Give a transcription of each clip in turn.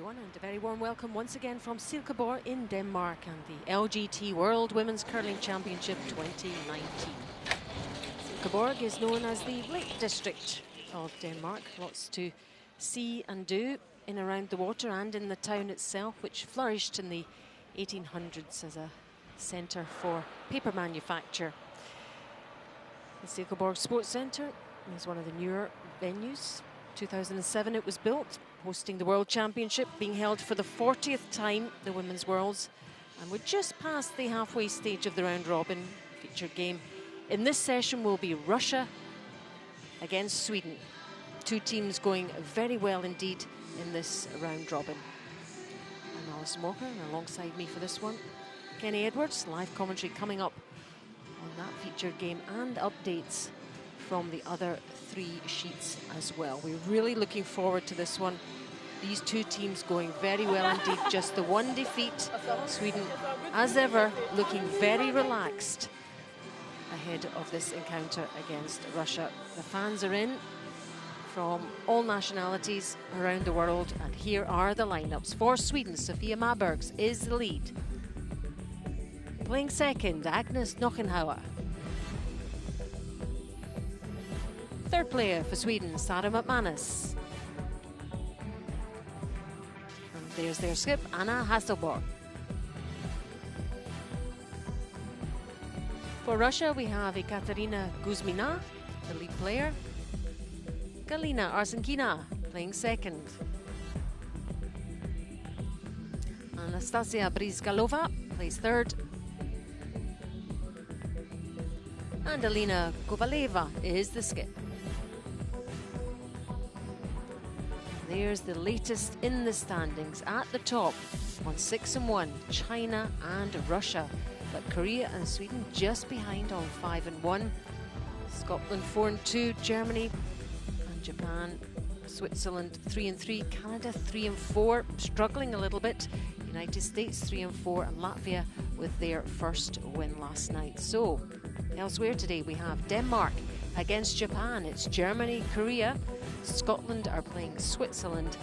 everyone, and a very warm welcome once again from Silkeborg in Denmark and the LGT World Women's Curling Championship 2019. Silkeborg is known as the Lake District of Denmark. Lots to see and do in around the water and in the town itself, which flourished in the 1800s as a centre for paper manufacture. The Silkeborg Sports Centre is one of the newer venues. 2007 it was built, hosting the World Championship, being held for the 40th time, the Women's Worlds. And we're just past the halfway stage of the round robin featured game. In this session will be Russia against Sweden. Two teams going very well indeed in this round robin. I'm Alison Walker, and alongside me for this one, Kenny Edwards. Live commentary coming up on that featured game and updates from the other three sheets as well. We're really looking forward to this one. These two teams going very well indeed. Just the one defeat. Sweden, as ever, looking very relaxed ahead of this encounter against Russia. The fans are in from all nationalities around the world, and here are the lineups. For Sweden, Sofia Mabergs is the lead. Playing second, Agnes Knochenhauer. Third player for Sweden, Sarah McManus. And there's their skip, Anna Hasselborg. For Russia, we have Ekaterina Kuzmina, the lead player. Galina Arsenkina playing second. Anastasia Brizgalova plays third. And Alina Kovaleva is the skip. There's the latest in the standings. At the top, on 6-1, China and Russia. But Korea and Sweden just behind on 5-1. Scotland 4-2, Germany and Japan, Switzerland 3-3, Canada 3-4, struggling a little bit. United States 3-4, and Latvia with their first win last night. So, elsewhere today we have Denmark against Japan. It's Germany, Korea. Scotland are playing Switzerland,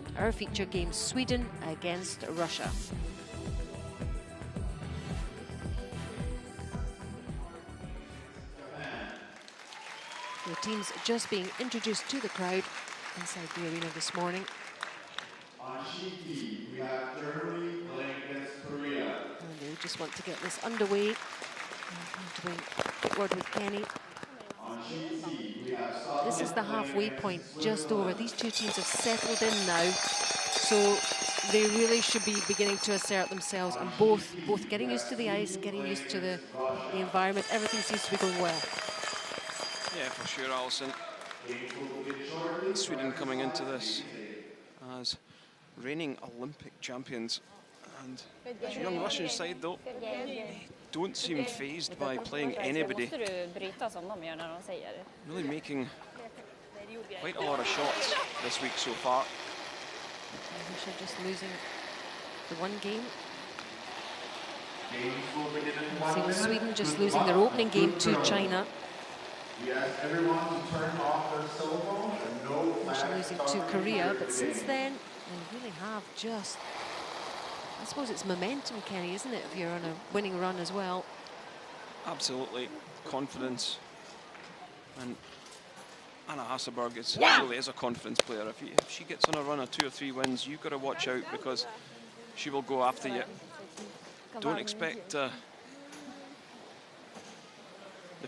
and our feature game, Sweden against Russia. The teams just being introduced to the crowd inside the arena this morning. On sheet D, we have Germany playing against Korea. And they just want to get this underway. I'm doing a quick word with Kenny. This is the halfway point, just over. These two teams have settled in now, so they really should be beginning to assert themselves, and both getting used to the ice, getting used to the environment. Everything seems to be going well. Yeah, for sure, Alison. Sweden coming into this as reigning Olympic champions, and the young Russian side, though, don't seem phased by playing anybody. Really making quite a lot of shots this week so far. Russia just losing the one game. Same as Sweden just losing their opening game to China. We ask everyone to turn off their cell phones and no Russia losing to Korea, but since then they really have just, I suppose it's momentum, Kenny, isn't it, if you're on a winning run as well? Absolutely. Confidence. And Anna Hasselborg really is a confidence player. If she gets on a run of 2 or 3 wins, you've got to watch out, because she will go after you. Don't expect the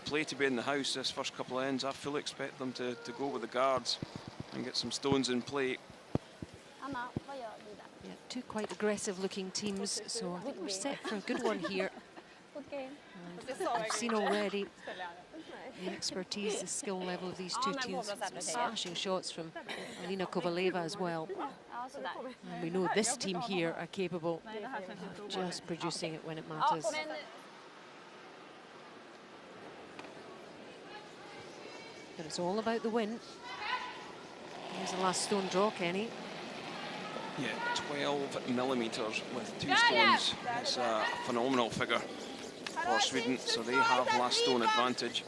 play to be in the house this first couple of ends. I fully expect them to go with the guards and get some stones in play. Yeah, two quite aggressive looking teams, so I think we're set for a good one here. And I've seen already the expertise, the skill level of these two teams. Some smashing shots from Alina Kovaleva as well. And we know this team here are capable of just producing it when it matters. But it's all about the win. Here's the last stone draw, Kenny. Yeah, 12 millimetres with 2 stones. It's a phenomenal figure for Sweden, so they have last stone advantage.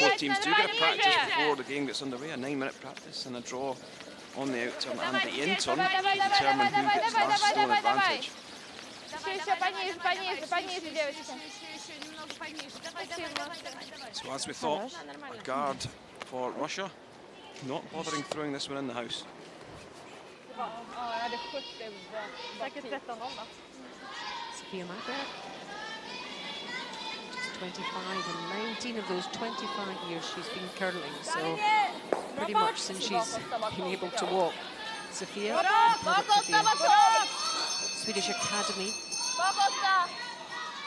Both teams do get a practice before the game gets underway, a 9-minute practice and a draw on the out turn and the in turn to determine who gets last stone advantage. So as we thought, a guard for Russia, not bothering throwing this one in the house. Sofia Magberg, just 25, and 19 of those 25 years she's been curling, so pretty much since she's been able to walk. Sofia, product of the Swedish Academy.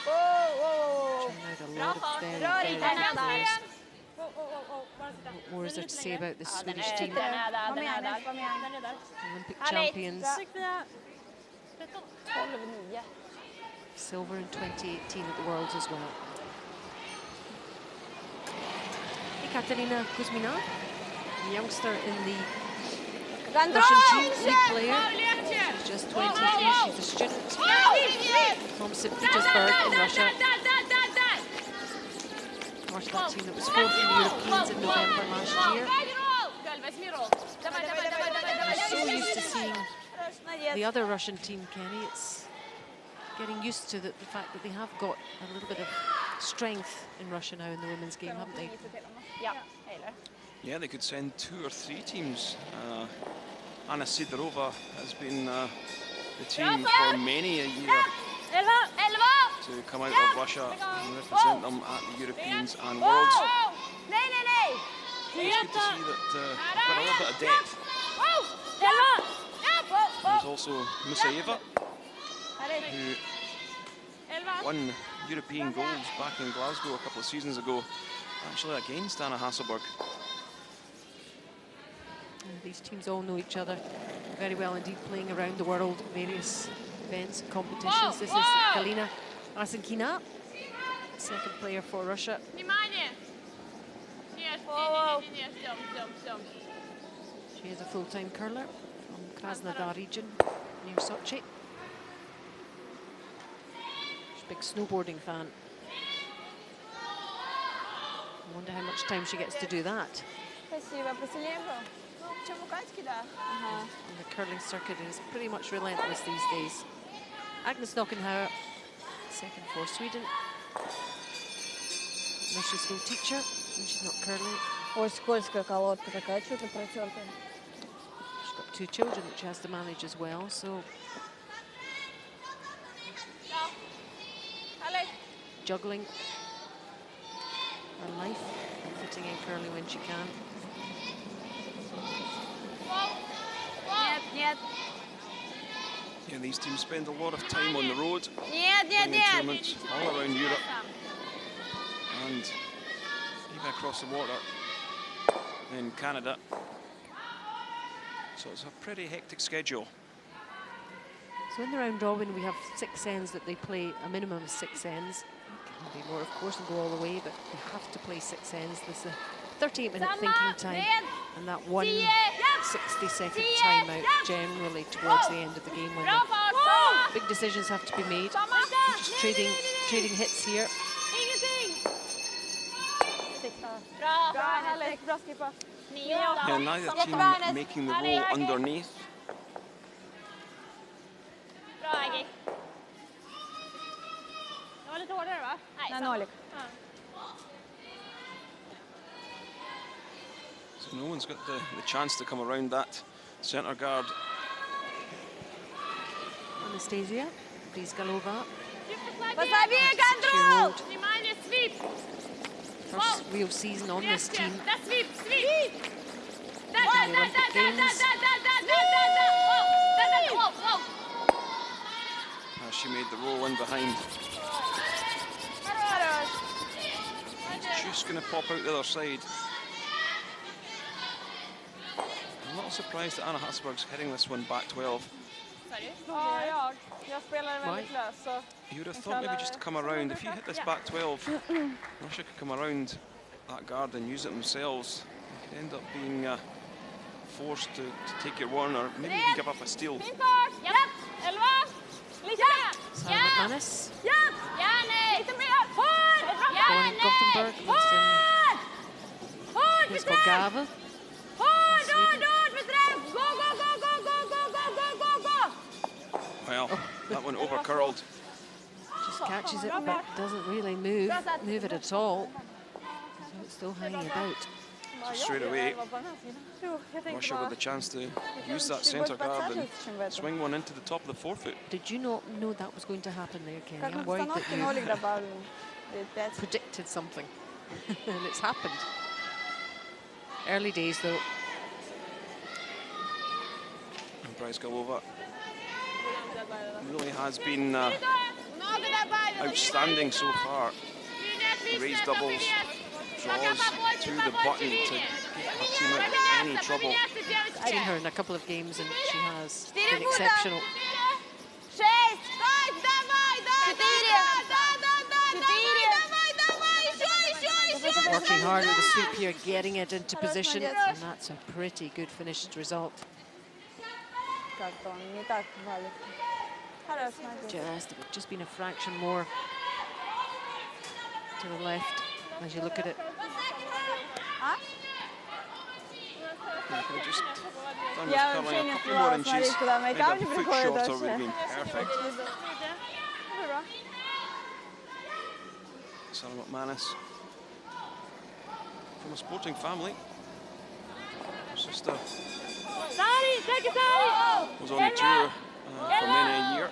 Trying out a lot of very good players. What more is there to say about the Swedish team? Olympic champions. Silver in 2018 at the Worlds as well. Katarina Kuzmina, a youngster in the Russian team, league player. She's just 23, she's a student from St. Petersburg in Russia. Part of that team that was fourth in the Europeans in November last year. I'm so used to seeing the other Russian team, Kenny. It's getting used to the fact that they have got a little bit of strength in Russia now in the women's game, haven't they? Yeah, they could send 2 or 3 teams. Anna Sidorova has been the team for many a year to come out of Russia and represent them at the Europeans and Worlds. It's good to see that they've got a little bit of depth. There's also Musayeva, who won European golds back in Glasgow a couple of seasons ago, actually against Anna Hasselborg. And these teams all know each other very well indeed, playing around the world, various events and competitions. This is Galina Arsenkina, second player for Russia. She is a full-time curler from Krasnodar region near Sochi. She's a big snowboarding fan. I wonder how much time she gets to do that. And the curling circuit is pretty much relentless these days. Agnes Knockenhauer, second for Sweden. Nursery school teacher, and she's not curling. She's got 2 children that she has to manage as well, so juggling her life and fitting in curling when she can. Yeah, these teams spend a lot of time on the road, playing in tournaments all around Europe and even across the water in Canada. So it's a pretty hectic schedule. So in the round robin, we have 6 ends that they play, a minimum of 6 ends. It can be more, of course, and go all the way, but they have to play 6 ends. This is a 38-minute thinking time, and that 1 60-second timeout generally towards the end of the game when the big decisions have to be made. Just trading hits here. Yeah, neither team making the roll underneath. So no one's got the chance to come around that centre guard. Anastasia Brizgalova, first real season on this team. In the Olympic Games. As she made the roll in behind. Just going to pop out the other side. I'm not surprised that Anna Hasselborg's hitting this one back 12. Right. You would have thought maybe just to come around. If you hit this back 12, Russia could come around that guard and use it themselves. You could end up being forced to take your one, or maybe even give up a steal. Sarah McManus. Born in Gothenburg, lives in a place called Gävle. Well, that one over curled. Just catches it, but doesn't really move it at all. So it's still hanging about. So straight away, Russia with the chance to use that centre guard and swing one into the top of the forefoot. Did you not know that was going to happen there, Kenny? I'm worried that you predicted something, and it's happened. Early days, though. And Bryce Galova really has been outstanding so far. Raised doubles, draws to the button to get her team out of any trouble. I've seen her in a couple of games and she has been exceptional. Working hard with the sweep here, getting it into position, and that's a pretty good finished result. Just been a fraction more to the left as you look at it. Yeah, could have just done with curling a couple more inches. Maybe a foot shorter would have been perfect. Sarah McManus, from a sporting family. Her sister was on the tour for many a year.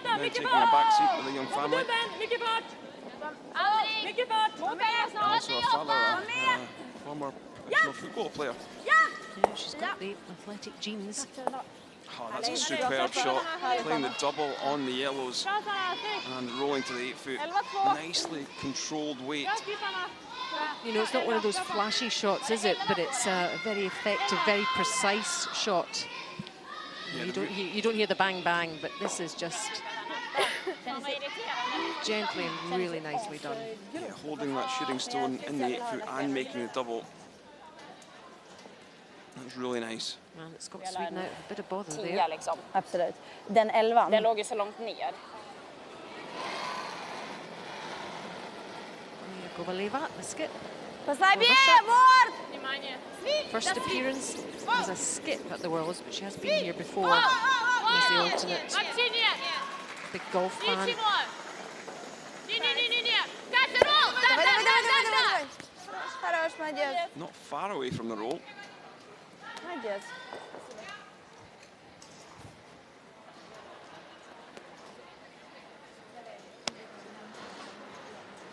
Now taking a back seat with a young family. Also a father, a former professional football player. Yeah, she's got the athletic genes. Oh, that's a superb shot. Playing the double on the yellows and rolling to the 8 foot. Nicely controlled weight. You know, it's not one of those flashy shots, is it? But it's a very effective, very precise shot. Yeah, you don't hear the bang bang, but this is just gently and really nicely done. Yeah, holding that shooting stone in the 8 foot and making the double. That's really nice. And it's got Sweden out of a bit of bother there. 10 liksom. Absolut. Den 11. Den låg ju så långt ner. Kovaleva, the skip. First appearance as a skip at the Worlds, but she has been here before as the alternate. Big golf fan. Not far away from the roll. I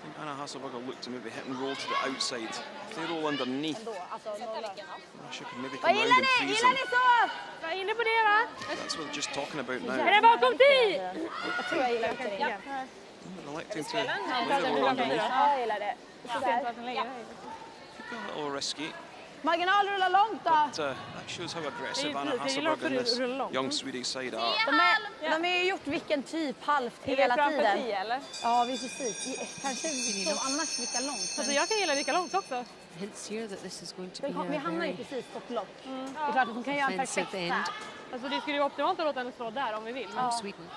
think Anna Hasselberg will look to maybe hit and roll to the outside. If they roll underneath, Russia can maybe come round and freeze them. That's what we're just talking about now. Electing to play the roll underneath. A little risky. Marginal rullar långt då. But that shows how aggressive Anna Hasselberg and this young Swedish side are. De har ju gjort vilken typ halvt hela tiden. Ja, vi precis. Kanske som annars lika långt. Alltså jag kan gilla lika långt också. Hints here that this is going to be Vi a hamnar ju very precis på plopp. Det är klart att hon kan göra en perfekt offensive end här. Alltså det skulle ju vara optimalt att låta henne slå där om vi vill. from Sweden.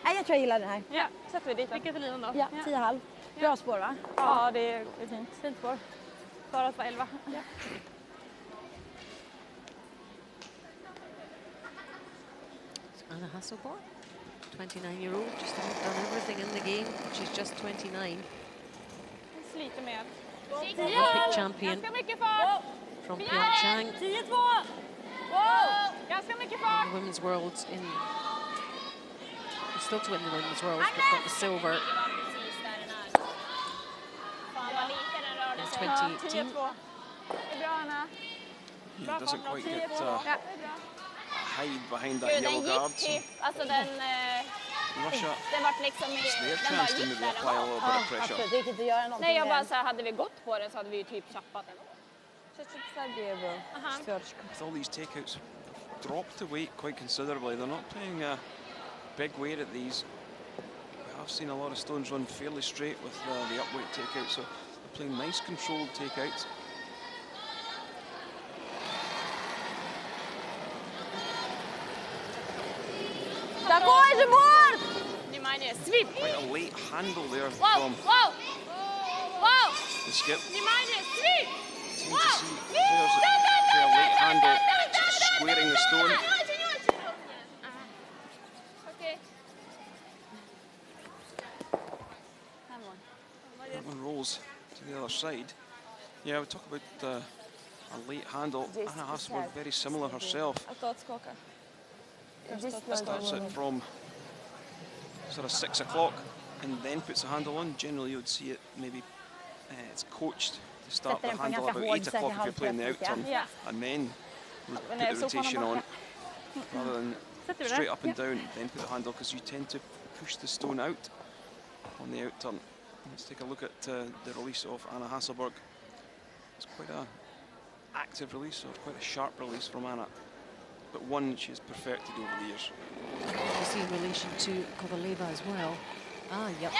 Nej, jag tror jag gillar den här. Ja, sätter vi dit. Vilken för linan då? Ja, 10,5. Bra spår va? Ja, det är fint. Fint spår. Klarat på 11. Ja. Anna Hasselborg, 29-year-old, just about done everything in the game. She's just 29. Sliter med. Olympic champion Ganska mycket fart. from Pyeongchang. 10-2. Wow. Ganska mycket fart. The Women's Worlds in... Still to win the Women's Worlds, but got the silver in 2018. 10-2. Det är bra Anna. He doesn't quite get hide behind that Gud, yellow den guard. gick typ, alltså den Russia, vart liksom i, their den chance bara to gick maybe där apply a den little var. bit of pressure. Absolut, det gick inte att göra någonting. Nej, jag bara så här, hade vi gått på den så hade vi ju typ chappat den. With all these takeouts, dropped the weight quite considerably. They're not playing a big weight at these. We have seen a lot of stones run fairly straight with the up weight takeouts, so they're playing nice controlled takeouts. Sweep! Quite a late handle there Wow! from Wow! Wow! the skip. Sweep! Seem to see there's a late handle squaring the stone. side. Yeah, we talk about a late handle. Anna Hasselborg, very similar herself. Starts it from sort of 6 o'clock and then puts the handle on. Generally, you would see it maybe it's coached to start the handle about 8 o'clock if you're playing the out turn, and then put the rotation on rather than straight up and down, then put the handle, because you tend to push the stone out on the out turn. Let's take a look at the release of Anna Hasselborg. It's quite an active release, or quite a sharp release from Anna, but one she's perfected over the years. You see in relation to Kovaleva as well. Ah, yep.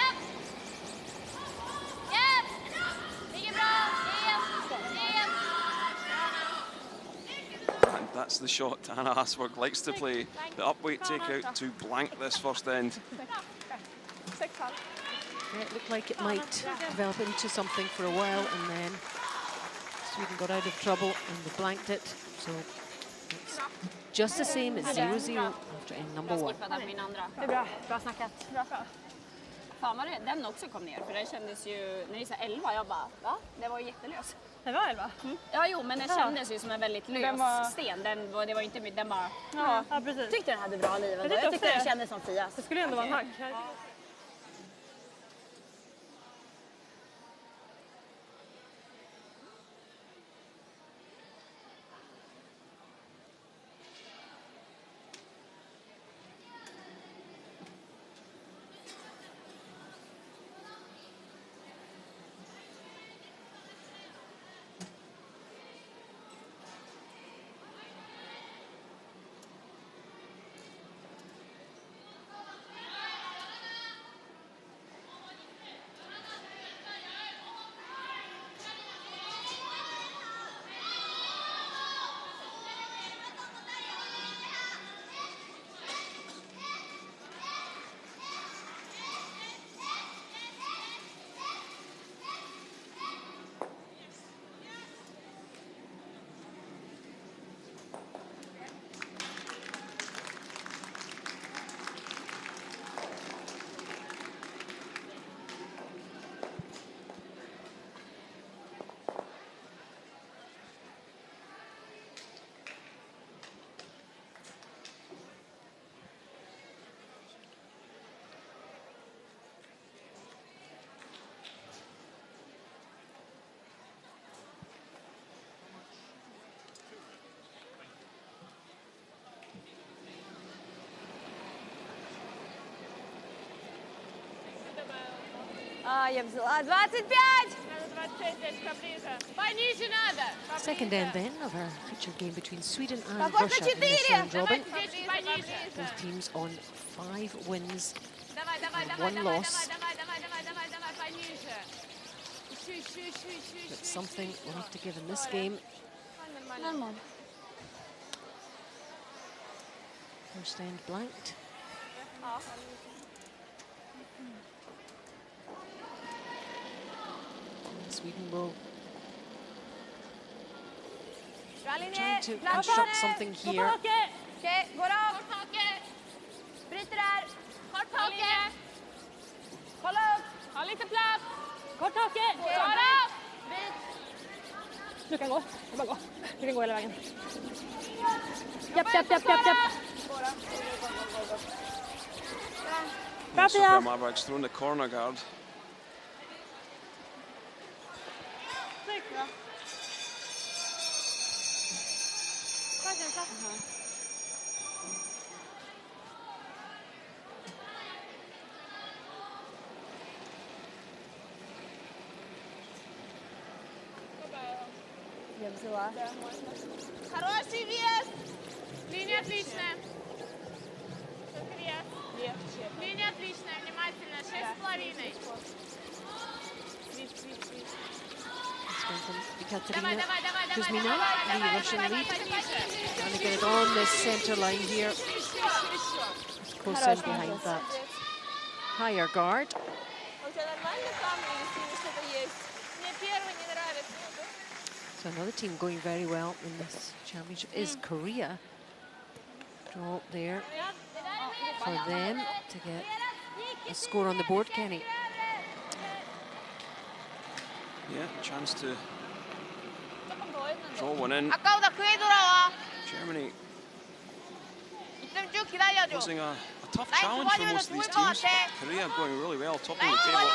And that's the shot Anna Hasselborg likes to play. The upweight takeout to blank this first end. Yeah, it looked like it might develop into something for a while, and then Sweden got out of trouble and they blanked it. So it's just the same as 0-0 after end number 1. Det är bra. Bra snackat. Fan vad den också kom ner, för den kändes ju, när det är så 11, jag bara, va? Det var ju jättelös. Det var 11? Ja, jo, men den kändes ju som en väldigt lös sten. Det var inte, den bara... Ja, precis. Tyckte den hade bra liv ändå. Jag tyckte den kändes som Fias. Det skulle ändå vara en hack. Я взяла 25! Second end then of our feature game between Sweden and Russia in this round robin. Both teams on 5 wins and 1 loss. But something we'll have to give in this game. First end blanked. Sweden will try to construct something here. Okej, går av. Bryter där. Kort hake. Kolla upp. Ha lite plats. Kort hake. Klara. Bryt. Du kan gå. Det bara gå. Du kan gå hela vägen. Japp. Bra, Sofia Pia. Marberg's thrown the corner guard. Snyggt, bra. Я взяла. Хороший вес. Линия отличная. Линия отличная, внимательно. 6,5. Ekaterina Kuzmina, the Russian lead. Trying to get it on this center line here. Close in behind that higher guard. So another team going very well in this championship is Korea. Draw there for them to get a score on the board, Kenny. Yeah, chance to draw one in. 아까보다 크게 돌아와. Germany 이쯤 쭉 기다려줘. posing a tough 나이스, challenge for 좋아지면 most of these 좋을 것 teams. 같아. Korea going really well, topping the 나이스, table.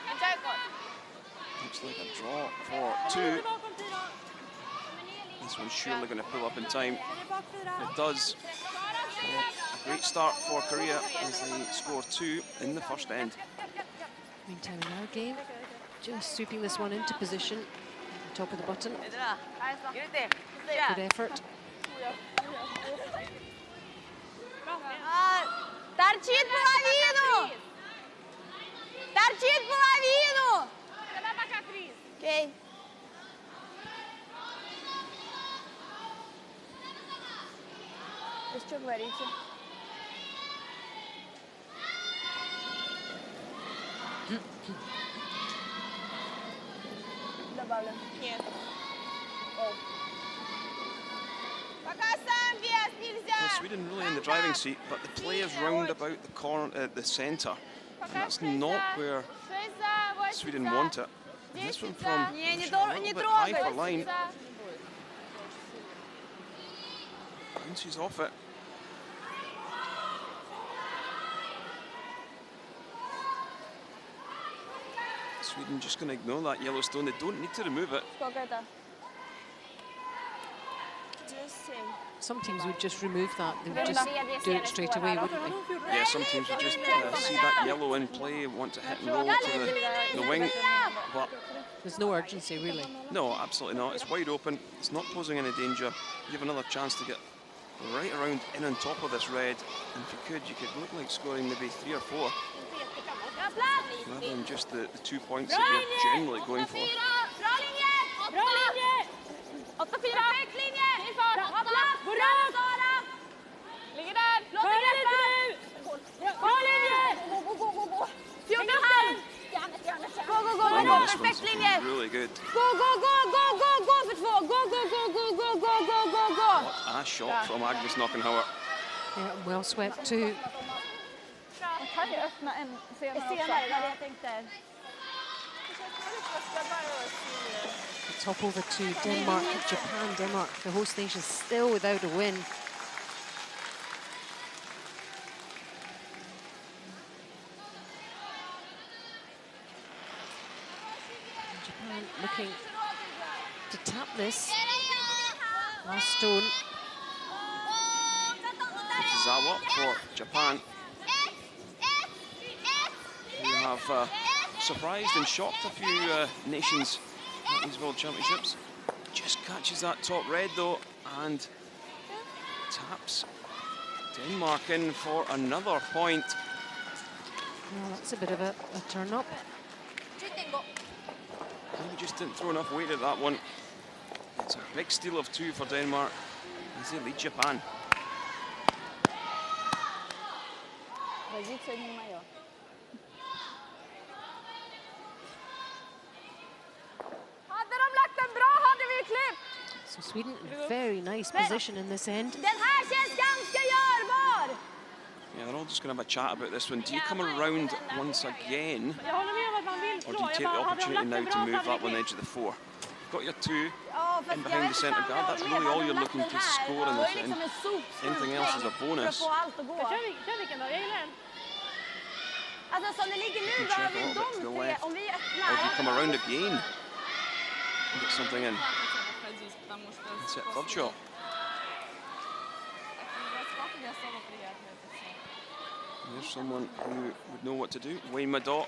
괜찮을 것. Looks like a draw for 2. This one's surely going to pull up in time. It does. A great start for Korea as they score 2 in the first end. Meantime, in our game, just sweeping this one into position. Top of the button. 얘들아, 잘했어. 이럴 때. Good effort. Dar cheat på Avino! Dar cheat på Avino! Okej. Jeszcze говорите. Добавлю. Нет. Пока сам вес нельзя. Well, Sweden really in the driving seat, but the play is round about the corner, the centre. And that's not where Sweden want it. And this one from a little bit high for line. Bounces off it. Sweden just going to ignore that yellow stone. They don't need to remove it. Some teams would just remove that. They would just do it straight away, wouldn't they? Yeah, some teams would just see that yellow in play, want to hit and roll to the wing. But there's no urgency, really. no, absolutely not. It's wide open. It's not posing any danger. You have another chance to get right around in on top of this red. And if you could look like scoring maybe 3 or 4. Rather than just the 2 points that you're generally going for. Line on this one's really good. What a shot from Agnes Knockenhauer. Yeah, well swept too. Kan vi öppna en senare också? Jag tänkte. Let's hop over to Denmark, Japan. Denmark, the host nation, still without a win. Japan looking to tap this. Last stone. Zawa for Japan. Who have surprised and shocked a few nations at these World Championships. Just catches that top red though and taps Denmark in for another point. Well, that's a bit of a turn up. He just didn't throw enough weight at that one. It's a big steal of 2 for Denmark as they lead Japan. So Sweden, very nice position in this end. Den här känns ganska görbar. Yeah, they're all just going to have a chat about this one. Do you come around once again, Jag håller med om att man vill or slå. do you take the opportunity now to move up on the edge of the 4? Got your 2 in behind the centre guard. That's really all you're looking to score in this end. Anything else is a bonus. Kör vilken då? Jag gillar den. Alltså som det ligger nu You då check har vi a little bit to the de tre, left. om vi Or do you come öppnar. around again and get something in? That's it, third shot. There's someone who would know what to do, Wayne Madot.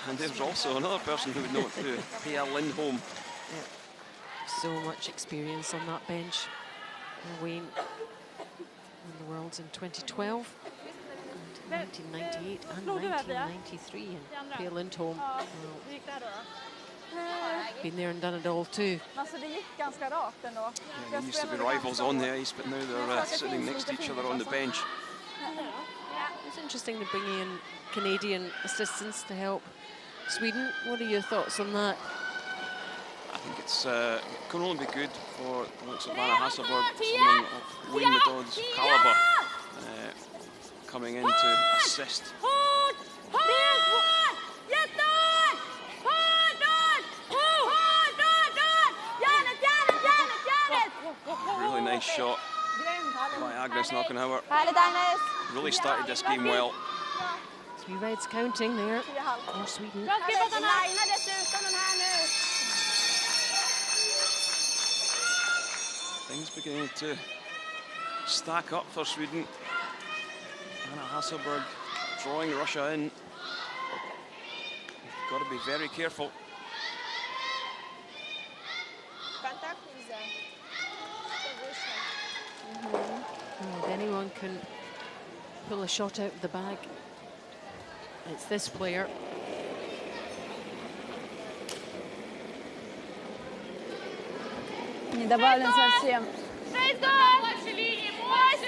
And there's also another person who would know what to do, Pia Lindholm. Yeah. So much experience on that bench. And Wayne won the Worlds in 2012, and 1998 and 1993. And Pia Lindholm, well, Hur gick det här då? been there and done it all too. Alltså det gick ganska rakt ändå. Yeah, they used to be rivals on the ice, but now they're sitting next to each other on the bench. It's interesting to bring in Canadian assistants to help Sweden. What are your thoughts on that? I think it can only be good for the likes of Anna Hasselborg, someone of Wayne Madod's calibre, coming in to assist. Nice shot by Agnes Knockenhauer. Härligt Agnes! Really started this game well. 3 reds counting there for Sweden. Lina dessutom den här nu. Things beginning to stack up for Sweden. Anna Hasselberg drawing Russia in. Got to be very careful. If anyone can pull a shot out of the bag, it's this player. Не добавлен совсем. 6 до! Больше линии, 8!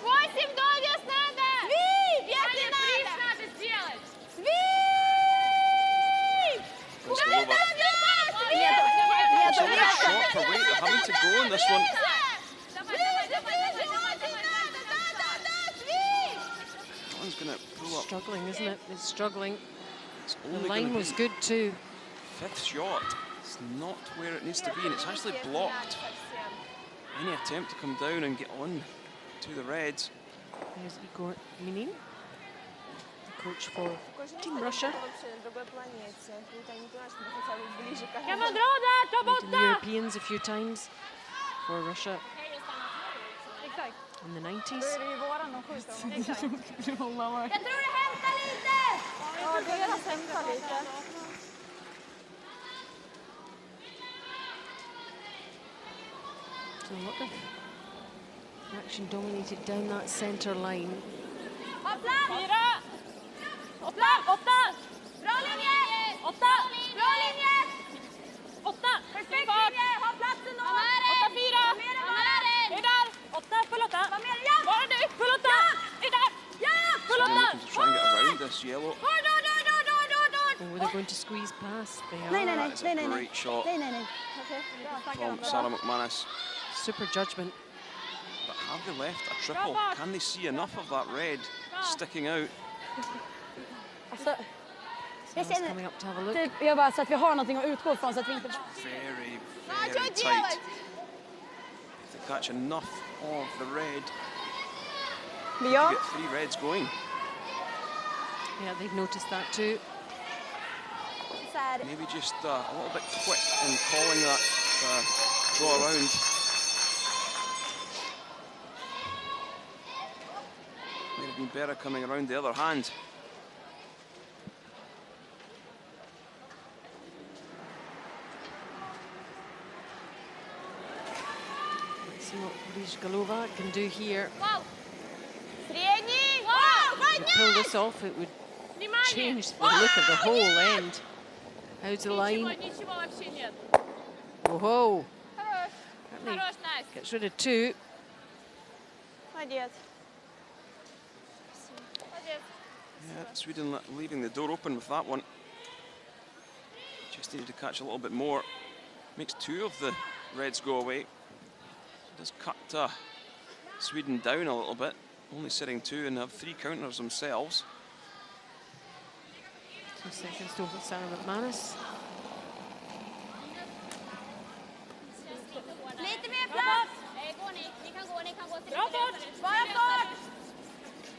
8 до вес надо! Свип! Если надо сделать! Свип! There's a lot of shot for weight. They're having to go on this one. One's going to pull up. Struggling, isn't it? It's struggling. It's The only line gonna was be good too. 5th shot. It's not where it needs to be, and it's actually blocked. Any attempt to come down and get on to the Reds. There's Igor Minin, the coach for Team Russia. Beaten the Europeans a few times for Russia in the 90s. Jag tror det hämtar lite! Ja, det hämtar lite. So a lot of action dominated down that centre line. 4! 8! 8! Bra linje! 8! Bra linje! 8! Perfekt linje! Ha platsen då! 8, 4! Det är där! 8, full 8! Bara du! Full 8! Det är där! Full 8! Looking to try and get around this yellow. Oh, they're going to squeeze past. They are. Nej, nej, nej. That is a Nej, nej, nej. great shot Nej, nej, nej. from Sarah McManus. Super judgment. But have they left a triple? Can they see enough of that red sticking out? Alltså, jag Someone's känner coming up to have a look. typ, jag bara så att vi har någonting att utgå ifrån så att vi inte... Very, very tight. If they catch enough of the red, Men you jag... get 3 reds going. Yeah, they've noticed that too. Så här, Maybe just a little bit quick in calling that draw around. Might have been better coming around the other hand. Let's see what Rizhgalova can do here. Средний! To pull this off, it would change the look of the whole end. How's the line? Ничего вообще нет. Whoa! Хорош, Настя. Gets rid of 2. Молодец. Yeah, Sweden leaving the door open with that one. Just needed to catch a little bit more. Makes 2 of the reds go away. Does cut Sweden down a little bit. Only sitting 2 and have 3 counters themselves. 2 seconds to for Sarah McManus. Lite mer plats! Bra fart! Bara fart!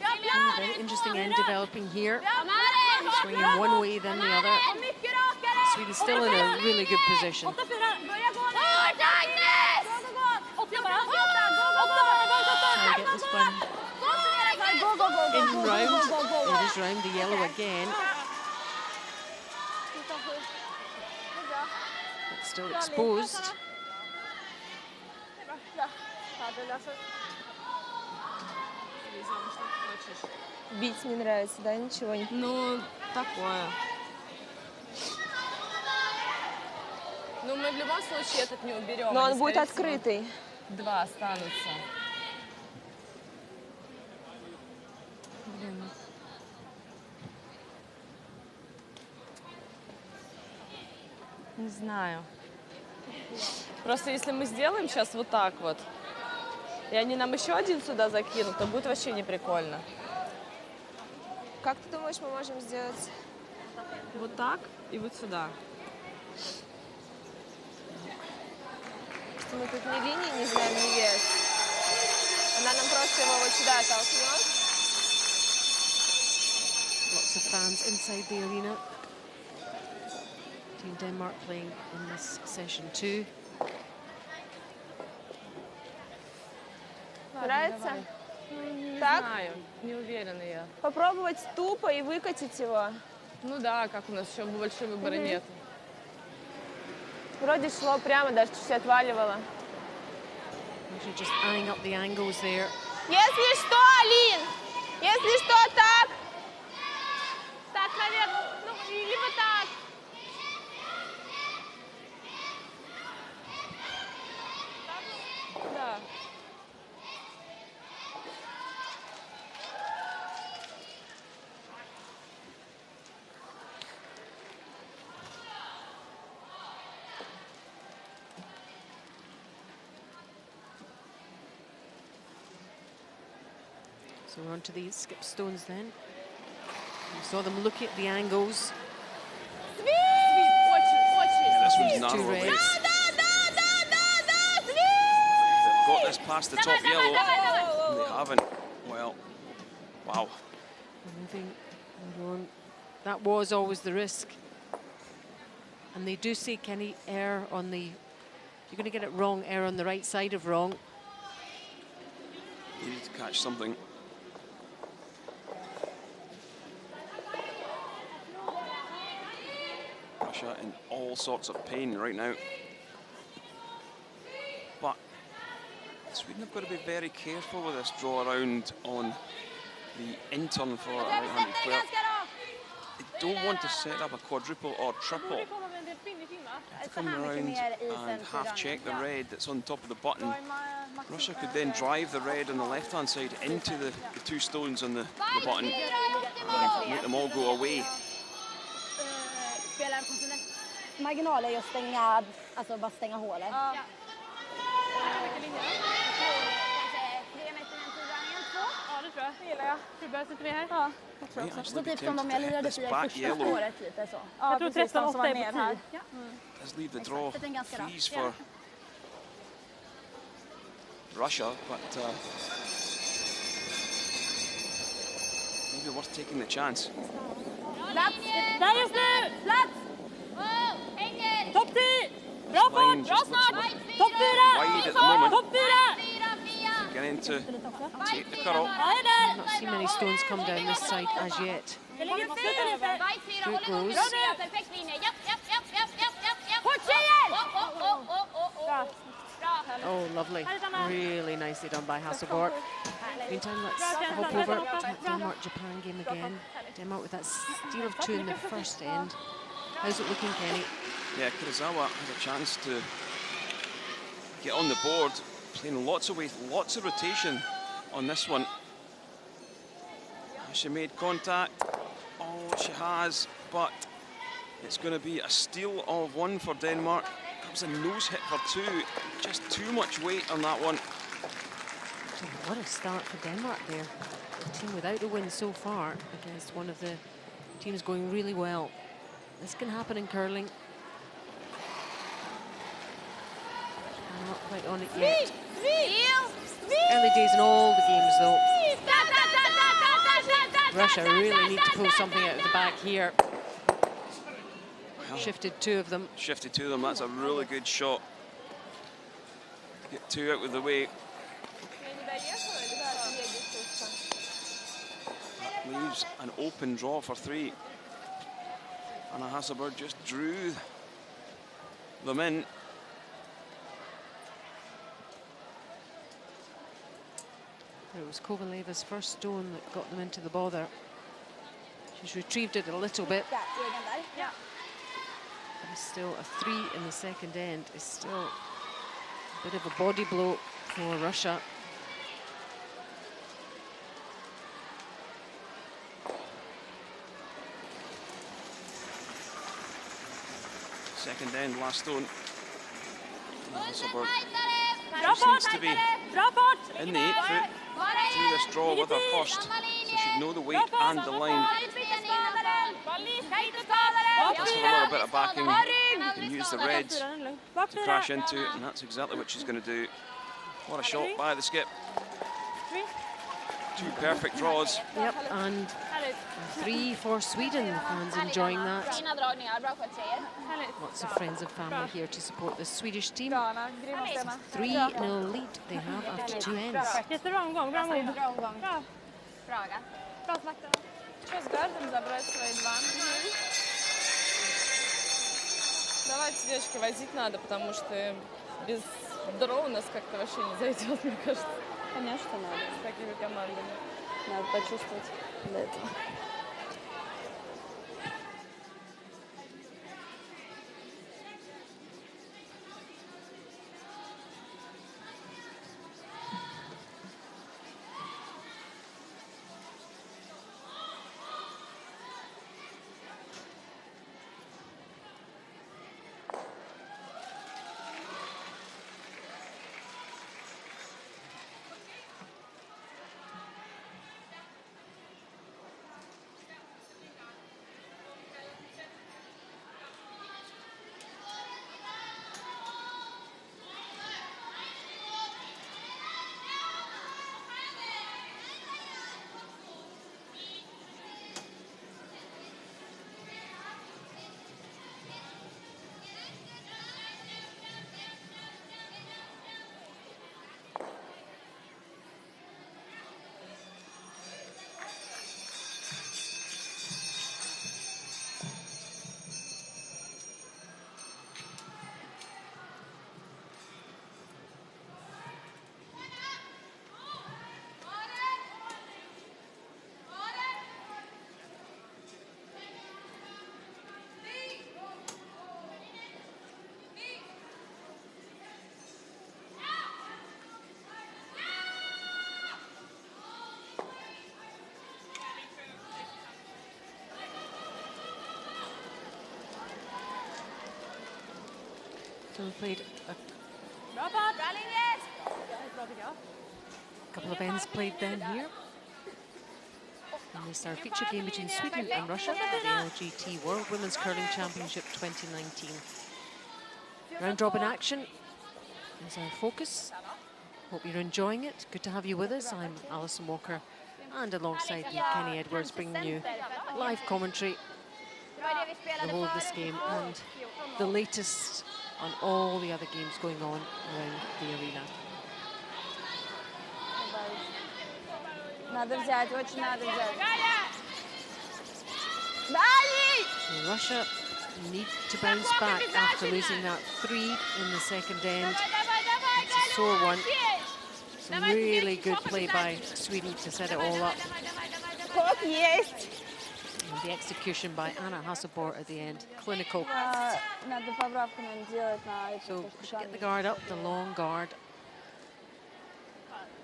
Ja, Very interesting end developing here. Maren! Swinging one way, then the other. Mycket rakare! Sweden still in a really good position. 8, 4! Börja gå nu! Hårt, Agnes! Gå! 8 bara! 8 Try to get this one Gå! in round. It is round the yellow again. It's still exposed. Бить не нравится, да, ничего не... Ну, такое. Ну, мы в любом случае этот не уберем. Но Они, он будет скорее всего, открытый. 2 останутся. Блин. Не знаю. Просто если мы сделаем сейчас вот так вот, и они нам еще один сюда закинут, то будет вообще не прикольно. Как ты думаешь, мы можем сделать? Вот так и вот сюда. кажется, мы тут ни линии не знаем, ни вес. Она нам просто его вот сюда толкнет. Lots of fans inside the arena. Team Denmark playing in this session 2. Нравится? Не Так? знаю, не уверена я. Попробовать тупо и выкатить его. Ну да, как у нас еще большой выбора нет. Вроде шло прямо, даже чуть отваливало. Actually just eyeing up the angles there. Если что, Алин, если что, так. Так, наверное, ну, либо так. Да. So we're on to the skip stones then. We saw them look at the angles. Yeah, this one's Two narrower reds. weights. They've got this past the top yellow. And they haven't. Well, wow. Moving on. That was always the risk. And they do say, Kenny, err on the... You're going to get it wrong, err on the right side of wrong. You need to catch something. Russia in all sorts of pain right now. But Sweden have got to be very careful with this draw around on the in-turn for a right-handed player. They don't want to set up a quadruple or triple. To come around and half-check the red that's on top of the button. Russia could then drive the red on the left-hand side into the two stones on the button and make them all go away. Marginaler är att stänga, alltså bara stänga hålet. Ja. Ja, det tror jag. Det gillar jag. Du behöver sitta med här. Ja, jag tror också. Så typ som de jag lirade för i första spåret lite så. Jag tror 13-8 är på 10. Does leave the draw freeze for Russia, but maybe worth taking the chance. Där just nu! Plats! Topp 10! Bra fart! Bra snart! Topp 4! Wide at the moment. Topp 4! Getting to take the cut off. I've not seen many stones come down this side as yet. Det ligger sluta lite. Through it goes. Perfekt linje. Japp. Oh, lovely. Really nicely done by Silkeborg. Meantime, let's hop over to that Denmark-Japan game again. Denmark with that steal of 2 in the first end. How's it looking, Kenny? Yeah, Kurizawa had a chance to get on the board, playing lots of weight, lots of rotation on this one. Has she made contact? Oh, she has, but it's going to be a steal of 1 for Denmark. That was a nose hit for 2, just too much weight on that one. What a start for Denmark there. The team without a win so far against one of the teams going really well. This can happen in curling. Not quite on it yet. Early days in all the games though. Russia really need to pull something out of the bag here. Well, Shifted 2 of them. Shifted 2 of them, that's a really good shot. Get 2 out of the way. That leaves an open draw for 3. Anna Silkeborg just drew them in. It was Kovaleva's first stone that got them into the bother. She's retrieved it a little bit. But still a 3 in the second end is still a bit of a body blow for Russia. Second end, last stone. Silkeborg Bra fart! seems to be Bra fart! in the 8 foot through this draw with her first, so she'd know the weight and the line. Let's have a little bit of backing. You and use the reds to crash into it, and that's exactly what she's going to do. What a shot by the skip. 2 perfect draws. Yep, and 3 for Sweden. The fans enjoying that. Fina dragningar, bra skött tjejer. Lots of friends and family here to support the Swedish team. 3-0 lead they have after 2 ends. Jättebra omgång, bra move. Bra omgång. Bra, Aga. Bra slakta. Что с гардом забрать свои 2? Давайте, девочки, возить надо, потому что без дроу у нас как-то вообще не зайдет, мне кажется. Конечно, надо. С такими командами. Надо почувствовать для этого. So we played a couple of ends played then here. And this is our feature game between Sweden and Russia for the LGT World Women's Curling Championship 2019. Round robin action is our focus. Hope you're enjoying it. Good to have you with us. I'm Alison Walker, and alongside me, Kenny Edwards, bringing you live commentary, the whole of this game, and the latest on all the other games going on around the arena. Надо взять, очень надо взять. So Russia need to bounce back after losing that 3 in the second end. It's a sore one. Some really good play by Sweden to set it all up. And the execution by Anna Hasselborg at the end, clinical. So get the guard up, the long guard.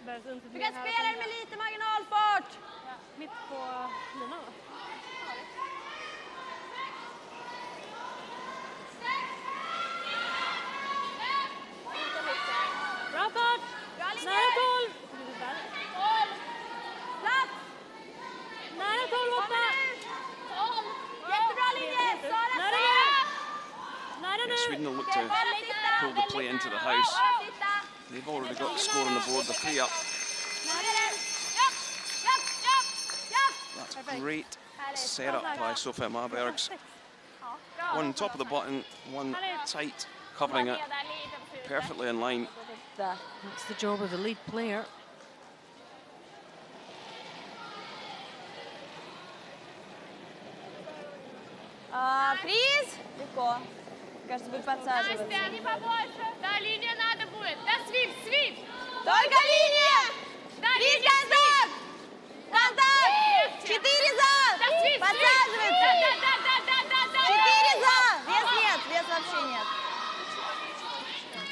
Vilka spelare med lite marginalfart? Mitt på linan. Bra fart! Nära 12! Plats! Nära 12, 8! Jättebra linje! Nära nu! Nära nu! Sweden will look to pull the play into the house. They've already got the score on the board, the 3 up. That's great setup by Sofia Marbergs. One top of the button, one tight, covering it perfectly in line. That's the job of the lead player. Приз! Легко. Кажется, будет подсаживаться. Не побольше. Да, линия надо будет. Да, свип, свип. Только линия! Приз, контакт! Контакт! 4 за! Подсаживается! 4 за! Вес нет, вес вообще нет.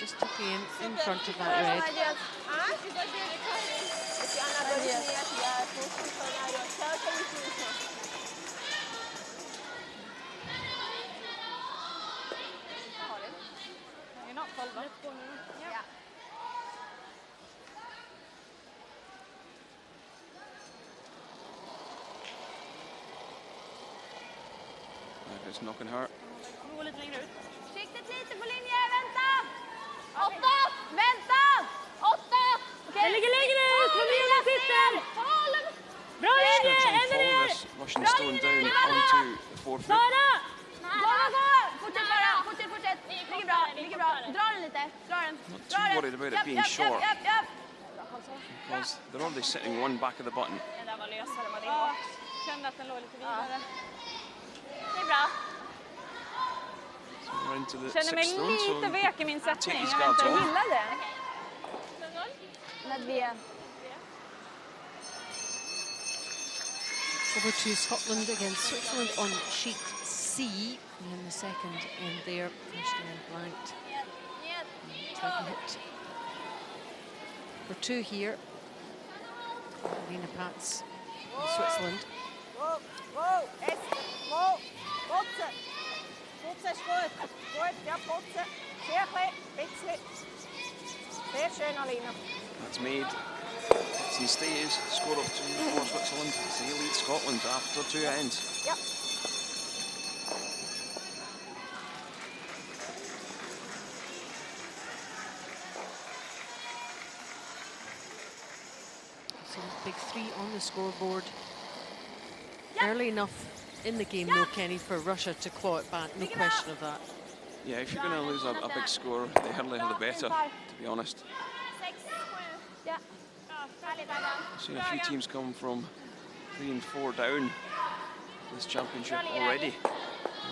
Just took in front of that red. Молодец. You're not full though. Yeah. It's knocking her. Gå lite längre ut. Försiktigt lite på linje, vänta! 8! Vänta! 8! Den ligger längre ut, kom igen den sitter! Bra linje, Try and ännu follow ner! this Russian stone down onto the forefoot. Sara! Gå! Fortsätt bara, fortsätt! Ligger bra. Dra den lite, dra den. Not too worried about it being short. Because they're already sitting one back of the button. Det där var lösare än vad det var. Kände att den låg lite vidare. Det är bra. So we're into the Känner mig sixth stone, so lite vek i min take sättning. these Jag vet guards inte, off. gillar det. Nadvia. Over to Scotland against Switzerland on sheet C. And then the second end there, first end blanked. Try to hit for two here. Arena Pats in Switzerland. That's made. Hits and stays. Score of 2 for Switzerland. They lead Scotland after 2 ends. So big 3 on the scoreboard. Early enough in the game, though, Kenny, for Russia to claw it back. No question of that. Yeah, if you're going to lose a big score, the earlier the better, to be honest. I've seen a few teams come from 3 and 4 down this championship already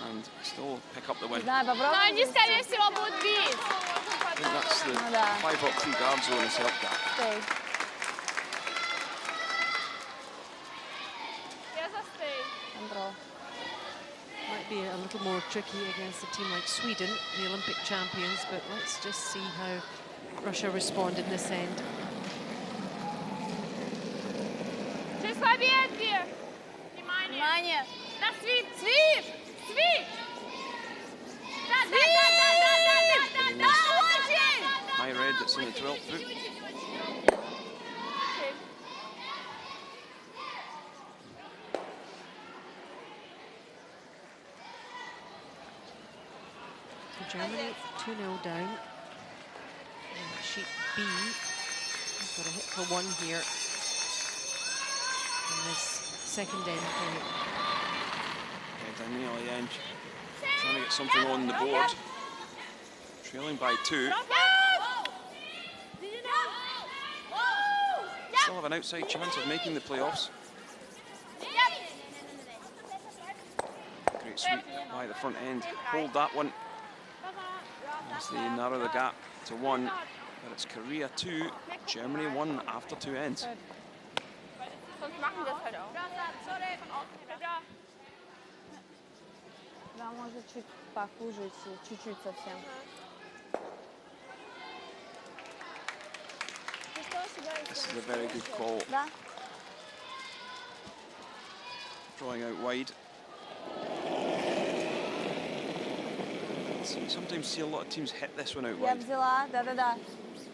and still pick up the win. I Noi скорее всего будут бить. think that's the 5-up 3 guard zone has helped that. Jag sa stay. Might be a little more tricky against a team like Sweden, the Olympic champions, but let's just see how Russia respond in this end. Через победы! Внимание! Да, свип! Свип! Свип! Да, очень! High red that's in the 12th foot. Germany 2-0 down. And sheet B, got a hit for 1 here. And this second end point. Yeah, down nearly the end. Trying to get something on the board. Trailing by 2. Still have an outside chance of making the playoffs. Great sweep by the front end. Hold that one. As they narrow the gap to 1. But it's Korea 2, Germany 1 after 2 ends. Да, может чуть похуже, чуть-чуть совсем. This is a very good call. Да. Drawing out wide. Sometimes see a lot of teams hit this one out Я wide. взяла, да.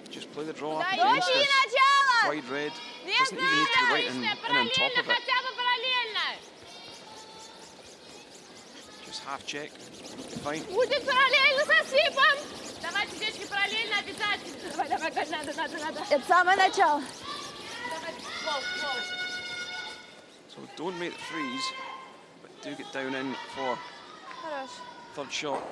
Just play the draw up against this. начало! Wide red. Doesn't even need to be right in on top of it. Хотя бы параллельно! Just half check. Fine. Будет параллельно со свипом! Давайте, девочки, параллельно обязательно! Давай, надо! Это самое начало. So don't make the freeze, but do get down in for Хорош. third shot.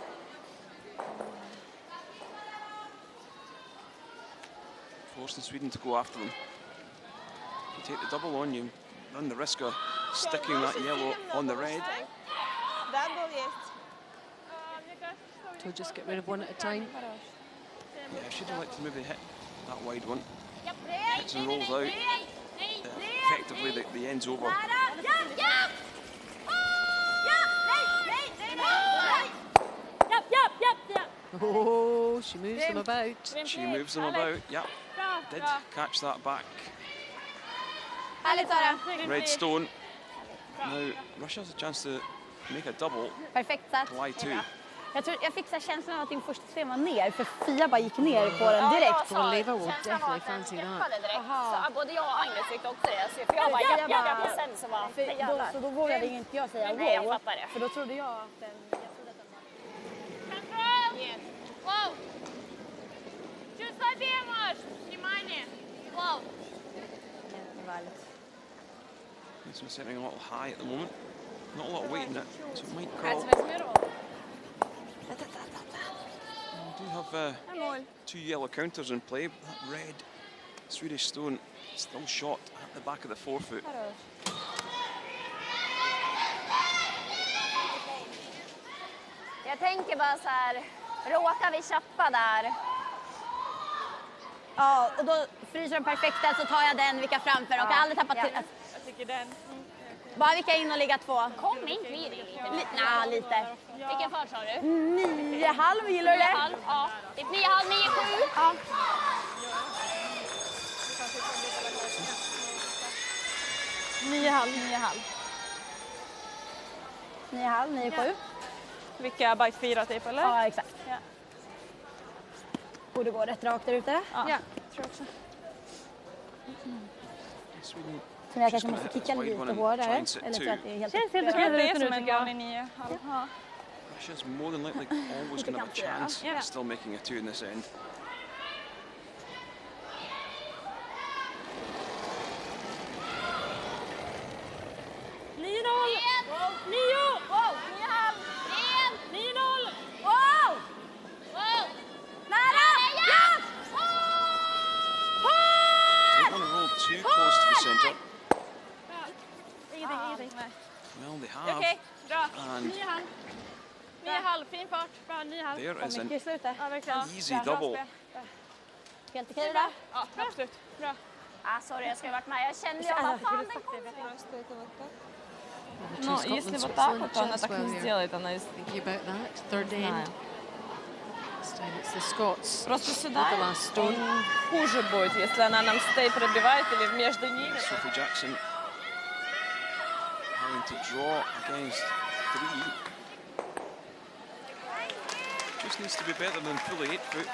Forcing Sweden to go after them. If you take the double on, you run the risk of sticking that yellow on the red. So just get rid of one at a time. Yeah, I should have liked to maybe hit that wide one. Hits and rolls out. Effectively, the end's over. Oh, she moves them about. She moves them about. Yep, did catch that back. Härligt, Sara. Red stone. Now, Russia has a chance to make a double. Perfekt satt. Fly 2. Jag fick så känslan av att din första sten var ner, för Fia bara gick ner på den direkt. Well, Leva will definitely fancy that. Så både jag och Agnes tyckte också det. För jag bara japp, och sen så var Så då vågade inte jag säga Nej, jag wow. fattar det. För då trodde jag att den... Control! This one's setting a little high at the moment. Not a lot of weight in it, so it might curl. We do have 2 yellow counters in play. That red Swedish stone still shot at the back of the forefoot. Jag tänker bara så här, råkar vi chappa där? Ja, och då fryser de perfekta så tar jag den, vilka framför. Och kan aldrig tappa till. Jag tycker den. Bara vilka in och ligga 2. Kom inte vi lite? Nej, lite. Vilken fart sa du? 9,5, gillar du det? 9,5, ja. Typ 9,5, 9,7. Ja. 9,5. 9,7. Vilka bite 4 typ eller? Ja, exakt. Ja. Borde gå rätt rakt där ute. Ja, tror också. Så jag kanske måste kicka lite hårdare. Eller så att det är helt Känns helt okej. Det är som en vanlig 9,5. Ja. Russia's more than likely always going to have a chance of still making a 2 in this end. Too close to the centre. Well, they have. Okej, bra. And 9,5, fin fart. Bra, 9,5. there is an mycket i slutet. Ja, verkligen. easy double. Helt okej det där? Ja, absolut. Bra. Ah, sorry, jag ska ha varit med. Jag kände ju vad fan den kom. Ну, если вот так вот, то она так не сделает. Она Thinking about that. Third end. This time it's the Scots. просто сюда The last stone. он хуже будет, если она нам стей пробивает или между ними. Sophie Jackson having to draw against 3. Just needs to be better than fully 8 foot.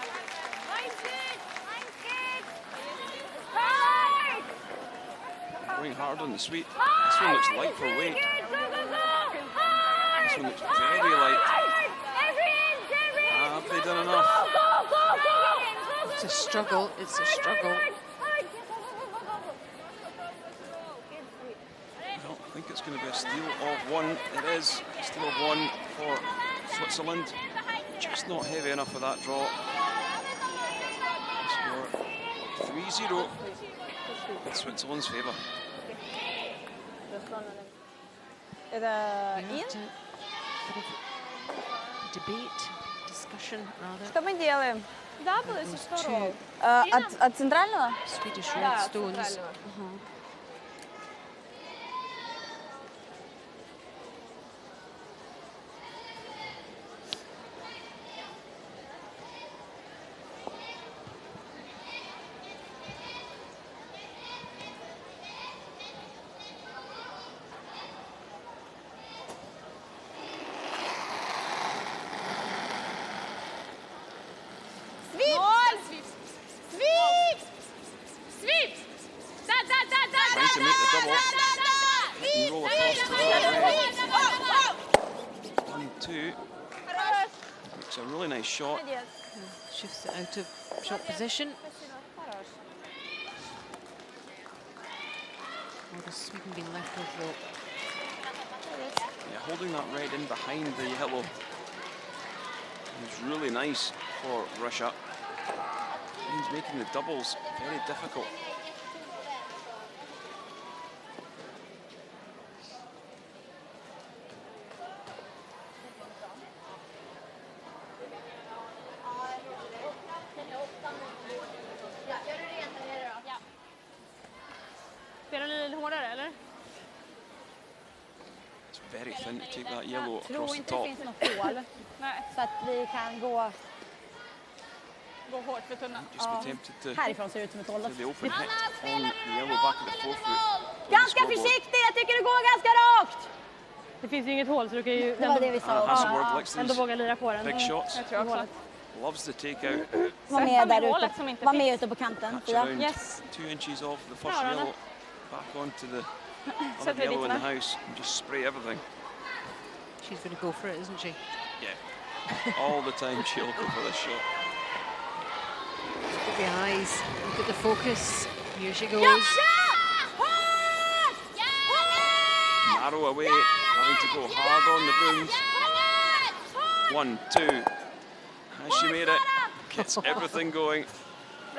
Going hard on the sweep. This one looks light for weight. This one looks very light. Have they done enough? It's a struggle. It's a struggle. Well, I think it's going to be a steal of 1. It is a steal of 1 for Switzerland. Just not heavy enough for that draw. Score 3-0 in Switzerland's favour. Är det We in? have to bit of debate, discussion rather. Что мы делаем? Да, было если Those что. two От центрального? Swedish red stones. Trying to make the double. And roll across to the red. 1-2. It's a really nice shot. Shifts it out of shot position. What has Sweden been left with though? Yeah, holding that red in behind the yellow is really nice for Russia. Means making the doubles very difficult. Spelar ni lite hårdare eller? It's very thin to take that yellow Jag tror across the inte det top. finns något hål. Nej, Så att vi kan gå gå hårt för tunna. Just be tempted to härifrån, ser det ut som ett hål. the open hit on the yellow back of the forefoot. on the Ganska scoreboard. försiktig, jag tycker det går ganska rakt! Det finns ju inget hål så du kan ju Det var det vi sa. Hasselborg likes ändå these våga lira på den. big shots. Jag tror också. Loves the takeout. Var med Sätta där med hålet ute. som inte Var med finns. ute på kanten. Catch Fia. around Yes. 2 inches off the first Ja, då. yellow. Back onto the Sätter other vi yellow in dit, the house and just spray everything. She's going to go for it, isn't she? Yeah. All the time she'll go for this shot. Look at the eyes. Look at the focus. Here she goes. arrow away, having to go hard on the brooms. 1, 2. Has she made it? Gets everything going.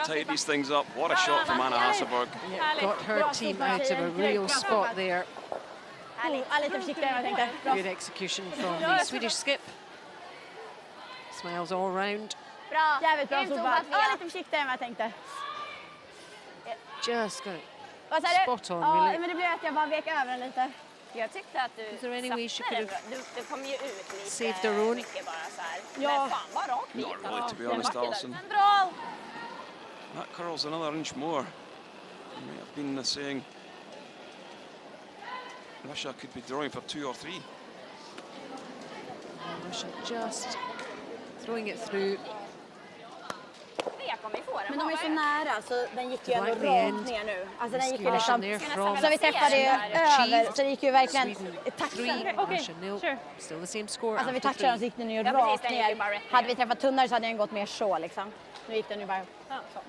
Tidies things up. What a shot from Anna Hasselborg. Yeah, got her team out of a real spot there. Good execution from the Swedish skip. Smiles all round. Jävligt bra solvall. Lite försiktigare än vad jag tänkte. Just got it. Vad sa du? Spot on, Ja, really. men det blev att jag bara vek över den lite. Jag tyckte att du Is there any way she satte could den. Du kom ju ut lite saved her own? mycket bara så här. Ja. Men fan vad rakt det gick. Not really, to be honest, Alison. Men bra! That curls another inch more. It may have been the saying Russia could be drawing for 2 or 3. Russia just throwing it through. Men de är så nära så den gick ju ändå Right rakt end. ner nu. Alltså den gick ju Exclusion liksom... there from Så vi träffade ju över, så det gick ju verkligen... Sweden Tack. 3, Okay, Russia 0. sure. Still the same score Alltså vi after touchade den 3. så gick den ju Ja, precis, rakt den gick ju bara ner. rätt ner. Hade vi träffat tunnare så hade den gått mer så liksom. Nu gick den ju bara... Så.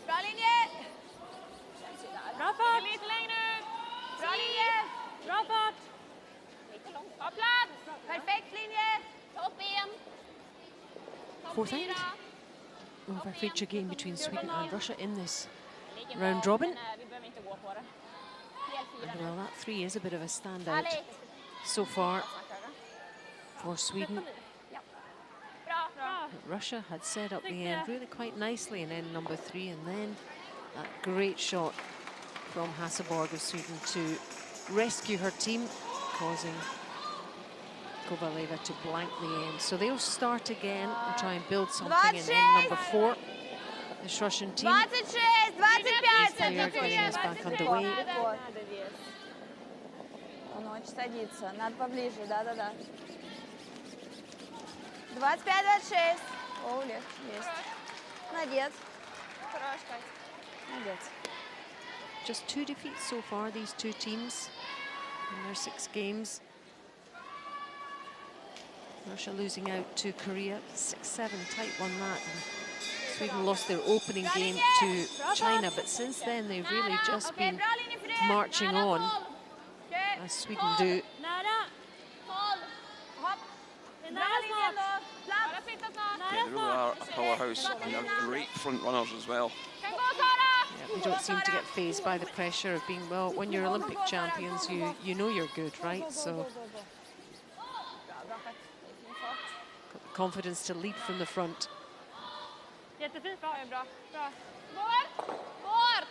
Bra linje! Bra fart! Lite längre ut. Bra linje! Bra fart! Ta plats. Perfekt linje. Topp ben. Fourth end. Over feature game between Sweden and Russia in this round robin. Vi behöver inte gå på det. And well, that 3 is a bit of a standout so far for Sweden. Russia had set up the end really quite nicely in end number 3, and then that great shot from Hasselborg of Sweden to rescue her team, causing Kovaleva to blank the end. So they'll start again and try and build something in end number 4. This Russian team. 26, 25. They are getting us back underway. Ночь садится. Надо поближе, да-да-да. 25-26. О, легче, есть. Молодец. Молодец. Just 2 defeats so far, these two teams, in their 6 games. Russia losing out to Korea, 6-7, tight won that. And Sweden lost their opening game to China, but since then they've really just been marching on, as Sweden do. Nära! Hopp. Det är Bra nära linjen snart! då. Bara flytta snart. Yeah, they really are a powerhouse, and they're great front runners as well. Kan gå Sara. Yeah, we don't seem to get fazed by the pressure of being, well, when you're Olympic champions, you know you're good, right? So got the confidence to lead from the front. Jättefint. Bra. Bra. Går. Går.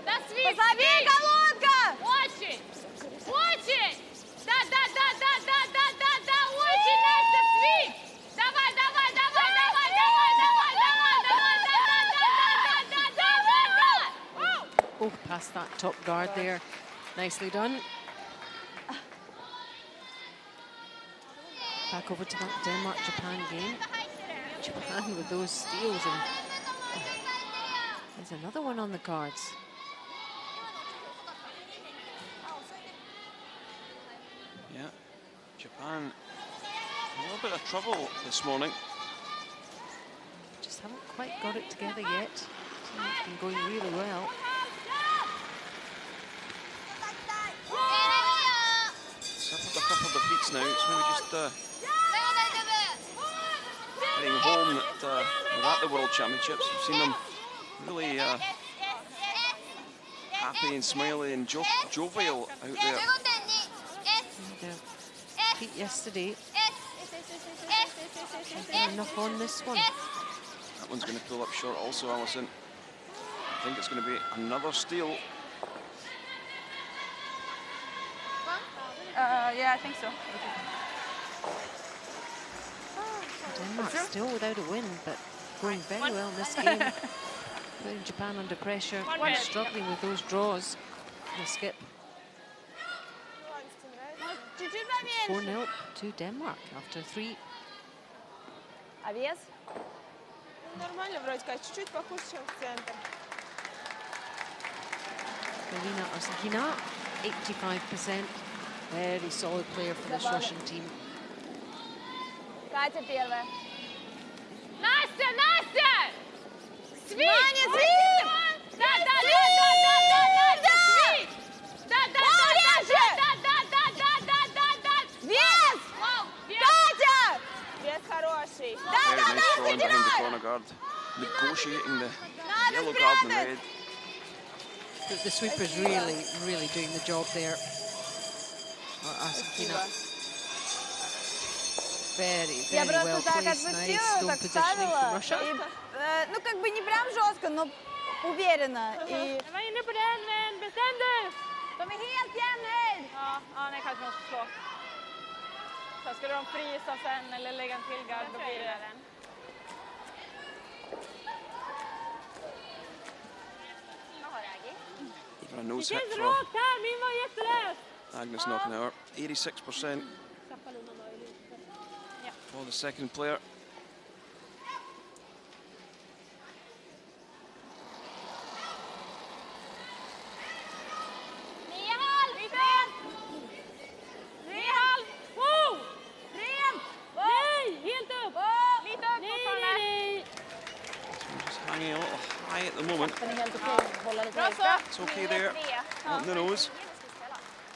Да, свист! Позови, колодка! Очень! Очень! Да, очень, Настя, свист! Давай! Oh, past that top guard there. Nicely done. Back over to that Denmark-Japan game. Japan with those steals, and there's another one on the cards. Yeah, Japan, a little bit of trouble this morning. Just haven't quite got it together yet. It's been going really well. Suffered a couple of defeats now. It's maybe just heading home that at the World Championships. We've seen them really happy and smiley and jovial out there. And, Pete yesterday. Not enough on this one. That one's going to pull up short also, Alison. I think it's going to be another steal. Yeah, I think so. Denmark still without a win, but going very well in this game. Putting Japan under pressure, and struggling with those draws. The skip. It's 4-0 to Denmark after 3. А вес? Нормально вроде как, чуть-чуть похуже, чем в центр. Galina Orsakina, 85%. Very solid player for this Russian team. Катя первая. Настя, Настя! Свит! Маня, свит! Да! Свит! Вес! Катя! Вес хороший. Very nice drawing behind the corner guard. Negotiating the yellow guard and the red. The sweeper's really doing the job there. Orsakina. Very well placed. Nice stone positioning from Russia. Ну, как бы не прям жестко, но уверенно. Jag var inne på den, men bestäm dig! De är helt jämnhöjd. Ja, nej, kanske måste slå. Så skulle de frysa sen eller lägga en till gard, då blir det den. Even a nose Det hit känns for rakt här, min var jättelätt! Agnes Knockenauer. 86% for the second player. Hanging a little high at the moment. It's okay there. On the nose.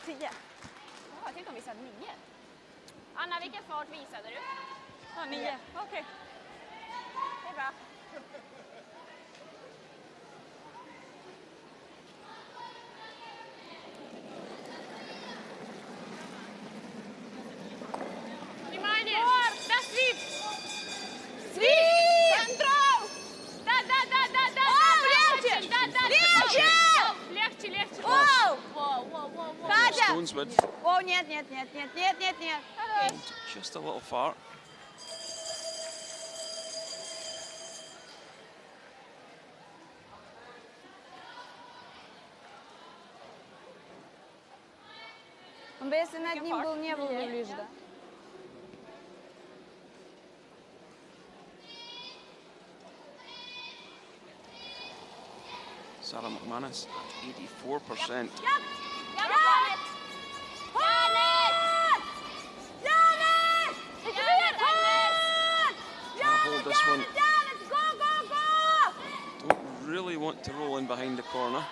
10. Jag tänkte om vi sa 9. Anna, vilken fart visade du? Ja, 9. Okej. Det är bra. Внимание! Да, Свит! Свит! Контрол! Да! Легче! Воу! Катя! Stoneswood. О, нет. Just a little far. Он бы, если над ним был, не был бы ближе, да? Sarah McManus at 84%. I'll hold this one. Don't really want to roll in behind the corner.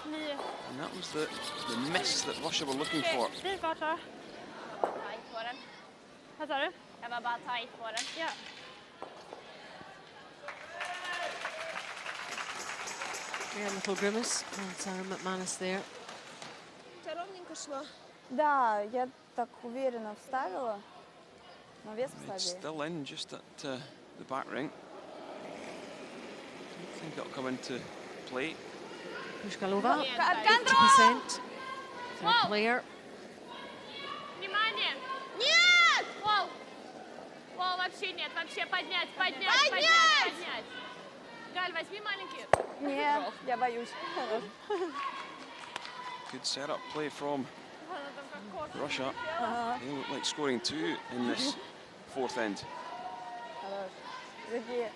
And that was the miss that Russia were looking for. Fin fart, Sara. Tajt på den. Vad sa du? Jag var bara tajt på den. Ja. Yeah, a little grimace on Sarah McManus there. Да, я так уверенно вставила. Но вес It's послабее. still in just at the back ring. Don't think it'll come into play. Pushkalova, Контроль! 80%. Third player. Внимание! Нет! Воу, вообще нет, вообще поднять! Nie, я боюсь. Good setup play from Russia. They look like scoring 2 in this fourth end. Такие...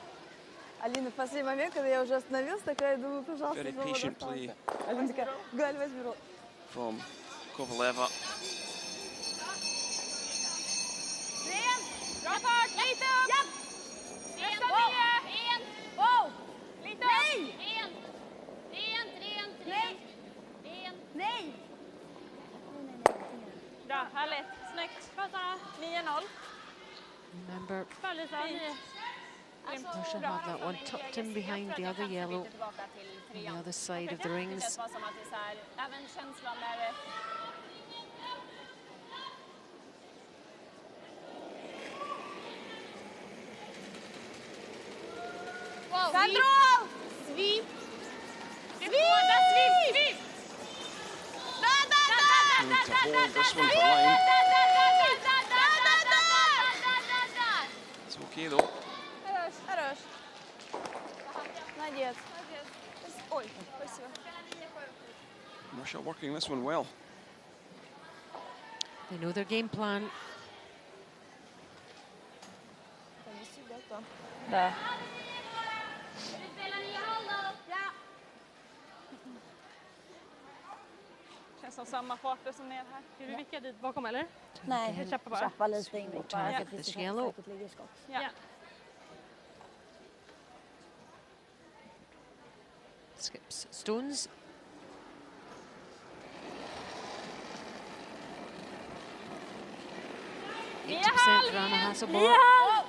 Алина, в последний момент, когда я уже остановилась, такая, думаю, пожалуйста, Very patient play Алина такая, Галь, возьми рот. from Kovaleva. Bra fart, lite upp! Japp! Wow! Lite upp! Nej! Bra, härligt. Snyggt. Bra, Sara. 9-0. Remember, Bra, Lisa. 9. Russia have that one tucked in behind the other yellow on the other side of the rings. Control! Sweep! Sweep! Sweep! To hold this one for line. It's okay though. Хорош. Молодец. Ой, спасибо. Russia working this one well. They know their game plan. Да. Känns som samma farter som ner här. Ska vi vicka dit bakom eller? Nej, chappa lite in What bara time så att vi this ser yellow? säkert ligger i skott. Ja. Skips stones. Nio 80% halv! Rana Hasselborg. Nio halv!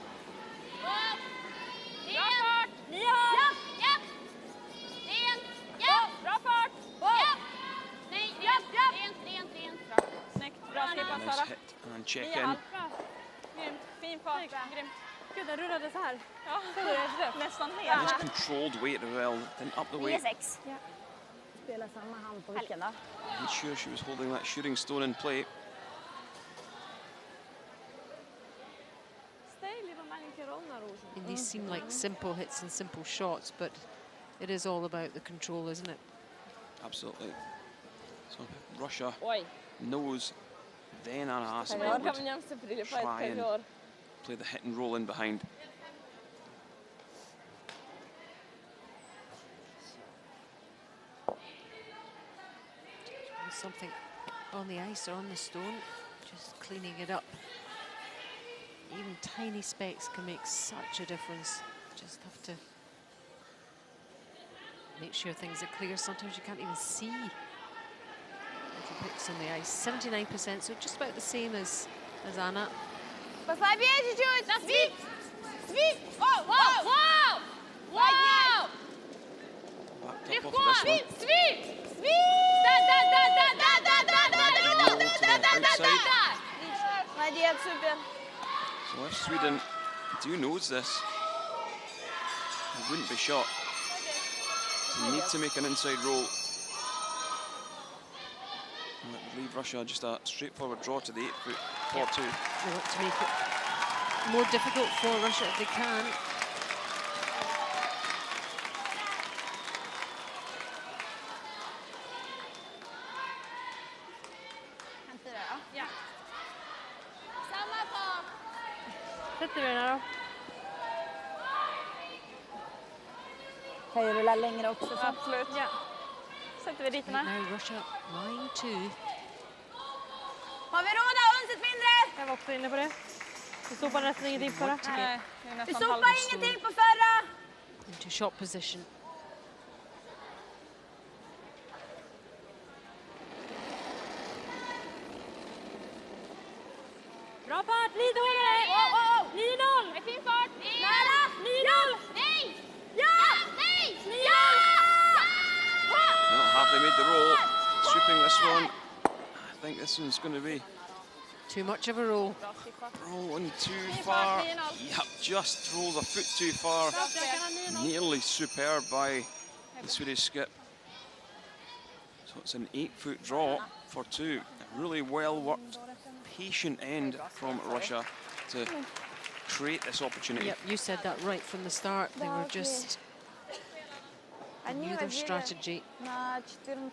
Bra fart! Nio halv! Japp! Japp! Bra fart! Japp! Nej, rent. Bra. Snyggt. Bra skippat, Nice Sara. hit and check 9 in. halv. Bra. Grymt. Fin fart. Grymt. Gud, den rullade så här. Ja, nästan helt. Nice controlled weight as well. Didn't up the weight. 9-6. Spela samma hand på vilken då? Made sure she was holding that shooting stone in play. And these seem like simple hits and simple shots, but it is all about the control, isn't it? Absolutely. So Russia Oj. knows then Anna Ковер Hasselborg ко would мне все прилипает try and ковер. play the hit and roll in behind. There's something on the ice or on the stone, just cleaning it up. Even tiny specks can make such a difference. Just have to make sure things are clear. Sometimes you can't even see little bits on the ice. 79%, so just about the same as Anna. Послабее чуть-чуть. Свип! Свип! Вау! Вау! Вау! Вау! Backed up Легко! off this one. Свип! Свип! Свип! Да! Молодец, супер. So if Sweden do knows this, it wouldn't be shot. So you need to make an inside roll. And that would leave Russia just a straightforward draw to the 8-foot 4-2. They want to make it more difficult for Russia if they can. Ja. Samma fart. Sätter vi den här då? Kan ju rulla längre också. Så. Absolut. Ja. Sätter vi dit den Right här. now Russia line 2. Har vi råd att unset mindre? Jag var också inne på det. Vi sopar nästan ingenting på förra. Nej, det är Vi nästan sopar halv. ingenting på förra. Into shot position. Bra fart, lite hårdare! 9-0! Med fin fart. Nära. 9-0! Nej! Ja! Nej! Ja! well, have they made the roll? Sweeping this one. I think this one's going to be Too much of a roll. rolling too far. Yep, just rolls a foot too far. Nearly superb by the Swedish skip. So it's an 8-foot draw for 2. A really well worked, patient end from Russia to create this opportunity. Yep, you said that right from the start. They were just Они Knew their возили strategy. на 14-20,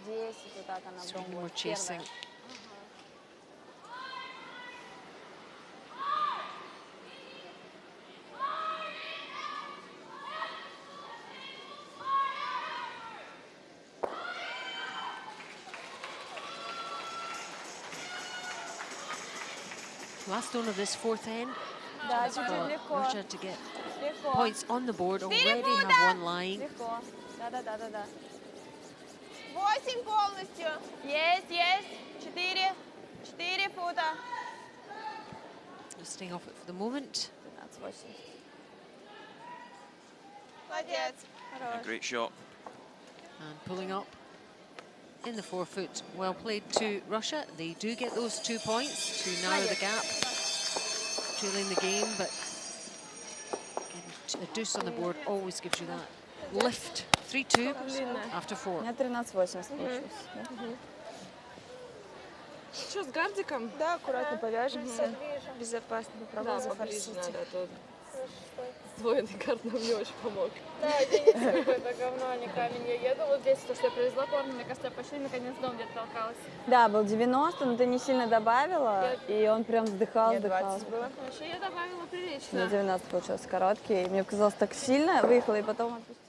14-10, вот так она в Sweden дом were chasing. Last zone of this fourth end. Да, Chance чуть-чуть for легко. Russia to get Легко. points on the board. Already have one lying. Легко. Да. 8 полностью. Есть. 4 фута. Just staying off it for the moment. 12-8. Молодец. A great shot. And pulling up in the 4 foot. Well played to Russia. They do get those 2 points to narrow the gap. Trailing the game, but getting a deuce on the board always gives you that lift. 3-2 after 4. У меня 13-80 получилось. Что, с гардиком? Да, аккуратно повяжемся. Безопасно. Попробуем зафорсить. Сдвоенный гард нам не очень помог. Да, денег какое-то говно, а не камень. Я еду вот здесь, то, что я привезла корм, мне кажется, я почти наконец дом где-то толкалась. Да, был 90, но ты не сильно добавила, и он прям вздыхал. Вообще я добавила прилично. На 90 получился короткий. Мне показалось так сильно, выехала и потом отпустила.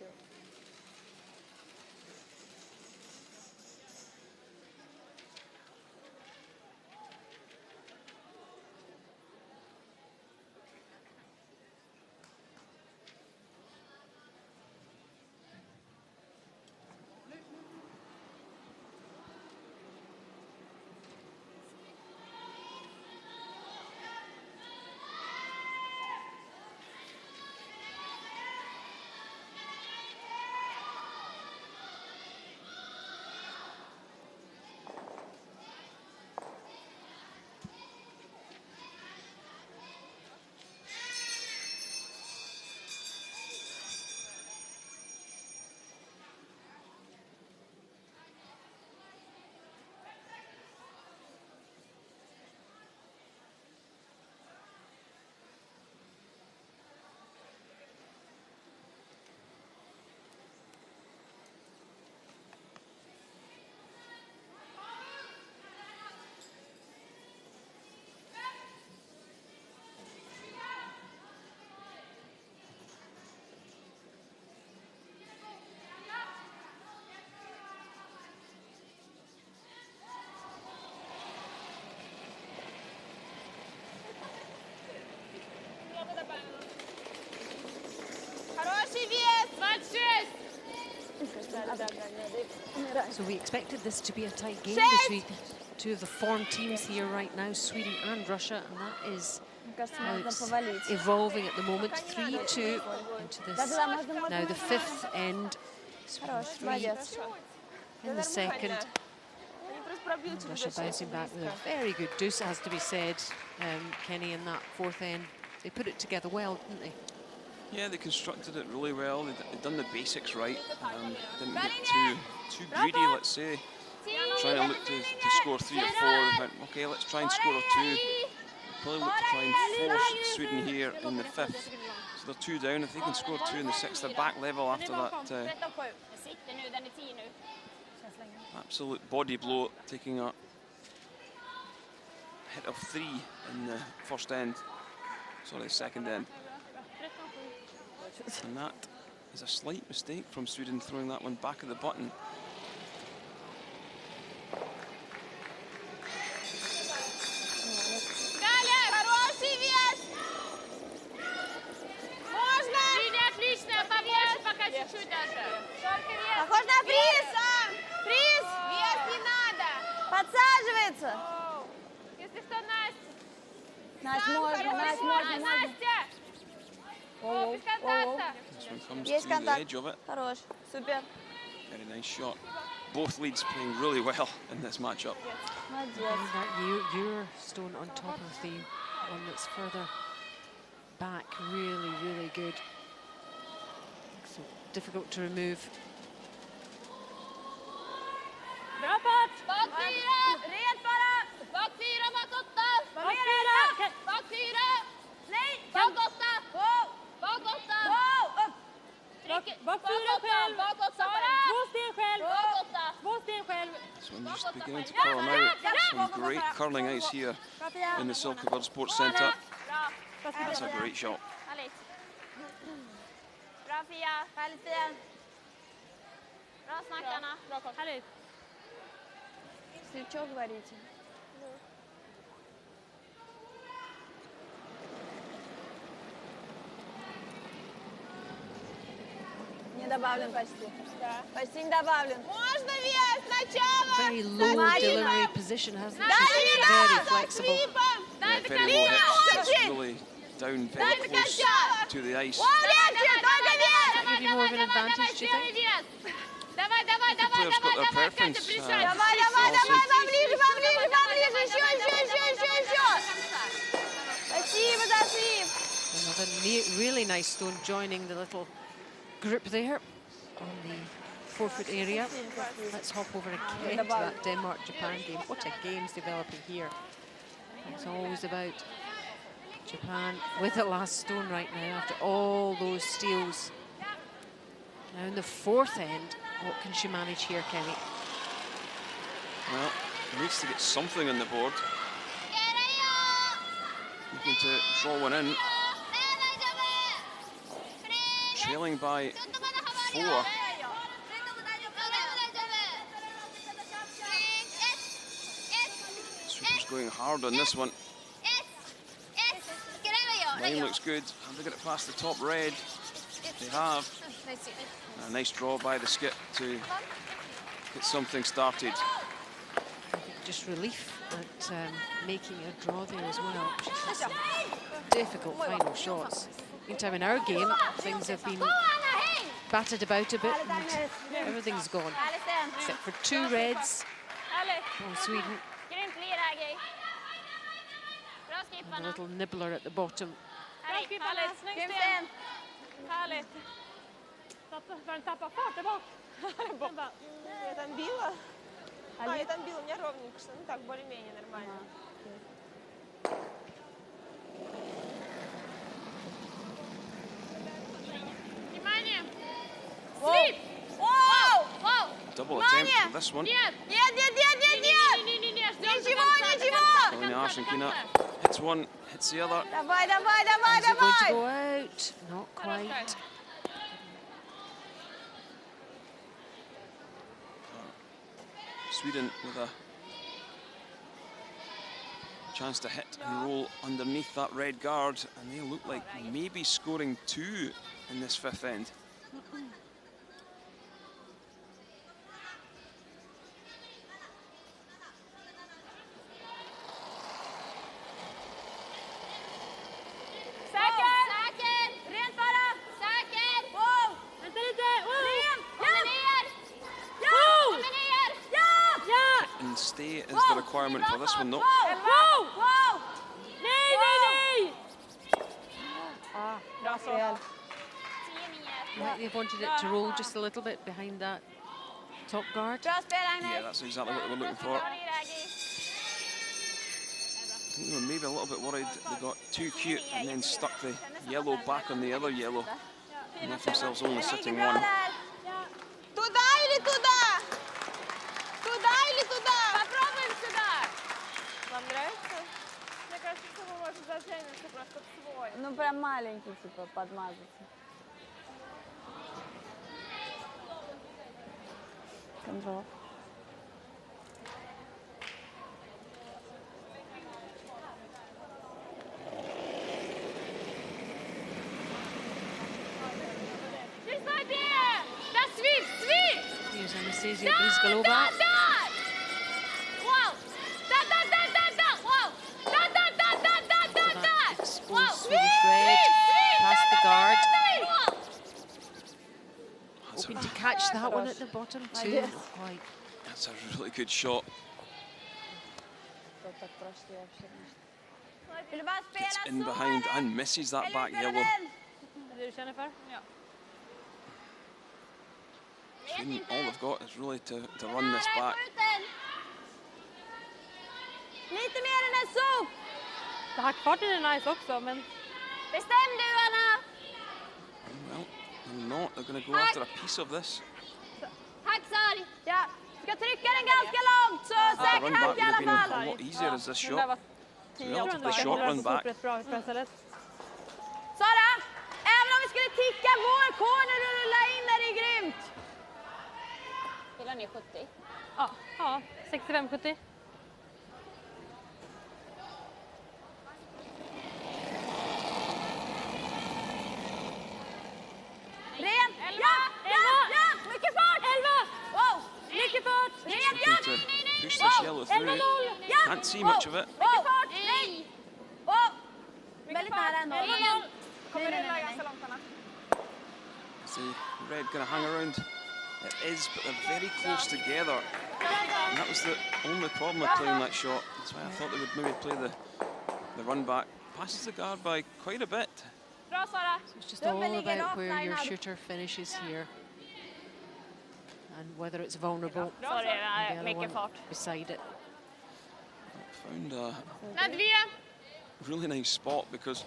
Хороший вес. 26. So we expected this to be a tight game between two of the form teams here right now, Sweden and Russia, and that is how it's evolving at the moment. 3-2 into this. Now the fifth end. Sweden 3 in the second. And Russia bouncing back with a very good deuce, it has to be said, Kenny, in that fourth end. They put it together well, didn't they? Yeah, they constructed it really well. They'd done the basics right. Didn't get too greedy, let's say. Trying to look to score 3 or 4. Went, okay, let's try and score a 2. Probably look to try and force Sweden here in the 5th. So they're 2 down. If they can score 2 in the 6th, they're back level after that absolute body blow, taking a hit of 3 in the first end. Sorry, the second end. And that is a slight mistake from Sweden, throwing that one back at the button. Хороший вес. Можно. Отлично, повыше пока чуть-чуть даже. Похож на приз. Приз. Вес не надо. Подсаживается. Если что, Настя. Настя, можно. Настя! О, без контакта. This one comes Есть to the контакт. edge of it. Хорош. Супер. Very nice shot. Both leads playing really well in this matchup. Молодец. That your stone on top of the one that's further back, really good. So difficult to remove. Bra Pat! Bak 4. Red bara. Bak 4, bak 8. Bak 4! Bak 4. Nej! Bak 8. Bak 8. Tryck So we're just beginning to curl now. Some great curling ice here in the Silkeborg Sports Centre. That's a great shot. Bra Fia. Härligt Fia. Bra snackarna. Bra koll. Härligt. Слючок варите. Не добавлен почти. Да. Почти не добавлен. Можно вес сначала. Very low delivery position, hasn't it? She's very flexible. Yeah, very low hips. She's really down very close to the ice. Give you more of an advantage, do you think? Давай, давай, The давай, players got давай, their давай, preference. давай, давай, давай, поближе, поближе, поближе, еще. Спасибо, Даши. Another really nice stone joining the little group there on the 4-foot area. Let's hop over again to that Denmark-Japan game. What a game's developing here. It's always about Japan with the last stone right now after all those steals. Now in the fourth end, what can she manage here, Kenny? Well, needs to get something on the board. Looking to draw one in. Trailing by 4. Super's going hard on this one. Line looks good. Have they got it past the top red? They have. A nice draw by the skip to get something started. I think just relief at making a draw there as well. She's had some difficult final shots. Meantime, in our game, things have been battered about a bit and everything's gone. Except for 2 reds from Sweden. And a little nibbler at the bottom. Härligt. Den tappar fart där bak. Я отбила. Я отбила, у меня ровненько, что ну так, более-менее нормально. Внимание! Слип! Воу! Воу! Double attempt for this one. Нет! Нет, нет, нет, нет, нет! Ничего, ничего! Going Arsenkina hits one, hits the other. Давай, давай, давай, Is it going to давай! go out? Not quite. Sweden with a chance to hit and roll underneath that red guard, and they look like maybe scoring 2 in this 5th end. Säker! Rent bara! Säker! Wow! Vänta lite! Rent! Kommer ner! Ja! Wow! Kommer ner! Ja! And stay is the requirement for this one, though. Wow! Wow! Nej, nej, nej! Bra spel. 10-9. Might have wanted it to roll just a little bit behind that top guard. Bra spel, Agnes! Yeah, that's exactly what they were looking for. Bra ner, Agnes. I think they were maybe a little bit worried they got too cute and then stuck the yellow back on the other yellow and left themselves only sitting Bra one. där! Туда или туда? Туда или туда? Попробуем сюда. Вам нравится? Мне кажется, что мы можем зацениться просто в свой. Ну, прям маленький, типа, подмазаться. Контрол. Here's Anastasia Brizgalova. Wow! Wow! That exposed Swedish red past the guard. Hoping to catch that one at the bottom too. Yes. Not quite. That's a really good shot. Gets in behind and misses that back yellow. Du känner för? Ja. Sweden, all they've got is really to run this back. Lite mer än en sop! Hackfarten är nice också, men... Bestäm du, Anna! Well, they're not. They're going to go after a piece of this. Hacksar! Ja, ska trycka den ganska långt! the run back would have been a lot easier as this shot. Relatively short run back. Sara, även om vi skulle ticka vår corner och rulla in där, det är grymt. Vill han är 70? Ja, 65-70. Ren! Ja! Mycket fart! 11! Wow! Mycket fart! Looking to push this yellow through. Can't see much of it. Mycket fart! Nej! Väldigt nära ändå. Kommer rulla ganska långt, Anna. See red going to hang around. It is, but they're very close together. And that was the only problem with playing that shot. That's why I thought they would maybe play the run back. Passes the guard by quite a bit. Bra, Sara. So it's just all about where your shooter finishes here. And whether it's vulnerable. Sorry, and the other mycket fart. one beside it. Found a really nice spot because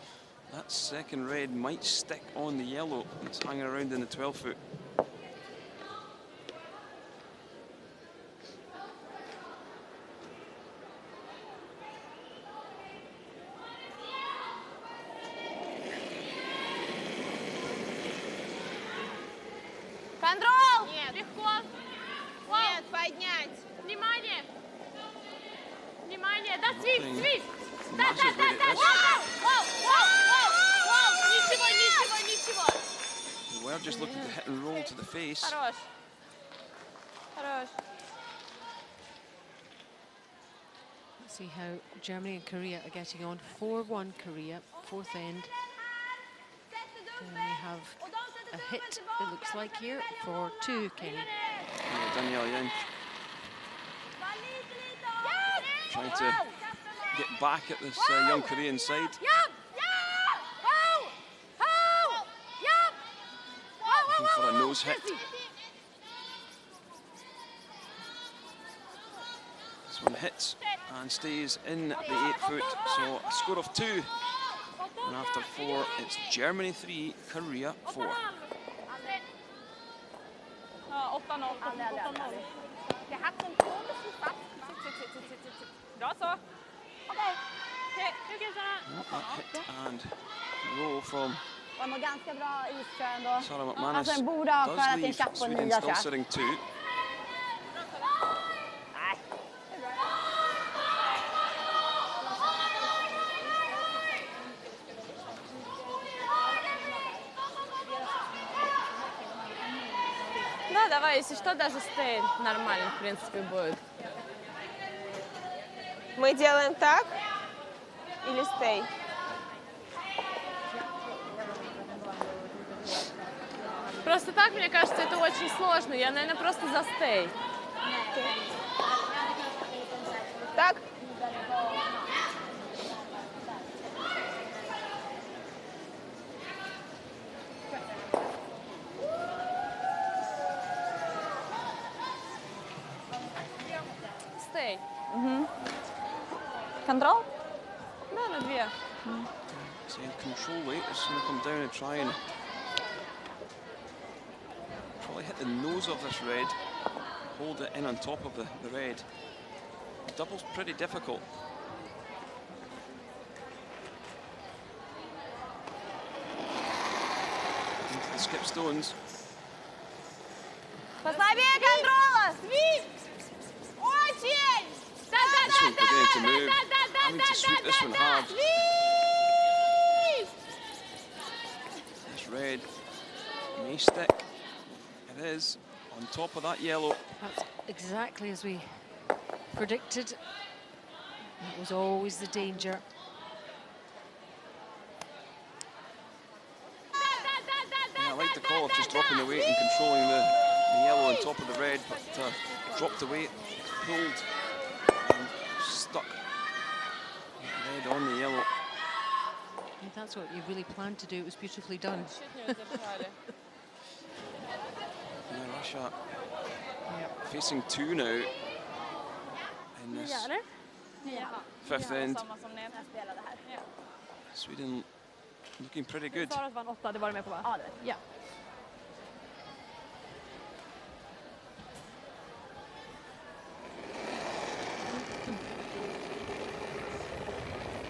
that second red might stick on the yellow that's hanging around in the 12-foot. Контрол! Нет. Легко. Нет, поднять. Внимание. Внимание. Да, свист, свист. Да. Ничего. We're just looking to hit and roll to the face. Хорош. Хорош. Let's see how Germany and Korea are getting on. 4-1 Korea, fourth end. And we have a hit, it looks like here, for 2 Kenny. Yeah, Danielle Yen trying to get back at this young Korean side. Looking for a nose hit. This one hits and stays in the 8-foot, so a score of 2. And after 4, it's Germany 3, Korea 4. 8-0. Det här kontrollen så fast. Bra så. Okej. That hit and roll from Det var ganska bra iskör ändå. Sarah McManus. Alltså den borde ha klarat en kapp på Sweden 9 still sitting 2. Да, давай, если что, даже стейн нормально, в принципе, будет. Мы делаем так или стей? Просто так, мне кажется, это очень сложно. Я, наверное, просто за стей. Так? Стей. Контрол? Да, на 2. So control weight is going to come down and try and probably hit the nose of this red, hold it in on top of the red. The double's pretty difficult. Into the skip stones. Послабее контрола! Очень! This one's beginning to move. Having to sweep this one hard. This red may stick. It is on top of that yellow. That's exactly as we predicted. That was always the danger. Yeah, I like the call of just dropping the weight and controlling the yellow on top of the red, but dropped the weight, pulled, and stuck red on the yellow. If that's what you really planned to do, it was beautifully done. Yeah, Russia facing 2 now in this fifth end. Sweden looking pretty good. Saras vann 8, det var du med på va? Ja, det var det. Ja.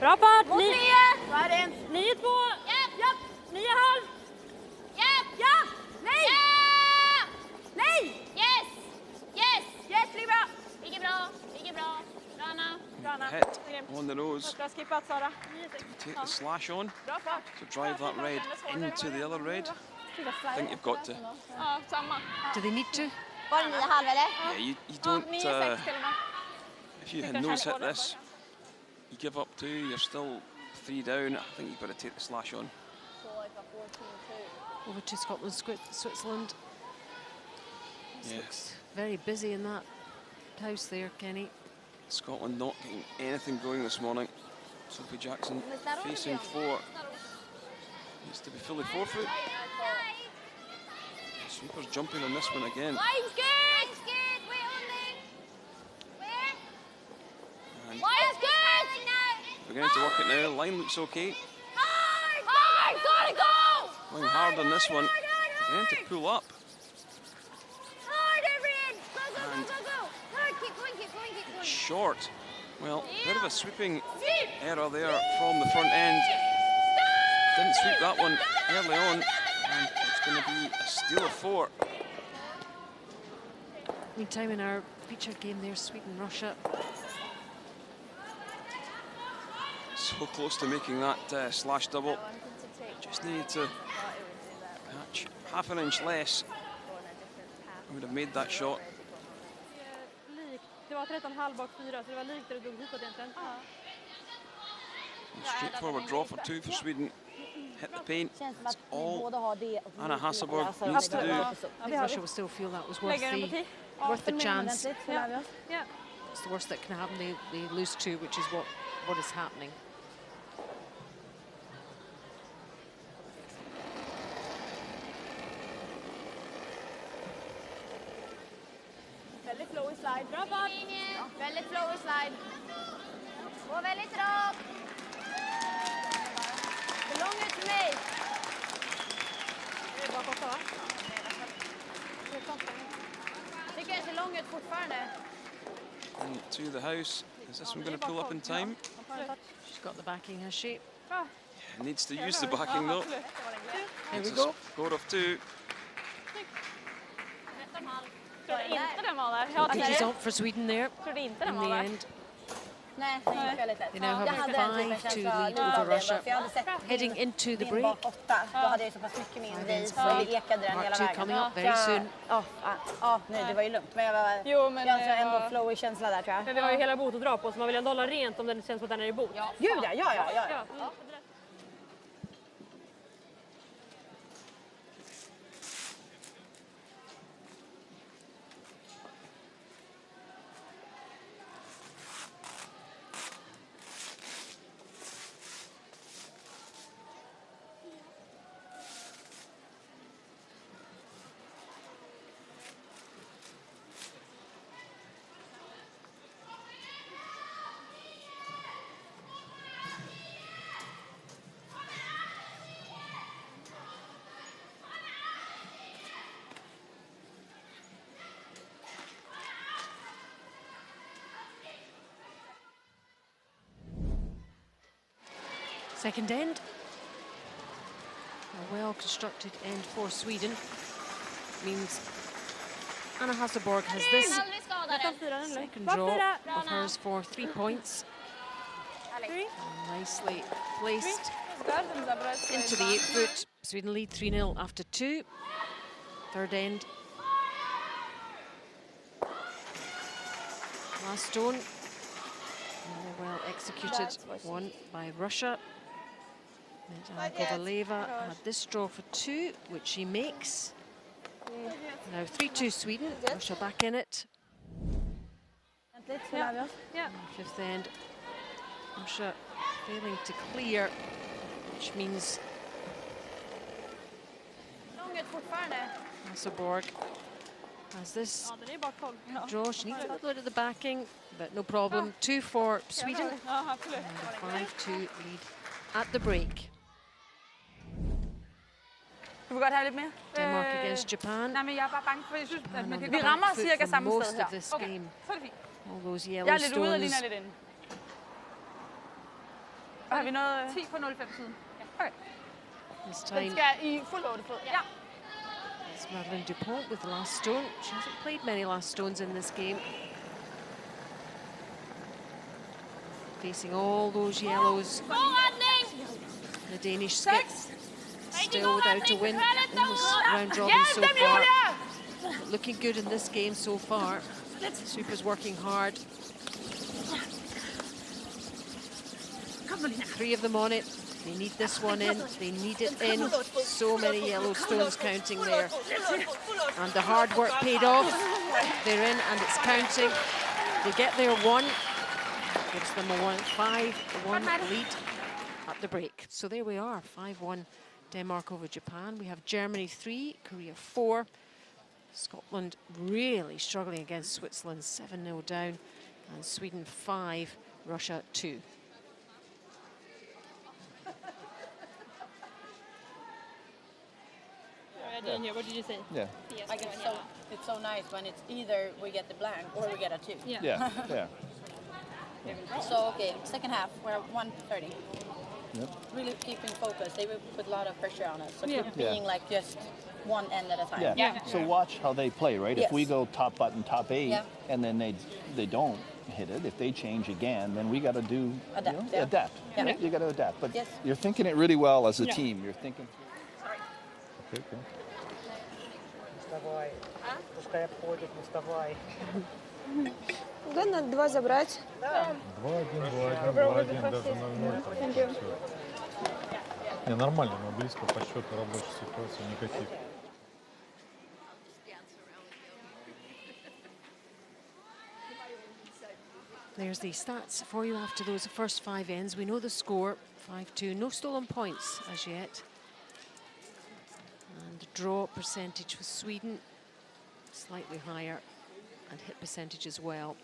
Bra fart! Mot 9! 9-2! Japp! Japp! 9,5! Japp! Ja! Nej! Ja! Nej! Yes! Yes! Yes, ligger bra! Ligger bra, ligger bra. Bra Anna. Bra Anna. Hit Grymt. on the nose. Bra skippat Sara. Take the slash on Bra fart. to drive that red into the other red. I think you've got to. Ja, samma. Do they need to? Var det 9,5 eller? Yeah, you don't. 9-6 till och med. If you nose hit this, you give up 2. You're still 3 down. I think you've got to take the slash on. Over to Scotland, Switzerland. Yeah. Looks very busy in that house there, Kenny. Scotland not getting anything going this morning. Sophie Jackson facing 4. Needs to be fully forefoot. Sweeper's jumping on this one again. Line's good! Line's good! Wait only! Where? And Line's good! beginning to work it now. Line looks okay. Hard! Hard! Gotta go! Going hard on this one. Beginning to pull up. Hard, Erin! Go, go, go, And go, go! Hard! Keep going, keep going, keep going. Short. Well, a bit of a sweeping error there from the front end. Didn't sweep that one early on. And it's going to be a steal of 4. Meantime, in our feature game there, Sweden-Russia. So close to making that slash double. Just needed to catch half an inch less. I would have made that shot. Det var 13,5 bak 4, så det var likt det du drog hitåt egentligen. Straightforward draw for 2 for Sweden. Hit the paint. Känns som That's att vi all båda har det. Anna Hasselborg needs to do. I think Russia will still feel that was worth the chance. Ja. It's the worst that can happen. They lose 2, which is what is happening. Väldigt flow i slide. Bra fart! Väldigt flow i slide. Gå väldigt rakt. För lång ut för mig. Det är bra kosta, va? Tycker jag ser lång ut fortfarande. To the house. Is this one going to pull up in time? She's got the backing, has she? Needs to use the backing though. Here we It's a go. score of 2. Inte den var där. I think he's up for Sweden there Trodde inte in den the var där. end. Nej, det gick väldigt lätt. They now have Jag a hade en 5 to typ en lead känsla over Russia. för jag hade sett Heading into the din break. bak 8. Då hade jag så pass mycket min race så vi ekade den Part hela 2 vägen. coming up very Så jag- soon. Ja, nej det var ju lugnt. Men jag var Jo, men ganska ändå flowy känsla där tror jag. Men vi har ju hela bot att dra på, så man vill ändå hålla rent om det känns som att den är i bot. Gud ja. Ja. Second end. A well-constructed end for Sweden. Means Anna Hasselborg has this Aldrig skada den. second draw of hers for 3 points. Nicely placed into the 8-foot. Sweden lead 3-0 after 2. Third end. Last stone. Very well executed one by Russia. And Kovaleva had this draw for 2, which she makes. Now 3-2 Sweden. Russia back in it. Fifth end. Russia failing to clear, which means Hasselborg has this draw. She needs a little bit of the backing, but no problem. 2 for Sweden. And a 5-2 lead at the break. Du får godt have lidt mere. Denmark against Japan. Nej, men jeg er bare bange for, jeg synes, at Japan on the vi rammer back foot cirka for samme most sted her. of this game. Så er det fint. All those Jeg er yellow lidt ude og stones ligner lidt inde. Har vi noget? 10 på 05 siden. Okay. This time, Den skal I fuld 8 fod. Ja. it's Madeleine Dupont with the last stone. She hasn't played many last stones in this game. Facing all those yellows. The Danish skip still without a win in this round robin so far. But looking good in this game so far. Super's working hard. 3 of them on it. They need this one in. They need it in. So many yellow stones counting there. And the hard work paid off. They're in and it's counting. They get their 1. Gives them a 5-1 lead at the break. So there we are, 5-1 Denmark over Japan. We have Germany 3, Korea 4. Scotland really struggling against Switzerland, 7-0 down. And Sweden 5, Russia 2. What did you say? Yeah. Like it's so nice when it's either we get the blank or we get a 2. Yeah. Yeah. So okay, second half we're 1:30. Yep. Really keeping focus. They will put a lot of pressure on us. So Yeah. keep being like just one end at a time. Yeah. So watch how they play, right? Yes. If we go top button, top 8, Yeah. and then they don't hit it, if they change again, then we got to do Adapt, yeah. adapt. Yeah. Right? You got to adapt. But Yes. you're thinking it really well as a Yeah. team. You're thinking. Okay, okay. Пускай обходит, не вставай. Да, надо 2 забрать. 2-1, 2-1, даже 0-0. Не, нормально, но близко по счету рабочей ситуации никаких. There's the stats for you after those first 5 ends. We know the score, 5-2. No stolen points as yet. And draw percentage for Sweden, slightly higher. And hit percentage as well.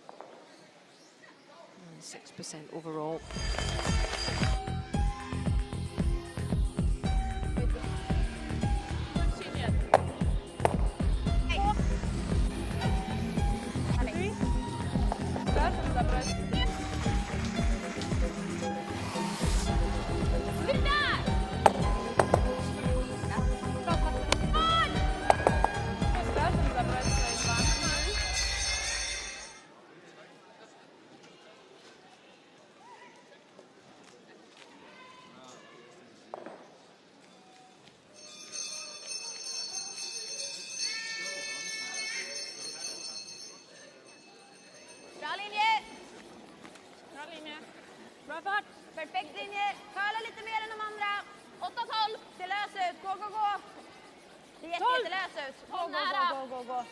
And 6% overall. Bra linje! Bra linje. Bra fart. Perfekt linje. Curla lite mer än de andra. 8-12. Det löser ut. Gå, gå, gå. Det är jättelös ut. Gå, gå, gå, gå, gå.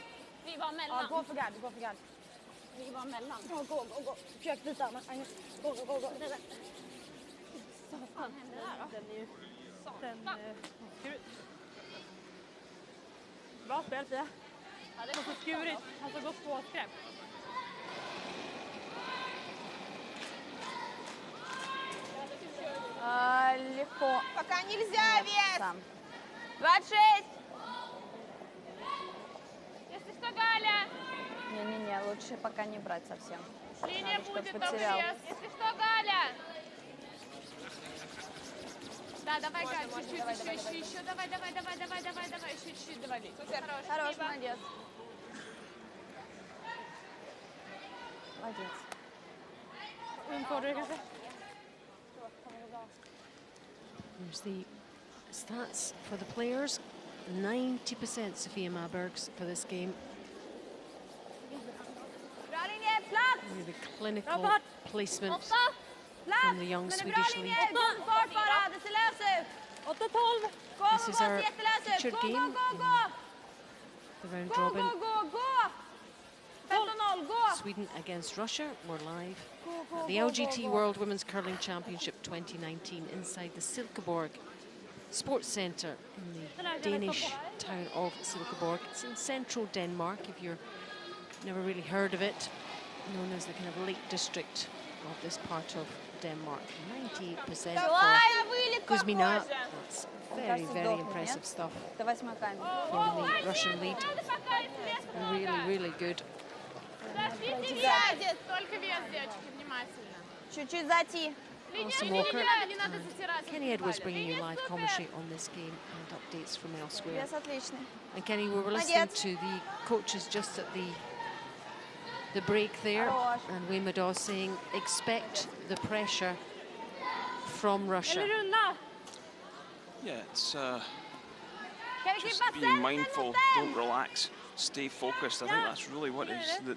Vi var mellan. Ja, gå för gard, gå för gard. Vi var mellan. Ja, gå, gå, gå. Försök byta. Agnes. Gå, gå, gå, gå. Det där. Vad hände där då? Den är ju... Bra spel, Fia. Ja, det Han har skurit. Han har gått på skräp. Легко. Пока нельзя, вес. 26. Если что, Галя, Не-не-не, лучше пока не брать совсем. линия Надо, чтоб будет потерял. обрез. Если что, Галя. Да, давай, Галя, чуть-чуть, еще, давай, еще чуть-чуть, давай. Супер, Хорош, спасибо. молодец. Молодец. Here's the stats for the players. 90% Sofia Mabergs for this game. Bra linje, plats. Really clinical placement Plats. from the young Men det är bra Swedish linje. lead. God fart bara. Det ser lös ut. 8-12. Gå, This is gå, our ser jättelös ut. featured Gå, gå, game gå, gå. The round Gå, robin. gå, gå, gå. 15-0, gå. Sweden against Russia. We're live Gå, at the LGT World Women's Curling Championship 2019 inside the Silkeborg Sports Centre in the Danish town of Silkeborg. It's in central Denmark, if you've never really heard of it, known as the kind of Lake District of this part of Denmark. 90% for Kuzmina. That's very, very impressive stuff Это 8-й камень. from the Russian lead. Really, really good. Сядет, только вес, девочки, внимательно. Чуть-чуть зайти. Alison Walker and Kenny Edwards bringing you live commentary on this game and updates from elsewhere. And Kenny, we were listening to the coaches just at the break there, and Wayne Maddaw saying expect the pressure from Russia. Yeah, it's just being mindful, don't relax, stay focused. I think that's really what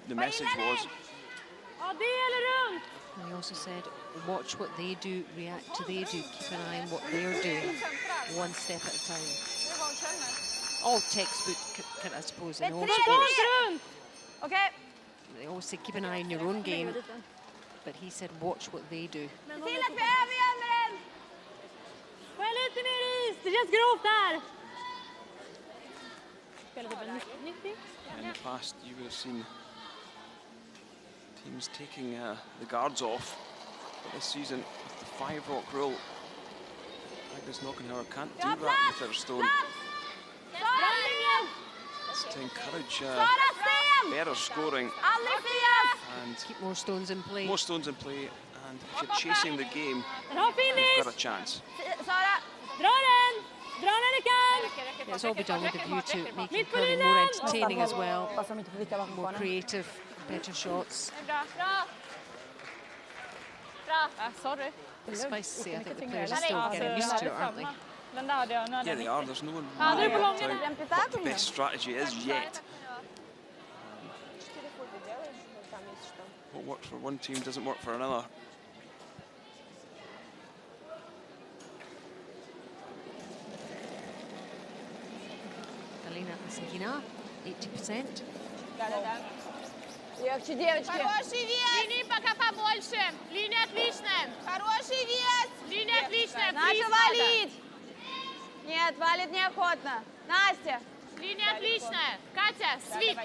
the message was. And he also said, watch what they do, react to they do, keep an eye on what they're doing, one step at a time. All textbook, I suppose, in all sports. Okay. They always say, keep an eye on your own game, but he said, watch what they do. Det känns grovt där. In the past, you would have seen teams taking the guards off, but this season, with the 5 rock rule, Agnes Knockenhauer can't do that with her stone. It's to encourage better scoring and keep more stones in play. More stones in play, and if you're chasing the game, you've got a chance. It's all be done with a view to making curling more entertaining as well, more creative, better shots. Sorry. Spicy, I think the players are still getting used to it, aren't they? Yeah, they are. There's no one really worked out what the best strategy is yet. What works for one team doesn't work for another. Alina Asengina, 80%. Девочки, девочки. Хороший вес! Линии пока побольше. Линия отличная. Хороший вес! Линия отличная. Наша валит! Нет, валит неохотно. Настя! Линия отличная. Катя, свип.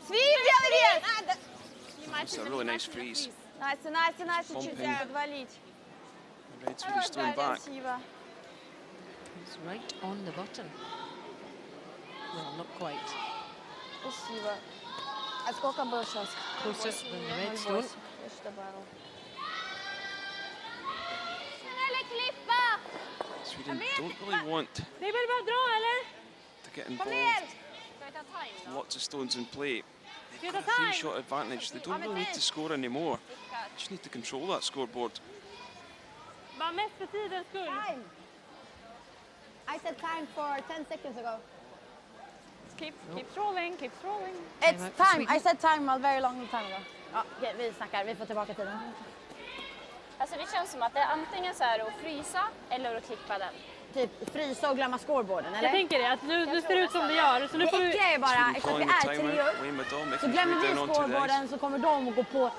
Свип делай! Надо! It's a really nice freeze. Настя, Настя, Настя, чуть подвалить. Red's really stone back. It's right on the button. Well, not quite. Спасибо. А сколько было сейчас? Closer than the red stone. Sweden don't really want to get involved. Lots of stones in play. They've got a 3-shot advantage. They don't really need to score anymore. They just need to control that scoreboard. Time. I said time for 10 seconds ago. Keep rolling, keep rolling. It's time. I said time a very long time ago. Ja, okej, vi snackar. Vi får tillbaka tiden. Alltså det känns som att det är antingen så här att frysa eller att klippa den. Typ frysa och glömma scoreboarden, eller? Jag tänker det, att nu ser det ut som det gör. Så nu får det äckliga är bara, eftersom vi är 3 upp, så glömmer vi scoreboarden så kommer de att gå på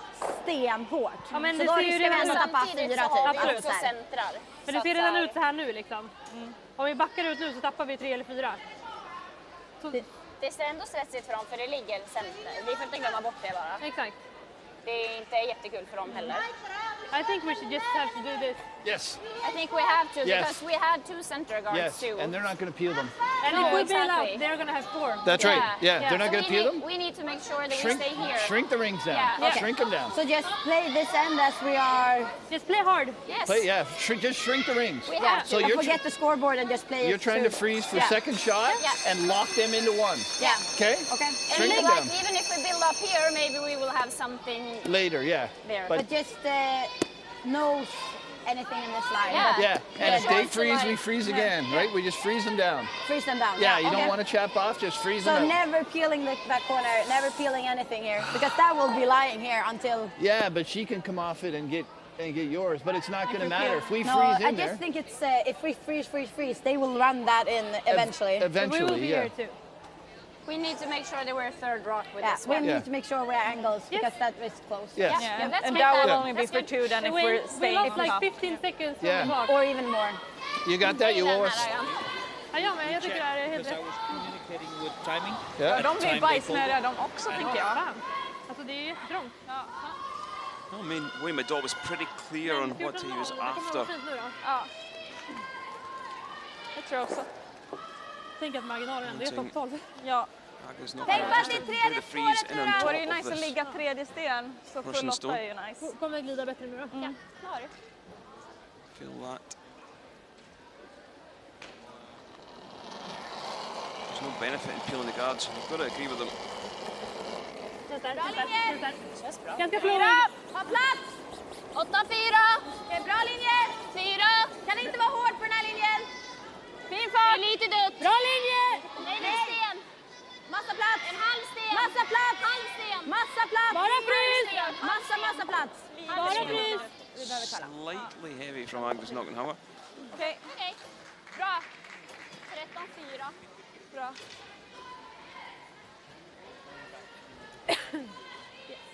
stenhårt. Ja, men så det då ser ju ska vi ändå tappa 4 Samtidigt typ. så har vi Absolut. också centrar. Men det ser redan ut så här nu liksom. Om vi backar ut nu så tappar vi 3 eller 4. Så... Det ser ändå stressigt för dem för det ligger center. Vi får inte glömma bort det bara. Exakt. Det är inte jättekul för dem heller. I think we should just have to do this. Yes. I think we have to Yes. because we had 2 center guards Yes, too. and they're not going to peel them. And No, if we exactly. bail out, they're going to have 4. That's right. Yeah, they're not So going to peel them. we need to make sure that Shrink, we stay here. shrink the rings down. Yeah. Okay. Shrink them down. So just play this end as we are... Just play hard. Yes. Play, yeah, just shrink the rings. We have So to. you're forget the scoreboard and just play you're it trying to through. freeze for second shot and lock them into one. Yeah. Okay? Okay. And Shrink them like, down. even if we build up here, maybe we will have something Later, yeah. there. But just nose anything in this line. Yeah. Yeah, and if Yeah. they freeze, we freeze again, right? We just freeze them down. Freeze them down. Yeah, you okay. don't want to chap off, just freeze So them down. never peeling that corner, never peeling anything here, because that will be lying here until... Yeah, but she can come off it and get yours, but it's not going to matter if we No, freeze in I there. just think it's if we freeze, they will run that in eventually. Eventually, So we will be yeah. here too. We need to make sure that we're third rock with Yeah, this we one. need to make sure we're angles because that is close. Yes. Yeah, that's And good. that will Yeah. only be That's for good. 2 then if We we're staying lost on like top. 15 seconds from Yeah. the clock. Or even more. You got that, you owe us. Ja, men jag tycker det här är helt rätt. Communicating with timing. Yeah. De blir bajsnödiga de också tycker jag. Fan. Alltså det är jättetrångt. I mean, Wayne Maddaw was pretty clear on what he was after. Ja. Det tror jag också. Tänk att marginalen ändå är topp 12. Ja. Agnes not Tänk going på to att det är just play tredje the freeze spåret in nu on då. top Vore ju of nice att this ligga tredje sten, så Russian full 8 stone. är ju nice. Kommer glida bättre nu då. Mm. Feel that. There's no benefit in peeling the guards. You've got to agree with them. Bra linje! Känns bra. Ha plats! 8-4. Det är bra linje. 4. Kan inte vara hård på den här linjen. Fin fart. Lite dött. Bra linje! Nej. Sten. Massa plats. En halv sten. Massa plats. Halv sten. Massa plats. Bara frys. Massa plats. Bara frys. Slightly heavy from Agnes Nockenhauer. Okej. Bra. 13-4. Bra.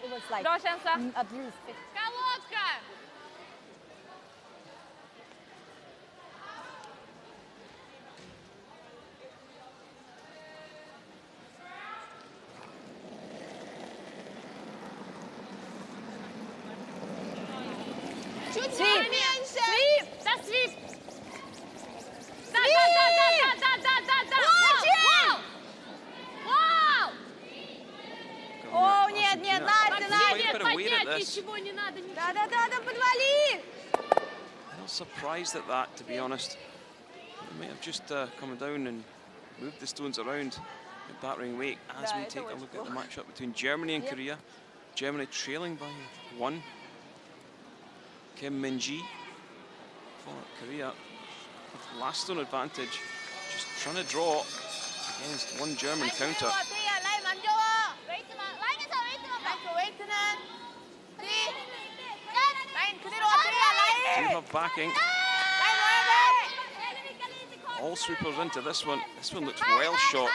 It was like Bra känsla. at least 50. Колодка! Чуть меньше! Свип! Да, свип! Да! Вау! О, нет, Argentina Настя, quite a bit aware at this. Ничего не надо, ничего. Да, подвали! I'm not surprised at that, to be honest. They might have just come down and moved the stones around at battering weight as we take a look at the matchup between Germany and Korea. Germany trailing by 1. Kim Min-ji for Korea with last stone advantage, just trying to draw against one German counter. Do have backing. All sweepers into this one. This one looks well shot.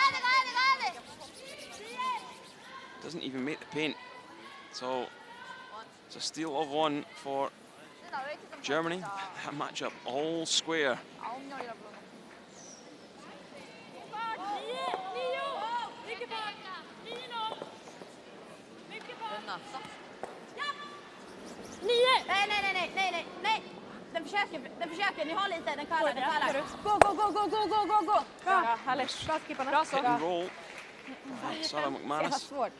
Doesn't even make the paint. So it's a steal of 1 for Germany. That matchup all square. Nej. Den försöker. Ni har lite, den kallar. Gå. Bra, härligt. Bra skipparna. Bra så. Hit and roll. Sarah McManus. Svårt.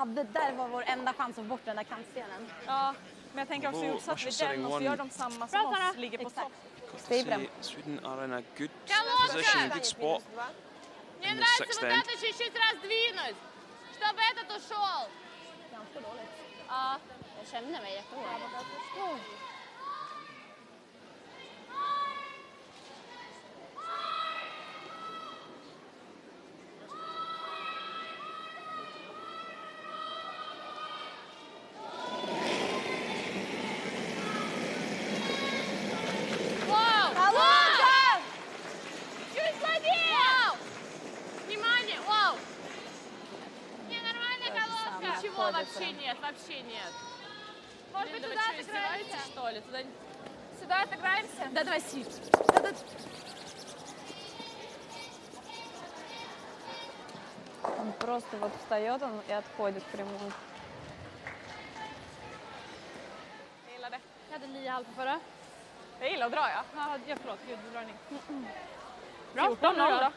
Det där var vår enda chans att få bort den där kantstenen. Ja, men jag tänker också utsatt vid den och så gör de samma som oss, ligger på topp. Sweden are in a good position, good spot Мне in the нравится sixth вот end. это чуть-чуть раздвинуть, чтобы этот ушел. Ja, jag känner mig jättehård. Вообще нет. Может быть, туда отыграемся, что ли? Сюда отыграемся? Да, давай сип. Он просто вот встает он и отходит прямую. Jag gillar det. Jag hade 9,5 på förra. Jag gillar att dra, ja. Ja, förlåt. Gud, du drar ner. Bra, 14-0 då.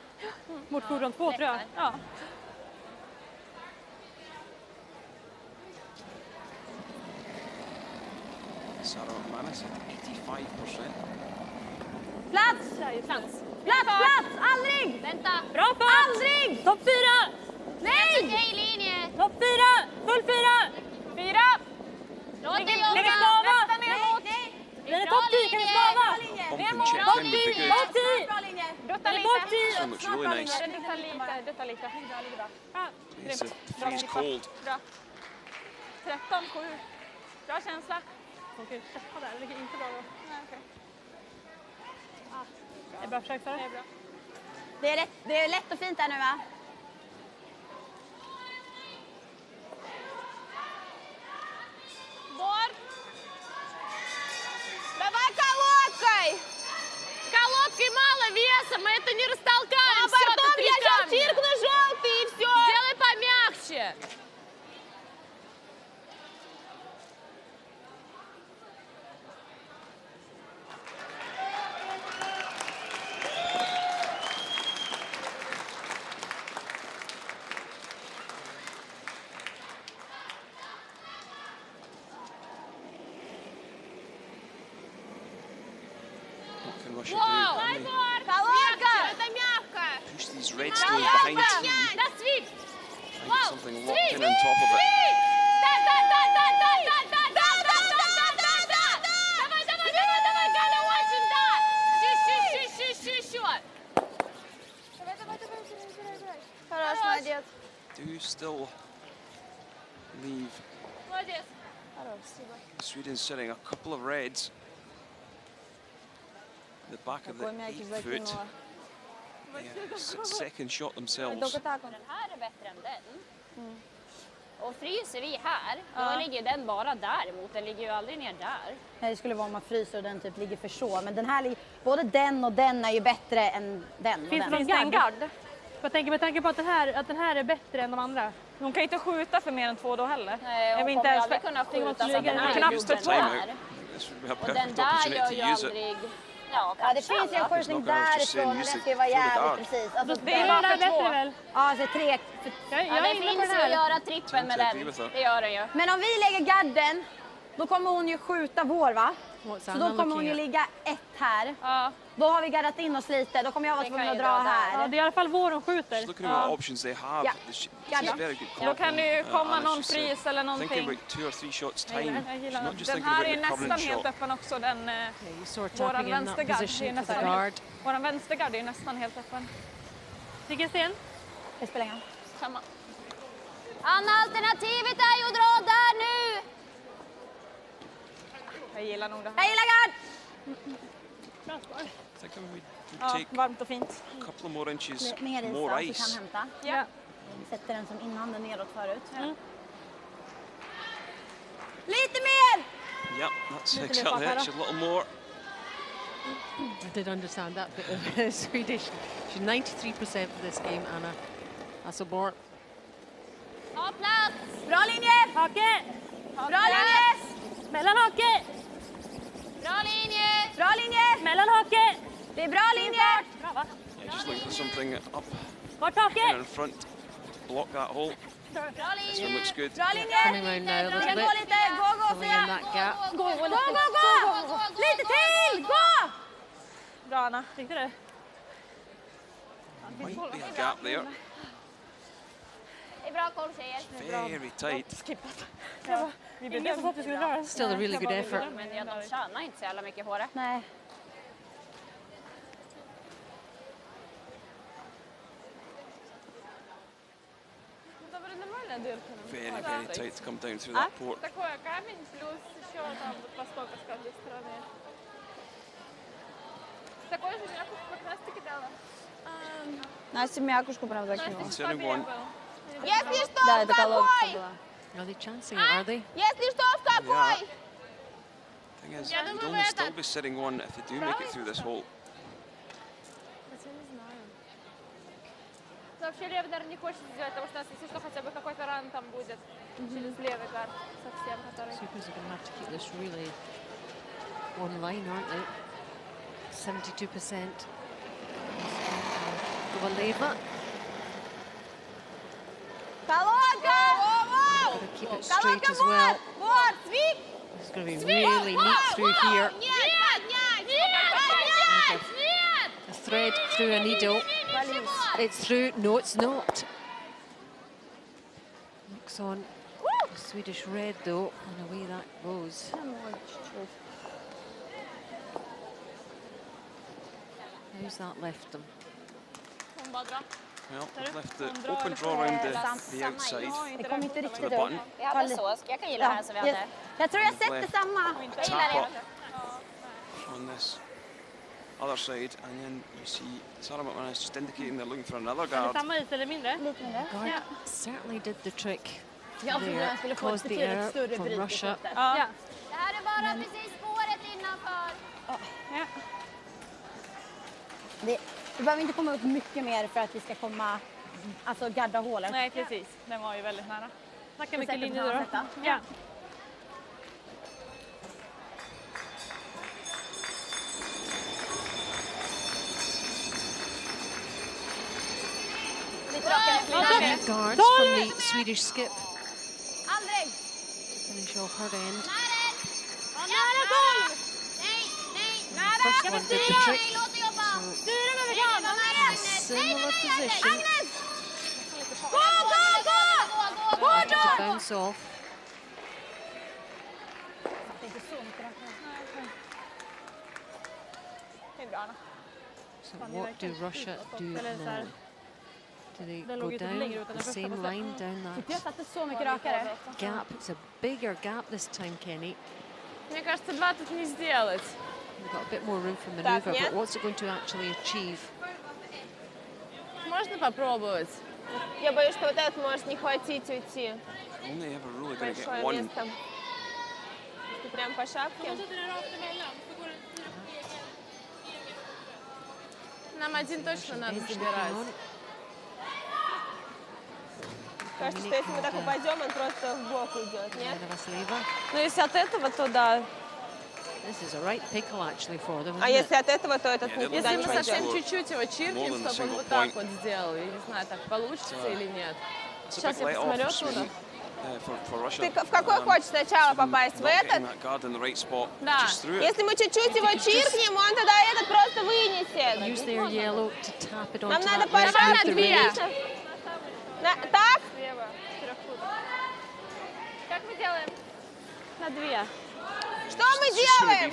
Mot fordon 2 tror jag. Ja. Sarah McManus at 85%. Plats! Aldrig! Vänta. Bra fart! Aldrig! Topp 4! Nej! Okej, linje. Topp 4! Full 4! 4! Låt det Kan vi jobba. stava? Nej! Den är topp 10, kan vi stava? Bump and check Topp in would be 10! good. Topp 10! Bra linje. Dutta Den är bort lite. 10! This one looks really nice. Dutta lite. It's the freeze cold. Bra. 13-7. Bra känsla. Okej, käppa där. Det ligger inte bra då. Nej, okej. Det är bra försök för Det är bra. Det är lätt och fint här nu, va? Бор. Давай колодкой. Колодкой мало веса, мы это не растолкаем. А потом я сейчас чиркну желтый и все. Сделай помягче. push it through. Can they push these red stones behind T? Find something locked in on top of it. Do still leave Sweden sitting a couple of reds. The back of the 8 foot. Yeah, second shot themselves. Den här är bättre än den. Och fryser vi här, då ligger den bara där emot. Den ligger ju aldrig ner där. Nej, det skulle vara om man fryser och den typ ligger för så. Men den här, både den och den är ju bättre än den. Finns det någon gard? Jag tänker med tanke på att den här är bättre än de andra. Hon kan ju inte skjuta för mer än 2 då heller. Nej, hon kommer aldrig kunna skjuta så att den här knappt står kvar. Och den där gör ju aldrig... Ja, det finns ju en skjutning därifrån, men den ska ju vara jävligt precis. Alltså, det är bara för 2. Ja, alltså 3. Det finns ju att göra trippen med den. Det gör den ju. Men om vi lägger garden, då kommer hon ju skjuta vår, va? Så då kommer hon ju ligga 1 här. Ja. Då har vi gardat in oss lite, då kommer jag vara tvungen att dra här. Ja, det är i alla fall vår hon skjuter. Look at what options they have. Ja. It's very good call. Då kan det ju komma någon frys eller någonting. Thinking about 2 or 3 shots time. She's not just Den thinking här about är the nästan covenant helt shot. öppen också. Den, Våran vänstergard är ju nästan helt öppen. Vilken sten? Det spelar ingen roll. Samma. Anna, alternativet är ju att dra där nu! Jag gillar nog det här. Jag gillar gard! I think we Ja, take varmt och fint. a couple of more inches Mer is more vi kan ice. hämta. Ja. Vi sätter den som innan den neråt förut. Mm. Lite mer! Yeah, that's exactly it. Just a little more. I did understand that bit of Swedish. She's 93% for this game, Anna Hasselborg. Ta plats! Bra linje! Hake! Bra linje! Mellan hake! Bra linje! Bra linje! Mellan hake! Det är bra linje! Bra, va? Yeah, just looking for something up Vart hake? in front to block that hole. Bra This one linje! looks good. Bra linje! Coming round now a little Gå bit. lite, gå, Filling in Fia! that gap. Gå! Lite till! Gå! Bra, Anna. Tyckte du? Might be a gap there. Det är bra koll, tjejer. Very tight. Ingen som sa att vi skulle dra den. Still a really good effort. Men de tjänar inte så jävla mycket på det. Nej. Very, very tight to come down through that port. Такое камень плюс еще там вот востока с каждой стороны. Такой же мякуш как Настя кидала. Настя мякушку, правда, кинула. Considering one. Если что, Да, это колодка была. Are they chancing it, are they? Если что, в какой? Thing is, you'd only still be sitting one if they do make it through this hole. Вообще лев, наверное, не хочет сделать, потому что у нас, если что, хотя бы какой-то ран там будет через левый гард совсем, который... Supers are going to have to keep this really online, aren't they? 72%. Kovaleva. Колодка! Got to keep it straight as well. Вот, свип! It's going to be really neat through here. A thread through a needle. It's through. No, it's not. Looks on Swedish red though, and away that goes. How's that left them? Well, they've left the open draw around the outside Det kom inte for riktigt the upp. button. Vi hade så. Jag kan gilla det här som vi hade. Jag tror jag sätter samma. Tap up on this other side, and then you see Sarah McMahon is just indicating they're looking for another Är det guard. samma is eller mindre? Lite mindre. Guard certainly did the trick. Jag trodde There, han skulle få ett caused the betydligt error större from bryt i Russia. slutet. Ja. Det här är bara precis spåret innanför. Ja. Det behöver inte komma upp mycket mer för att vi ska komma, alltså garda hålen. Nej, precis. Den var ju väldigt nära. Snacka mycket sättet linjer han då. sätter. Ja. Lite rakare. Three guards from the Swedish skip. Aldrig! Finish off her end. Nära koll! Nej, nej. Nära first one did the trick. So, similar position. To bounce off. So what do Russia do now? Do they go down the same line, down that gap? It's a bigger gap this time, Kenny. Мне кажется, 2 тут не сделать. They've got a bit more room for manoeuvre, but what's it going to actually achieve? Можно попробовать? Я боюсь, что вот этот может не хватить уйти. Only ever really going to get Большое one. место. Ты прям по шапке. Нам один точно надо забирать. Кажется, что если мы так упадем, он просто в бок уйдет, нет? Но если от этого, то да. А если от этого, то этот путь Если мы совсем чуть-чуть его чиркнем, чтобы он вот так вот сделал. Я не знаю, так получится или нет. Сейчас я посмотрю оттуда. Ты в какой хочешь сначала попасть? В этот? Да. Если мы чуть-чуть его чиркнем, он тогда этот просто вынесет. Нам надо пошаг на 2. Так? Как мы делаем? На 2. Что мы делаем?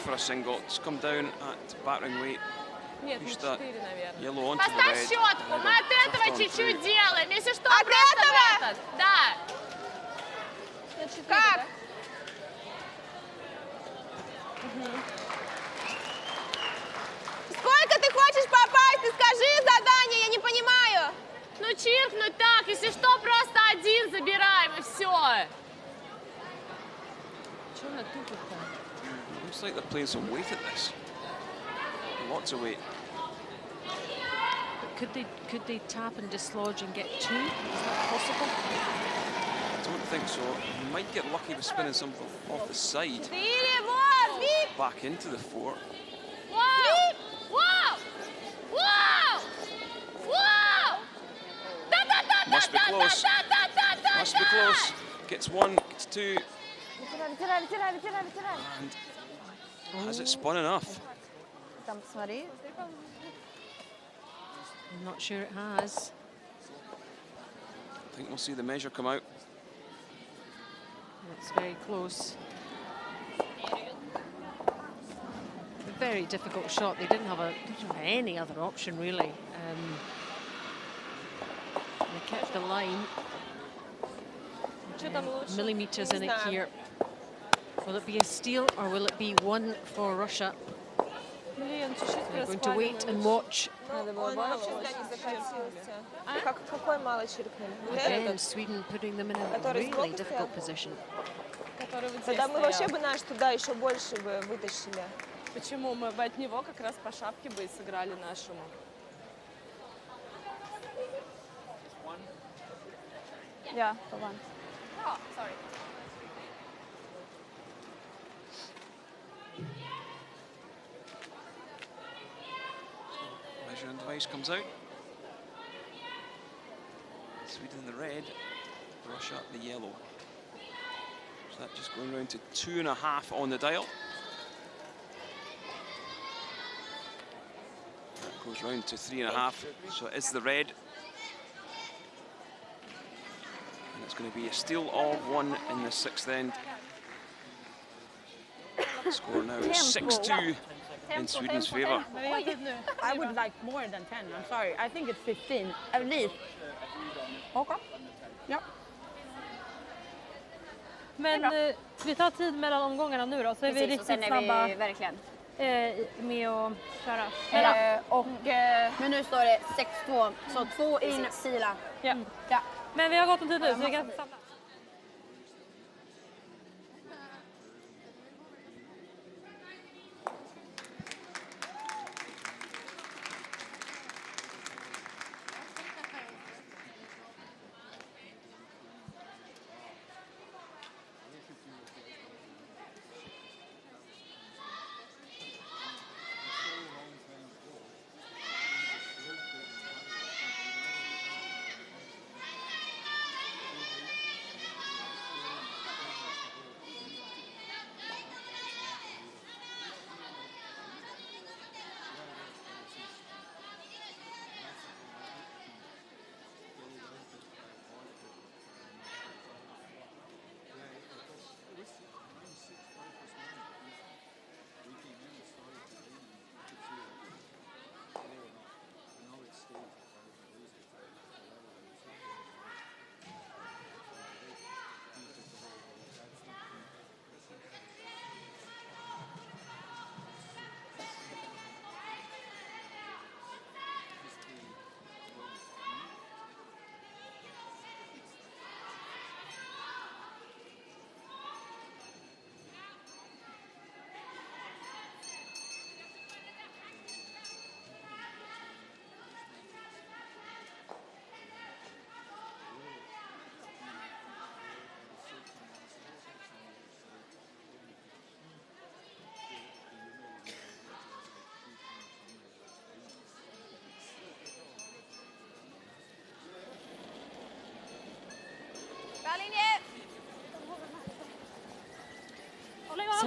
Нет, не 4, наверное. Поставь щетку, мы от этого чуть-чуть делаем. Если что, от этого? Да. Как? Сколько ты хочешь попасть? Ты скажи задание, я не понимаю. Ну, чиркнуть так, если что, просто один забираем, и все. Что она тупит-то? Looks like they're playing some weight at this. Lots of weight. Could they tap and dislodge and get 2? Is that possible? I don't think so. You might get lucky with spinning something off the side. Back into the 4. Whoa! Whoa! Whoa! Whoa! Must be close. Must be close. Gets 1, gets 2. And has it spun enough? I'm not sure it has. I think we'll see the measure come out. It's very close. A very difficult shot. They didn't have any other option, really. They kept the line. Millimeters in it here. Will it be a steal or will it be 1 for Russia? They're going to wait and watch. Again, Sweden putting them in a really difficult position. Тогда мы вообще бы наш туда еще больше бы вытащили. Почему? Мы бы от него как раз по шапке бы и сыграли нашему. Yeah, for 1. Oh, sorry. Measuring device comes out. Sweden the red, Russia the yellow. So that just going round to 2.5 on the dial. That goes round to 3.5. So it is the red. And it's going to be a steal of 1 in the 6th end. Score now 6-2 in Sweden's favour. I would like more than 10. I'm sorry. I think it's 15 at least. Okay. Ja. Men vi tar tid mellan omgångarna nu då, så är vi riktigt snabba med att köra. Men nu står det 6-2, så 2 in, sila. Ja. Ja. Men vi har gått en tid nu, så vi kan samla.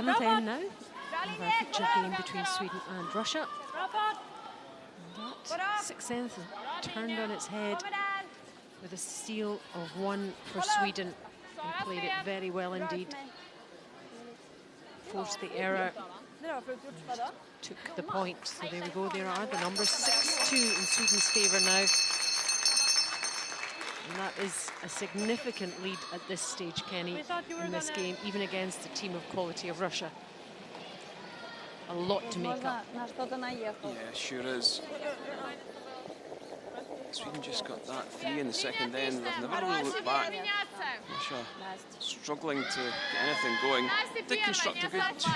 7th end now of our feature game between Sweden and Russia. And that 6th end has turned on its head with a steal of 1 for Sweden. They played it very well indeed. Forced the error, took the point. So there we go, there are the numbers. 6-2 in Sweden's favour now. And that is a significant lead at this stage, Kenny, in this game, even against the team of quality of Russia. A lot to make up. Yeah, sure is. Sweden just got that 3 in the 2nd end. They've never really looked back. Russia struggling to get anything going. Did construct a good 2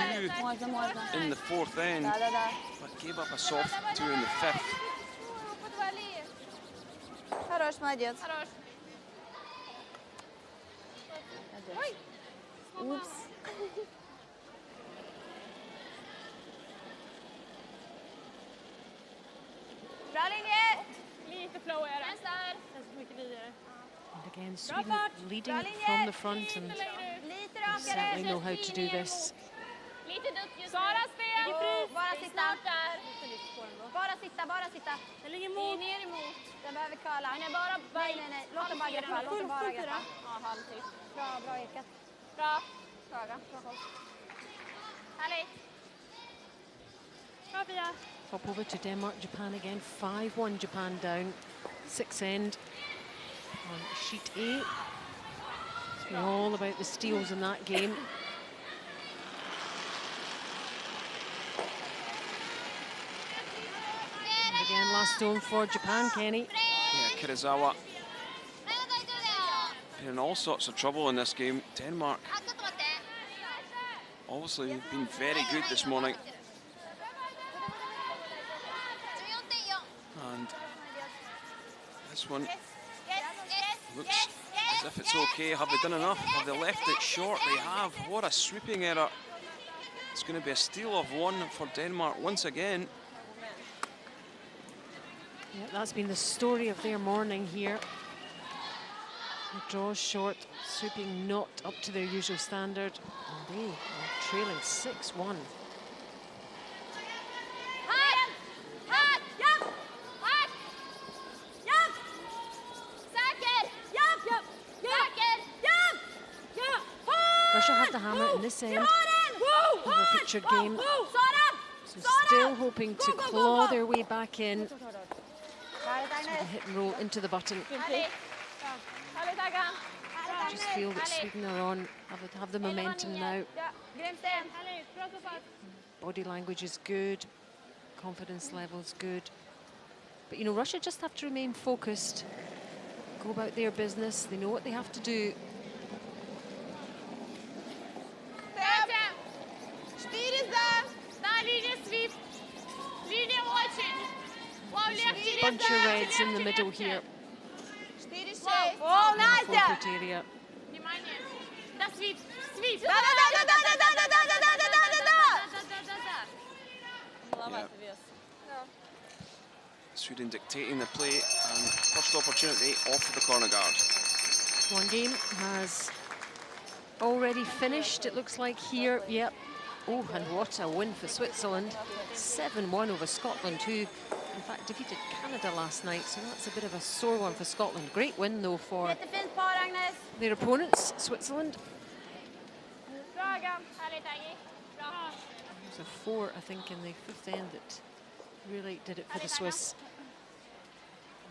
in the 4th end, but gave up a soft 2 in the 5th. Хорош, молодец. Oops. Bra linje! Lite flow är det. Vänster! And again, Sweden leading from the front, and they certainly know how to do this. Lite dutt just Sara, spel! Bara sitta. Bara sitta, bara sitta. Den ligger mot. ner emot. Den behöver curla. Den är bara Nej. Låt den bara greppa. Låt den bara greppa. Ja, halv typ. Bra ekat. Bra. Bra koll. Härligt. Bra, Pia. Hop over to Denmark, Japan again. 5-1 Japan down. 6th end on sheet A. It's been all about the steals in that game. And again, last stone for Japan, Kenny. Yeah, Kirizawa in all sorts of trouble in this game. Denmark obviously been very good this morning. And this one looks as if it's okay. Have they done enough? Have they left it short? They have. What a sweeping error. It's going to be a steal of 1 for Denmark once again. Yeah, that's been the story of their morning here. The draws short, sweeping not up to their usual standard. And they are trailing 6-1. Russia have the hammer in this end of the featured game. So still hoping to claw their way back in. So the hit and roll into the button. I just feel that Sweden are on, have the momentum now. Body language is good, confidence levels good. But you know, Russia just have to remain focused, go about their business. They know what they have to do. Bunch of reds in the middle here. Oh, nice! Area. Sweden dictating the play, and first opportunity off the corner guard. One game has already finished, it looks like here. Yep. Oh, and what a win for Switzerland. 7-1 over Scotland, who in fact defeated Canada last night, so that's a bit of a sore one for Scotland. Great win though for their opponents, Switzerland. There's a 4, I think, in the 5th end that really did it for the Swiss.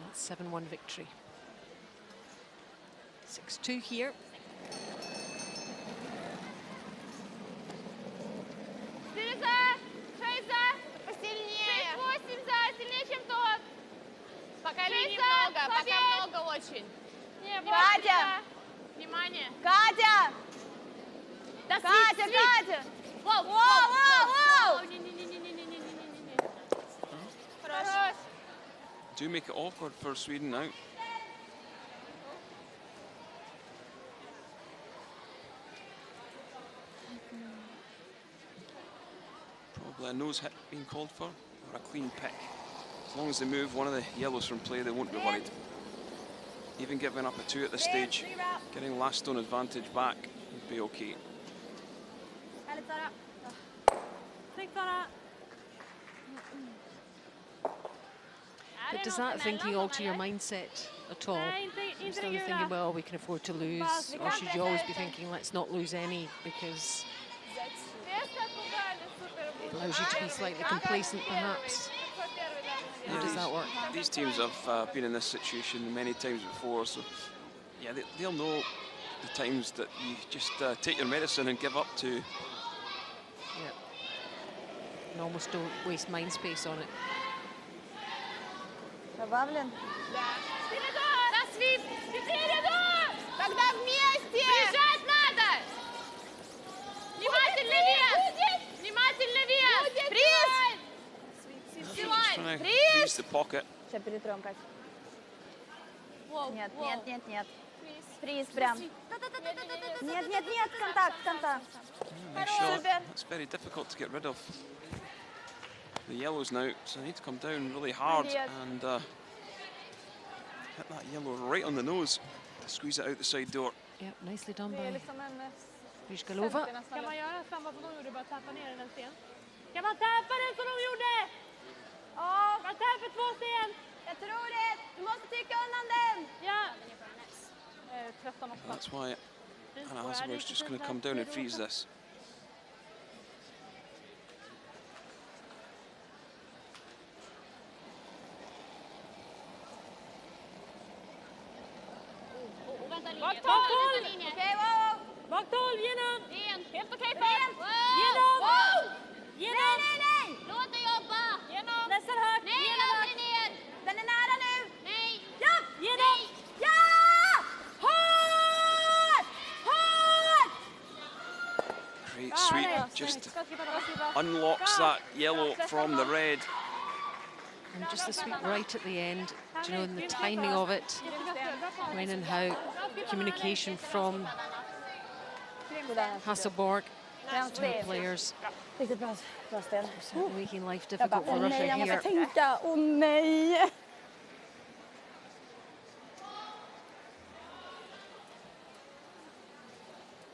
That's 7-1 victory. 6-2 here. Пока много очень. Катя! Внимание! Катя! Катя! Воу! Хорош. Do make it awkward for Sweden now. Probably a nose hit being called for, or a clean pick. As long as they move one of the yellows from play, they won't be worried. Even giving up a 2 at this stage, getting last stone advantage back would be okay. But does that thinking alter your mindset at all? You're still thinking, well, we can afford to lose, or should you always be thinking, let's not lose any, because it allows you to be slightly complacent, perhaps? How does that work? These teams have been in this situation many times before, so yeah, they'll know the times that you just take your medicine and give up to. Yeah. And almost don't waste mind space on it. Добавлен? Да. Вперед! Вперед! Тогда вместе! Бежать надо! Внимательно вес! Внимательно вес! Фриз! Freeze the pocket. Сейчас перетрем, Катя. Нет, нет, нет, нет. Фриз прям. Нет, нет, нет, контакт, контакт. That's very difficult to get rid of. The yellows now, so I need to come down really hard and hit that yellow right on the nose to squeeze it out the side door. Yeah, nicely done by Ryzgalova. Kan man göra samma som de gjorde, bara tappa ner en sten? Kan man tappa den som de gjorde? Ja. Man tappar 2 sten. Jag tror det. Du måste trycka undan den. Ja. That's why Anna Hasselberg's just going to come down and freeze this. Bak 12! Okej, wow. Bak 12, genom! Helt okej för! Genom! Nej, nej, nej! Låt det jobba! Genom! Nästan högt! Nej, aldrig ner! Den är nära nu. Nej! Ja! Genom! Ja! Hårt! Hårt! Great sweep, just unlocks that yellow from the red. And just the sweep right at the end, do you know, and the timing of it, when and how, communication from Hasselborg to the players. Riktigt bra sten. Making life difficult for Russia jag måste here. tänka. Åh nej!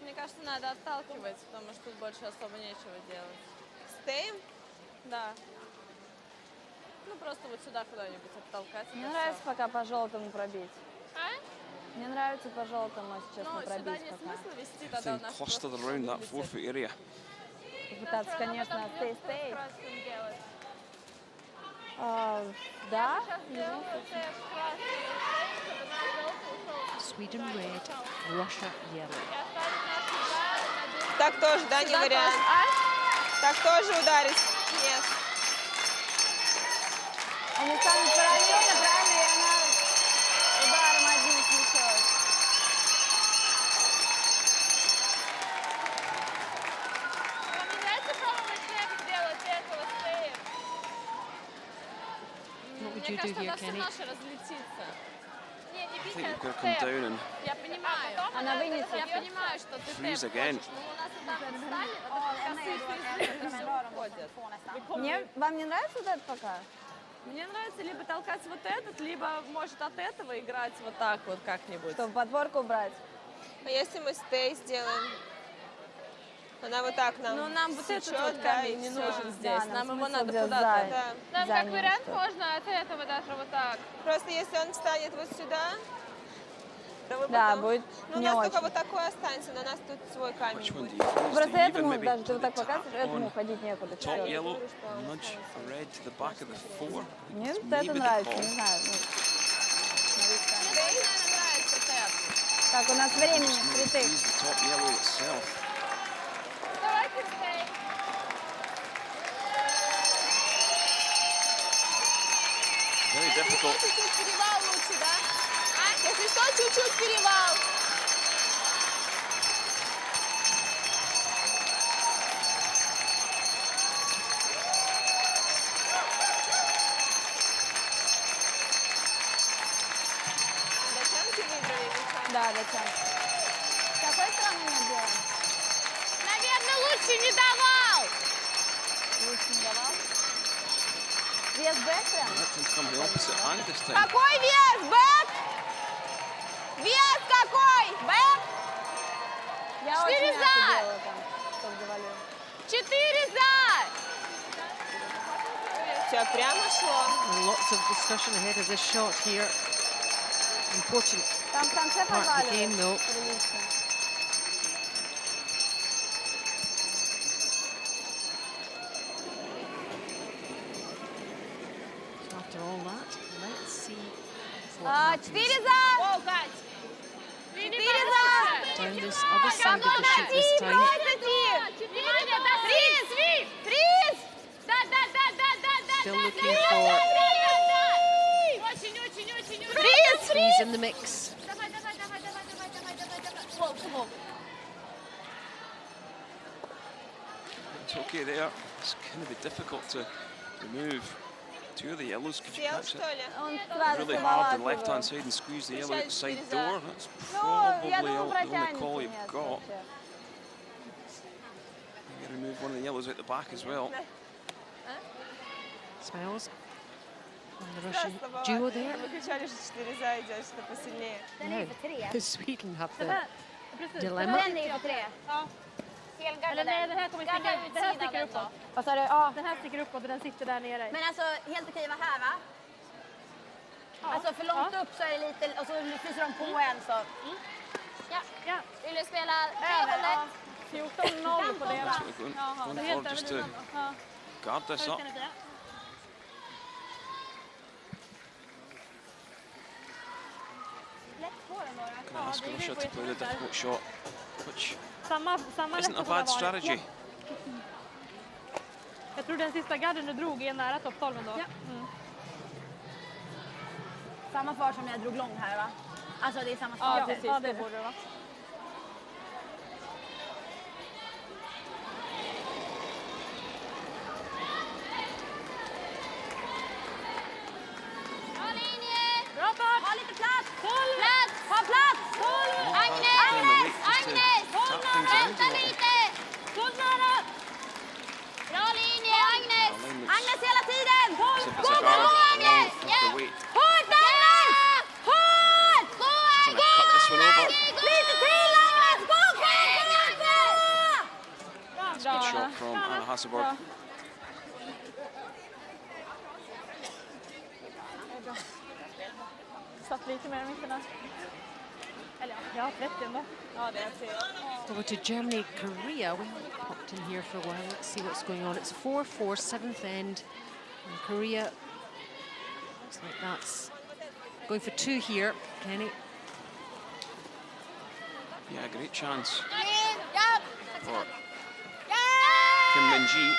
Мне кажется, надо отталкивать, потому что тут больше особо нечего делать. Стоим? Да. Ну, просто вот сюда куда-нибудь оттолкать. Мне нравится пока по желтому пробить. Мне нравится по желтому, если честно, Ну, сюда пробить нет пока. смысла вести, когда у Everything нас clustered around that 4-foot area. Пытаться, конечно, стей. Да? Sweden red, Russia yellow. Так тоже, да, не вариант? Так тоже ударить? Нет. Они станут параллельно, правильно? И она ударом одним смещалась. Мне нравится пробовать как делать этого стея. What would Мне you do кажется, here, она все Kenny? наше разлетится. Не, не I бить, think you've got to а come степ. down and Я понимаю. Она вынесет. Я понимаю, что ты freeze степ again. хочешь, но у нас вот так вот встали, вот это косые фризы, это все уходит. Мне, вам не нравится вот это пока? Мне нравится либо толкать вот этот, либо, может, от этого играть вот так вот как-нибудь. Чтобы подборку убрать? А если мы стей сделаем? Она вот так нам. Ну, нам вот этот вот камень не нужен здесь. Нам его надо куда-то. Нам как вариант можно от этого даже вот так. Просто если он встанет вот сюда, то вы Да, потом... будет Ну, у не нас очень. только вот такой останется, но у нас тут свой камень Which one будет. do you freeze? Просто Do you even этому, maybe даже ты вот так tap показываешь, этому on ходить некуда. top Всё. yellow, nudge red to the back of the 4? Мне вот Maybe это the нравится, call. не знаю. Ну, Мне, наверное, нравится тэп. так, у нас времени Just maybe впритык. freeze the top yellow itself. Давайте стей. Very difficult. Чуть-чуть перевал лучше, да? Если что, чуть-чуть перевал. Дотянки выиграли или что? Да, зачем? С какой стороны мы делаем? Наверное, лучше не давал. Лучше не давал. Вес бэк прям? Let him come the opposite hand this time. Какой вес, бэк? Вес какой? Бэк? Я очень 4 мягко за. делаю там, чтобы завалил. Lots of discussion ahead of this shot here. Important part of the game, though. So after all that, let's see what happens. Down this other side of the shoot this time. Still looking for threes in the mix. It's okay there. It's going to be difficult to remove two of the yellows. Could you catch it? Really hard on the left-hand side and squeeze the yellow outside door. That's probably the only call you've got. You can remove one of the yellows out the back as well. Smiles on the Russian duo there. Now, Sweden have the dilemma. Eller nej, den här kommer sticka ut. Den här sticker uppåt. Vad sa du? Ja. Den här sticker uppåt och den sitter där nere. Men alltså, helt okej var här, va? Ja. Alltså, för långt upp så är det lite... Och så fryser de på en, så... Ja. Vill du spela över? 14-0 på det, va? One for just to guard this up. Gonna ask Russia to play the difficult shot, which isn't a bad strategy. Jag tror den sista garden du drog är nära topp 12 ändå. Ja. Samma fart som jag drog lång här, va? Alltså det är samma fart. Ja, precis. Ja, det borde det vara. Bra fart! Ha lite plats! Plats! Ha plats! Agnes! Vänta lite! Bra linje, Agnes! Agnes hela tiden! Gå, Agnes! Hårt, Agnes! Hårt! Gå, Agnes! Lite till, Agnes! Gå! That's a good shot from Anna Hasselborg. Satt lite mer i mitten. Eller ja, 30 ändå. Ja, det är 3. Over to Germany, Korea. We popped in here for a while. Let's see what's going on. It's 4-4, 7th end. And Korea, looks like that's going for 2 here. Kenny. Yeah, great chance for Kim Min-ji.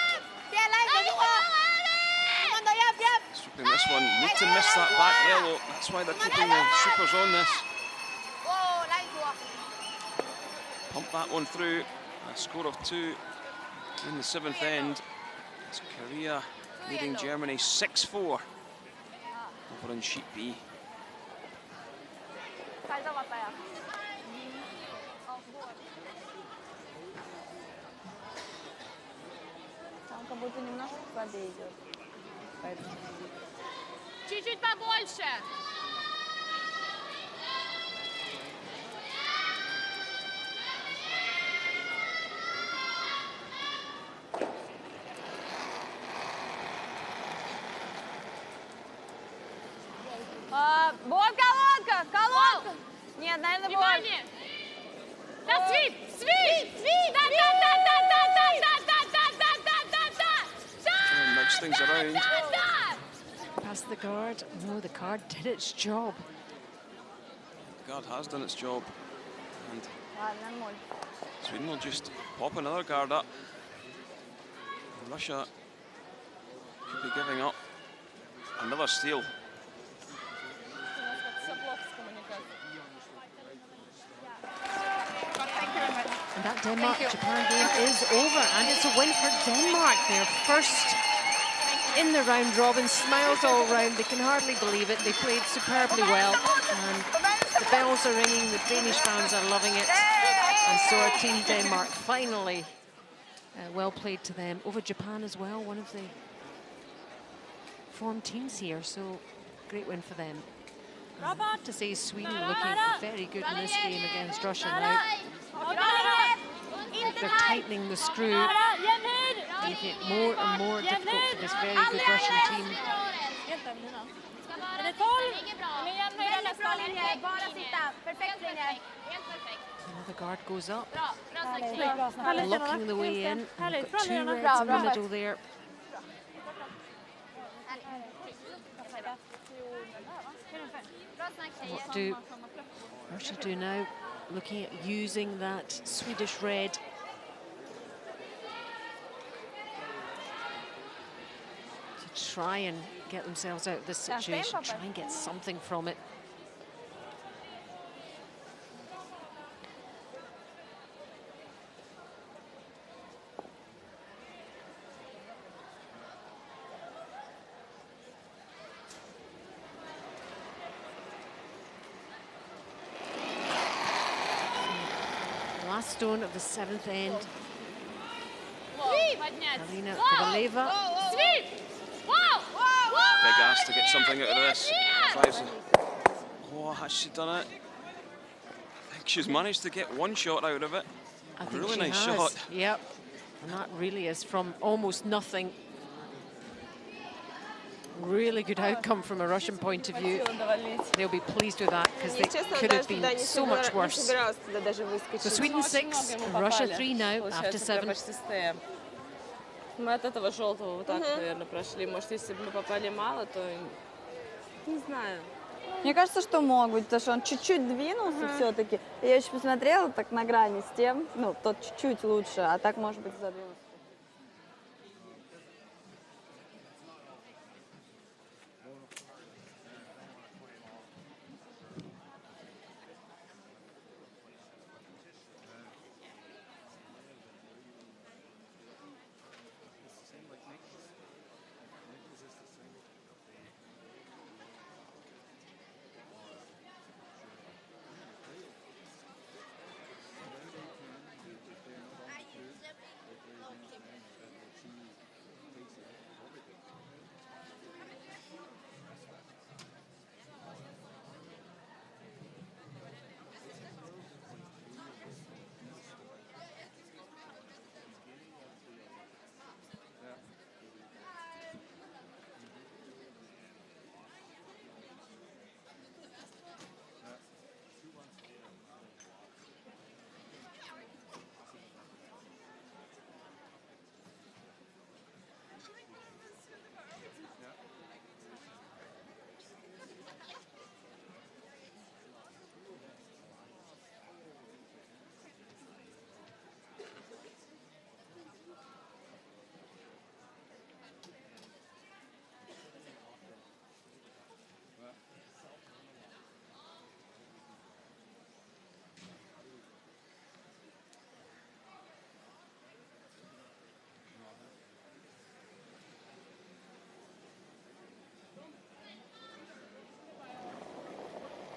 Sweeping this one. Need to miss that back yellow. That's why they're keeping the supers on this. Pump that one through. A score of 2 in the 7th end. It's Korea leading Germany 6-4 over in Sheet B. Чуть-чуть побольше. Колодка! Нет, наверное, внимание! Да, свип! Trying to mix things around. Past the guard. No, the guard did its job. The guard has done its job. And Sweden will just pop another guard up. And Russia could be giving up another steal. And that Denmark-Japan game is over, and it's a win for Denmark. They're first in the round robin, smiles all round. They can hardly believe it. They played superbly well, and the bells are ringing. The Danish fans are loving it, and so are Team Denmark. Finally, well played to them. Over Japan as well, one of the formed teams here, so great win for them. To say Sweden looking very good in this game against Russia now. They're tightening the screw. making it more and more difficult for this very good Russian team. Another guard goes up, blocking the way in. And we've got two reds in the middle there. What do Russia do now? Looking at using that Swedish red. To try and get themselves out of this situation, try and get something from it. Last stone of the 7th end. Alina Kovaleva. Big ass to get something out of this. Oh, has she done it? I think she's managed to get one shot out of it. I think really she nice has. shot. Yep. And that really is from almost nothing. Really good outcome from a Russian point of view. They'll be pleased with that because they could have been so much worse. So Sweden 6, Russia 3 now after 7. Мы от этого желтого вот так, наверное, прошли. Может, если бы мы попали мало, то не знаю. Мне кажется, что могут, потому что он чуть-чуть двинулся все-таки. Я еще посмотрела так на грани с тем, ну, тот чуть-чуть лучше, а так, может быть, задвинулся.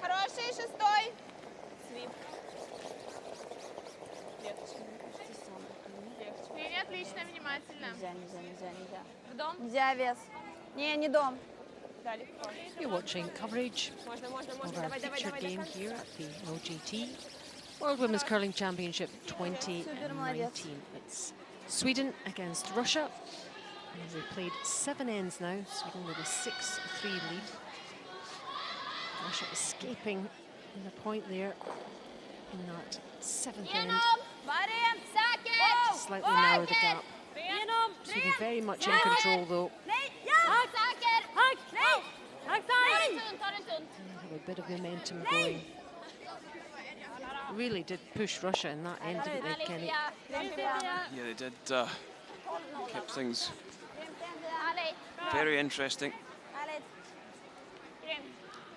Хороший, шестой. Свип. Легче. Отлично, внимательно. Нельзя. В дом? Нельзя вес. Не дом. You're watching coverage of our featured game here at the LGT World Women's Curling Championship 2019. It's Sweden against Russia. And we've played 7 ends now. Sweden with a 6-3 lead. Russia escaping the point there in that 7th end. To slightly narrow the gap. Sweden very much in control though. Have a bit of momentum going. Really did push Russia in that end, didn't they, Kenny? Yeah, they did. Kept things very interesting.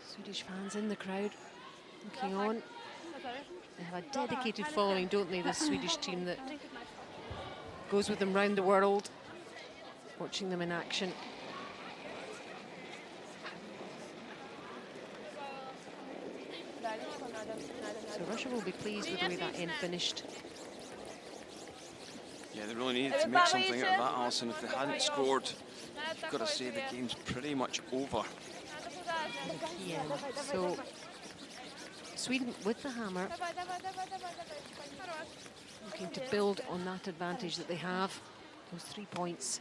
Swedish fans in the crowd looking on. They have a dedicated following, don't they, this Swedish team that goes with them round the world, watching them in action. So Russia will be pleased with the way that end finished. Yeah, they really needed to make something out of that, Alison. If they hadn't scored, you've got to say the game's pretty much over. Yeah. So Sweden with the hammer, looking to build on that advantage that they have. those 3 points.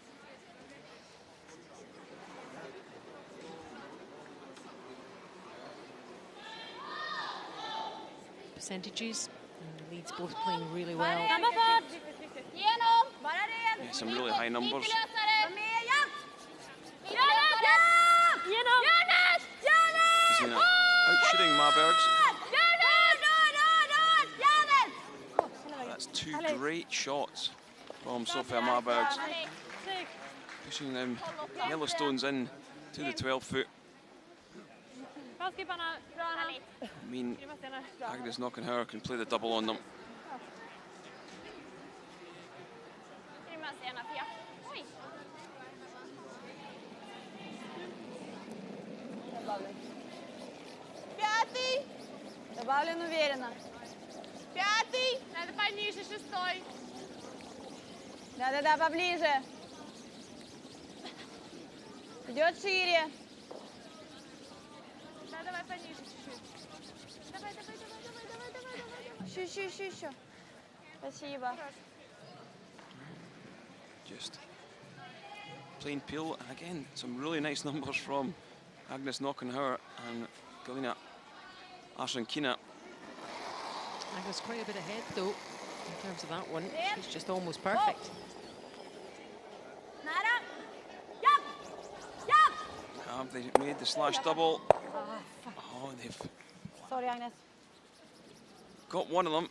Percentages, and the leads both playing really well. Yeah, some really high numbers. Zina out-shooting Marbergs. That's 2 great shots from Sofia Marbergs, pushing them Yellowstones in to the 12-foot. I mean, Agnes Knockenhauer can play the double on them. Добавлен уверенно. 5. Надо пониже, 6. Да, поближе. Идет шире. Да, давай пониже чуть-чуть. Давай. Еще. Спасибо. Just plain peel, and again, some really nice numbers from Agnes Knockenhauer and Galina Arsenkina. Agnes quite a bit ahead though, in terms of that one. She's just almost perfect. Have they made the slash double? Oh, they've Sorry, Agnes. got one of them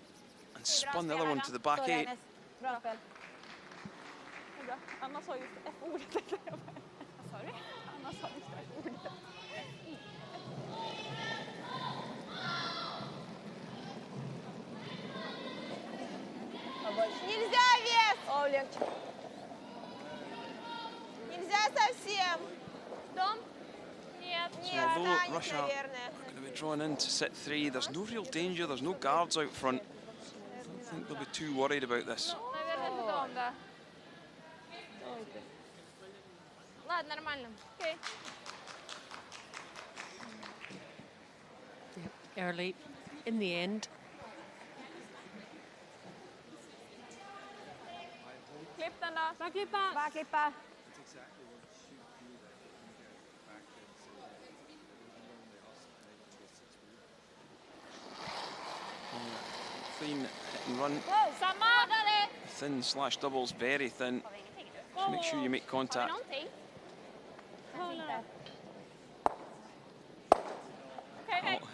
and spun the other one to the back 8. Bra spel. Anna sa just F-ordet. Sorry? Anna sa just F-ordet. Нельзя вес! О, легче. Нельзя совсем. Дом? Нет, So although Russia are going to be drawn into set 3, there's no real danger, there's no guards out front. I don't think they'll be too worried about this. Наверное, это дом, да. Ладно, нормально. Окей. Early in the end. Klipp den då. Bara klippa. Clean hit and run. Samma! Thin slash doubles, very thin. Just make sure you make contact. Oh,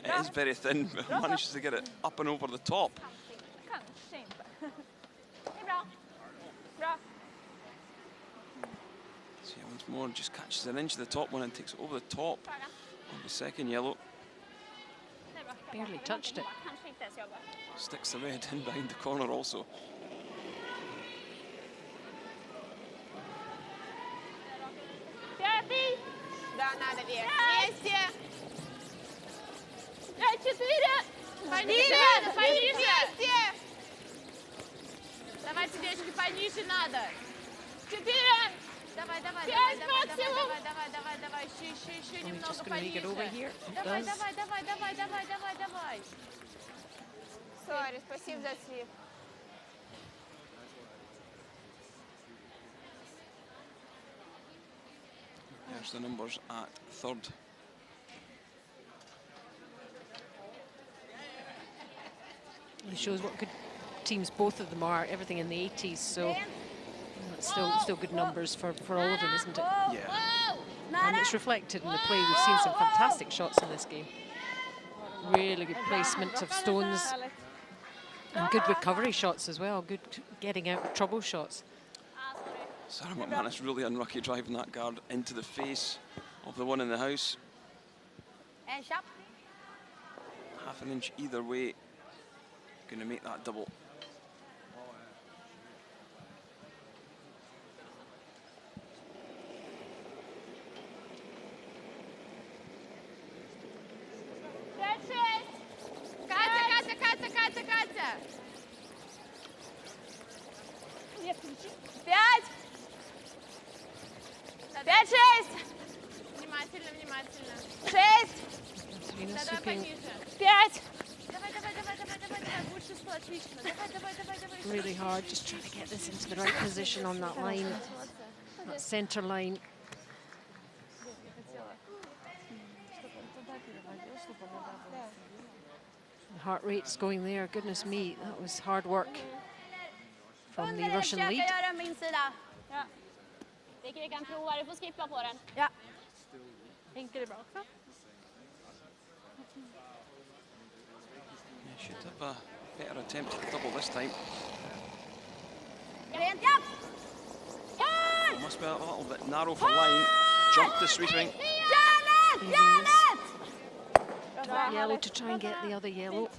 it is very thin, but manages to get it up and over the top. Kanske inte. Det är bra. Bra. See, once more, just catches an inch of the top one and takes it over the top of the second yellow. Barely touched it. Kanske inte ens jobbar. Sticks the red in behind the corner also. Да, надо вес. 200. 4. Пониже надо, пониже. 200. Давай тебе чуть пониже надо. 4. Давай. Еще немного пониже. Давай. Сори, спасибо за слив. There's the numbers at third. It shows what good teams both of them are. Everything in the 80s, so it's still good numbers for all of them, isn't it? Yeah. And it's reflected in the play. We've seen some fantastic shots in this game. Really good placement of stones and good recovery shots as well. Good getting out of trouble shots. Sarah McManus really unlucky driving that guard into the face of the one in the house. And sharp. Half an inch either way. Going to make that double. Катя. 5, 6. Внимательно. 6. Serena Давай sweeping пониже. 5. Давай. Really hard, just trying to get this into the right position on that line, that center line. The heart rate's going there, goodness me, that was hard work from the Russian lead. Ja. Vi kan prova, du får skippa på den. Ja. Tänker det bra också? Yeah, should have a better attempt at the double this time. Rent, ja! Must be a little bit narrow for line. Jump the sweeping. Yellow to try and get the other yellow.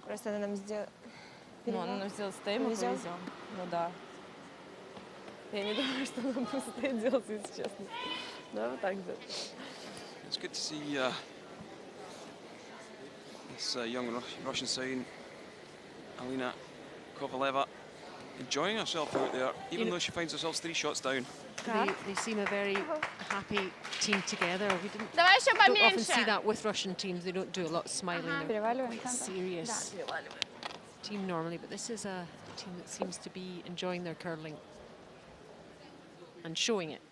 Просто она нам сделала... Ну, она нам сделала стейм, мы повезем. Ну да. Я не думаю, что нам быстрее делать, если честно. Да, вот так же. It's good to see this young Russian side, Alina Kovaleva, enjoying herself out there, even though she finds herself 3 shots down. They seem a very happy team together. We don't often see that with Russian teams. They don't do a lot of smiling. They're quite serious team normally, but this is a team that seems to be enjoying their curling and showing it.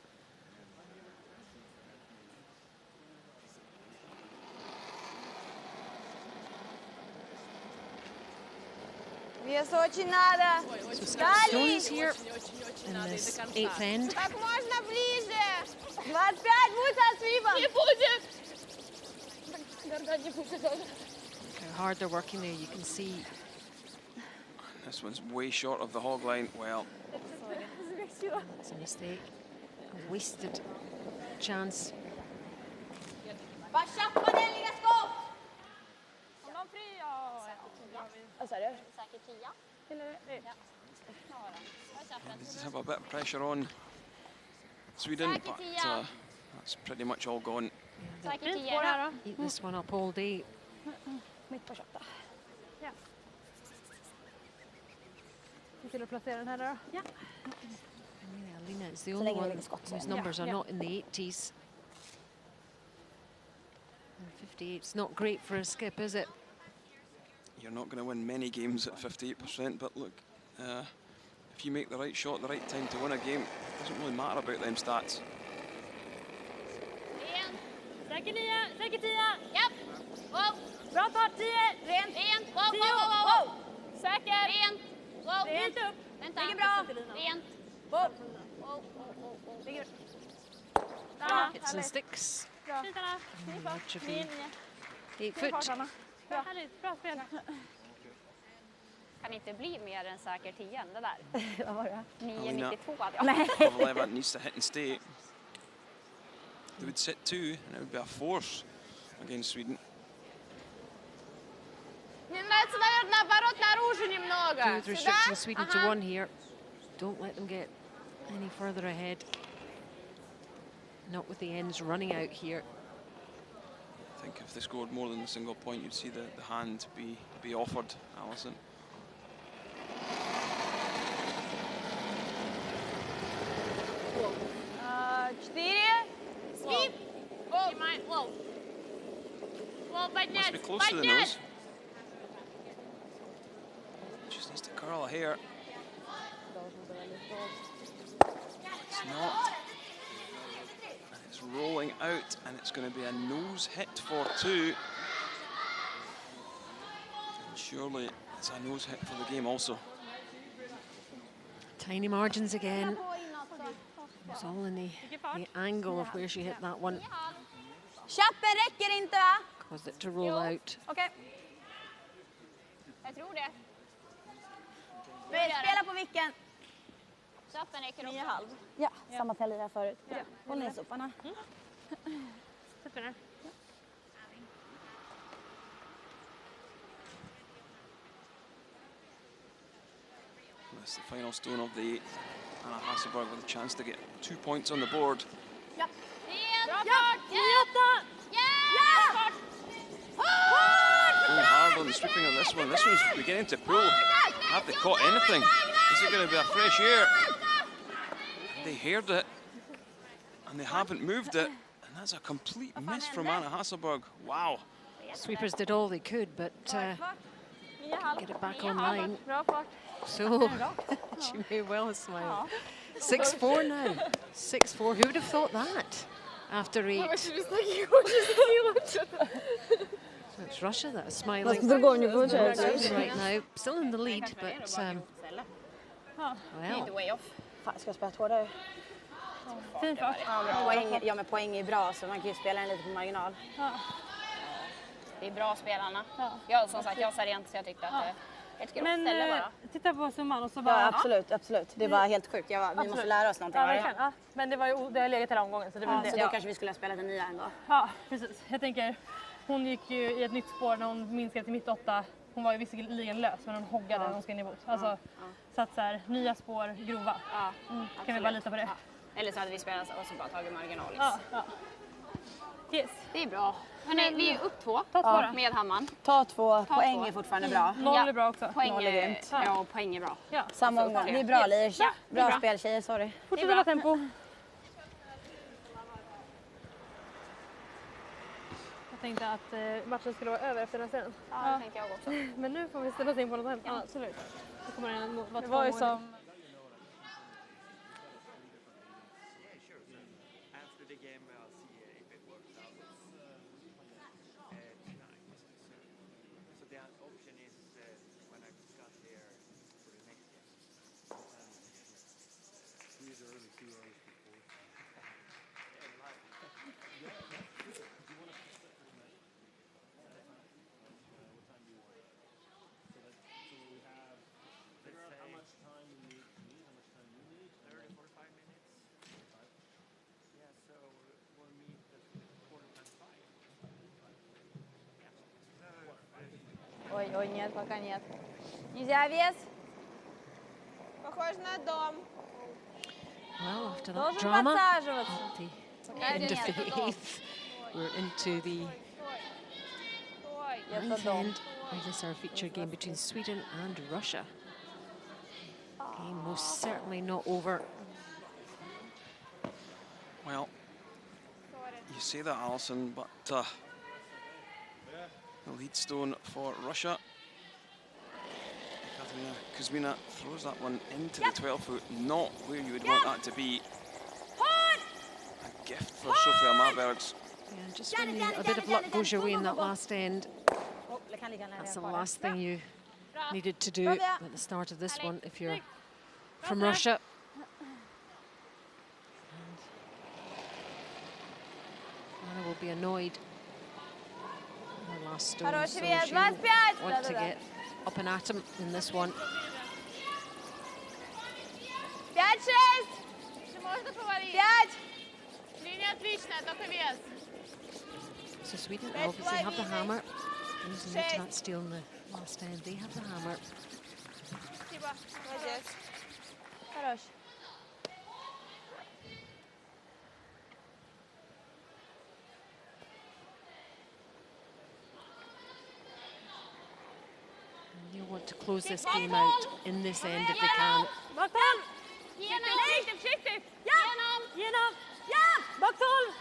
Вес очень надо. So stones here in this 8th end. Как можно ближе. 25 будет от свипа. Не будет. How hard they're working there, you can see. This one's way short of the hog line. Well, it's a mistake. A wasted chance. Bara tjappa den, ligga skott. Om de fri, ja. Vad sa du? Säkert 10. Eller? Ja. they just have a bit of pressure on Sweden, but that's pretty much all gone. Säkert 10 här då. Eat this one up all day. Mitt på 28. Ja. Vi skulle placera den här då. Ja. Alina is the only one whose numbers are not in the 80s. And 58's not great for a skip, is it? You're not going to win many games at 58%, but look, if you make the right shot, the right time to win a game, it doesn't really matter about them stats. Säker 9, säker 10. Japp. Wow. Bra fart, 10. Rent. Wow, wow. Säker. Rent. Wow. Rent upp. Vänta. Ligger bra. Rent. Wow. Ligger. Hits and sticks. Bra. Fitarna. 8 foot. Bra, härligt. Bra spel. Kan inte bli mer än säker 10 det där. Vad var det? 9,92 hade jag. Kovaleva needs to hit and stay. They would sit 2, and it would be a force against Sweden. With restricting Sweden to 1 here. Don't let them get any further ahead. Not with the ends running out here. I think if they scored more than a single point, you'd see the hand be offered, Alison. Skip. Whoa. Whoa, but Must be close to the nose. Just needs to curl a hair. It's not. And it's rolling out, and it's going to be a nose hit for 2. And surely it's a nose hit for the game also. Tiny margins again. It's all in the angle of where she hit that one. Chappen räcker inte, va? Caused it to roll out. Okej. Jag tror det. Spela på vilken? Chappen räcker också. 9,5. Ja, samma som jag lirade förut. Håll ner soporna. Super. That's the final stone of the 8th. Anna Hasselberg with a chance to get 2 points on the board. Ja. Bra fart! 9,8! Ja! Going hard on the sweeping of this one. This one's beginning to pull. Have they caught anything? Is it going to be a fresh air? they heard it and they haven't moved it. And that's a complete miss from Anna Hasselberg. Wow. Sweepers did all they could, but get it back online. Bra fart. So she may well have smiled. 6-4 now. 6-4. Who would have thought that after 8? So it's Russia that is smiling right now. Still in the lead, but well. Way off. Fan, ska jag spela hårdare? Fin fart. Ja, men poäng är bra så man kan ju spela en lite på marginal. Det är bra spelarna. Jag som sagt, jag sa rent så jag tyckte att ett grovt ställe bara. Titta på summan och så bara... Ja, absolut. Det var helt sjukt. Vi måste lära oss någonting. Ja, men det var ju det har legat hela omgången så det var så då kanske vi skulle ha spelat en nya ändå. Ja, precis. Jag tänker, hon gick ju i ett nytt spår när hon minskade till mitt 8. Hon var ju visserligen lös men hon hoggade när hon ska in i bot. Alltså, så att så här, nya spår, grova. Kan vi bara lita på det? Eller så hade vi spelat och så bara tagit marginal. Yes. Det är bra. Hörrni, vi är upp 2 med hammaren. Ta 2, poäng är fortfarande bra. 0 är bra också. Poäng är, poäng är bra. Ja. Samma omgång. Det är bra, Lirs. Bra spel, tjejer. Sorry. Fortsätt hålla tempo. Jag tänkte att matchen skulle vara över efter den scenen. Ja, det tänkte jag också. Men nu får vi ställa oss in på något annat. Ja, absolut. Då kommer den vara det var ju som... Ой, нет, пока нет. Нельзя вес. Похож на дом. Well, after that Должен drama, подсаживаться. at the end of the 8th, we're into the 9th end of this our feature game between Sweden and Russia. Game most certainly not over. Well, you say that, Alison, but the lead stone for Russia. Kuzmina throws that one into the 12-foot, not where you would want that to be. A gift for Sofia Marbergs. Yeah, just when a bit of luck goes your way in that last end, that's the last thing you needed to do at the start of this one if you're from Russia. Anna will be annoyed. Her last stone, so she'll want to get up and at him in this one. 5-6! Можно повалить? 5! Линия отличная, только вес. So Sweden obviously have the hammer. Using the tat steel in the last end. They have the hammer. Спасибо. Молодец. Хорош. They want to close this game out in this end if they can. Bakom! Försiktigt! Genom! Ja! Bakom!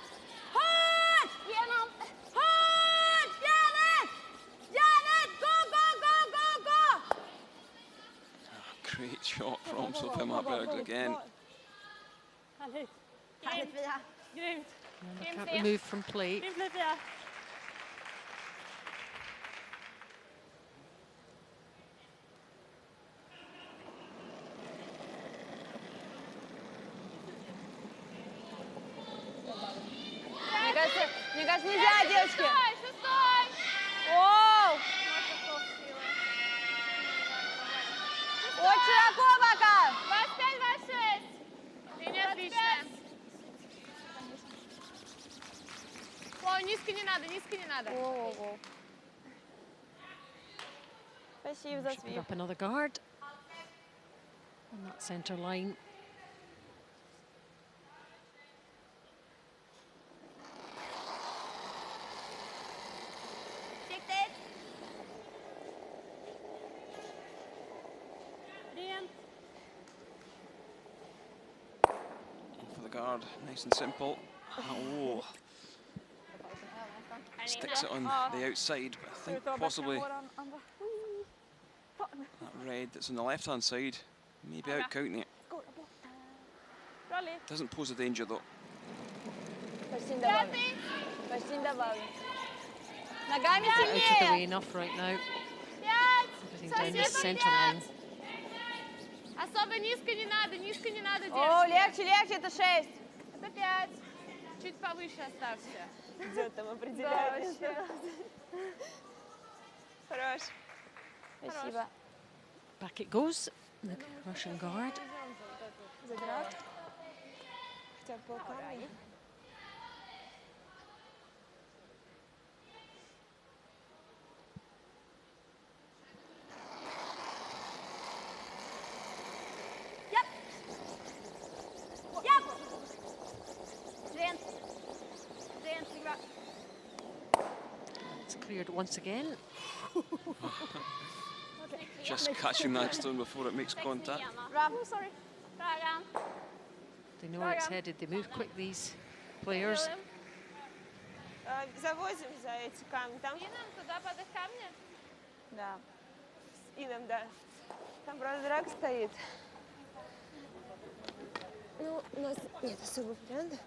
Hårt! Genom! Hårt! Janet! Janet! Go! Great shot from Sofia Marbergs again. Härligt. Härligt, Fia. Grymt. Can't remove from play. Grymt play, Fia. Мне кажется, нельзя, девочки. Шестой! Воу! Очень широко пока. 25-26. Линия отличная. О, низко не надо, низко не надо. Воу. Спасибо за Should put свип. up another guard on that centre line. guard, nice and simple. Oh. Sticks it on the outside, but I think possibly that red that's on the left-hand side, maybe out counting it. Doesn't pose a danger though. Out of the way enough right now. Everything down this centre line. Особо низко не надо держи. О, легче, легче, это 6. Это 5. Чуть повыше оставься. Идет там определяет. Хорош. Спасибо. Back it goes. The Russian guard. Задрак. Хотя бы полкамня. It's cleared once again. Just catching that stone before it makes contact. Bravo, sorry. They know where it's headed. They move quick, these players. Завозим за эти камни. Там Ином туда под их камни? Да. С Ином, да. Там раздрак стоит. Ну, у нас нет особых вариантов.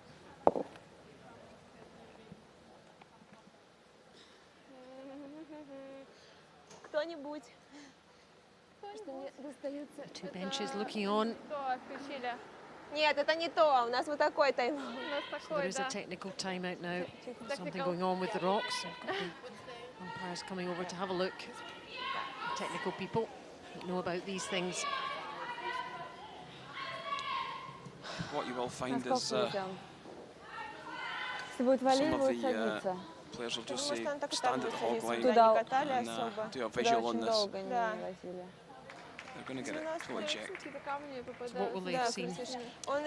Кто-нибудь. Что мне достается. Two benches looking on. Нет, это не то. У нас вот такой тайм. So there is a technical timeout now. Something going on with the rocks. I've got the umpires coming over to have a look. Technical people that know about these things. What you will find is some of the players will just say stand at the hog line and do a visual on this. They're going to get it totally checked. So what will they have seen? Well,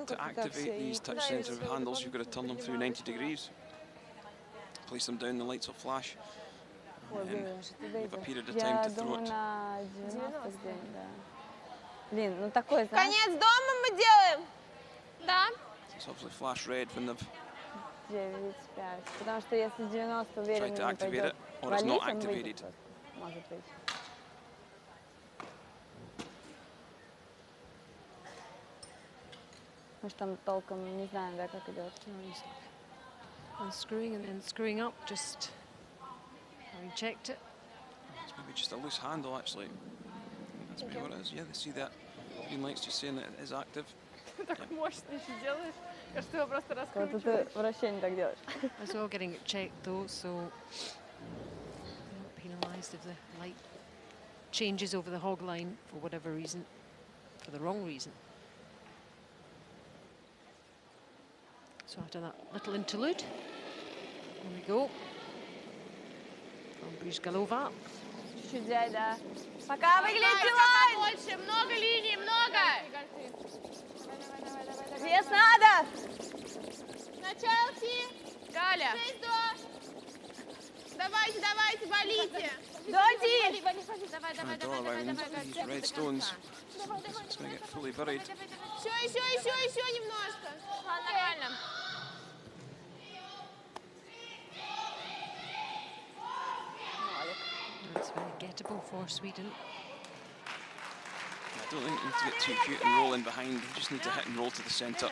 to activate these touch centre handles, you've got to turn them through 90 degrees. Place them down, the lights will flash. And then you have a period of time to throw it. Блин, ну такой, знаешь... Конец дома мы делаем? Да. It's obviously flash red when they've 9-5. Потому что если 90 уверенно tried to не activate пойдет it, or it's not валить, он выйдет activated. просто. Может быть. Мы же там толком не знаем, да, как идет. Unscrewing and then screwing up, just having checked it. It's maybe just a loose handle actually. That's maybe what it is. Yeah, they see that green light's just saying that it is active. Так мощно еще делаешь, что его просто Вот раскручиваешь. ты вращение так делаешь. As well getting it checked though, so they're not penalised if the light changes over the hog line for whatever reason, for the wrong reason. So after that little interlude, here we go. From Brishgalova. Чуть-чуть взять, да. Пока выглядите лайн! Больше, много линий, много! Вес надо! Началки! Галя! 6 до! Давайте, давайте, валите! Доти! Trying to draw around these red stones. It's going to get fully buried. Еще немножко. Нормально. That's very gettable for Sweden. I don't think you need to get too cute and roll in behind. You just need to hit and roll to the centre.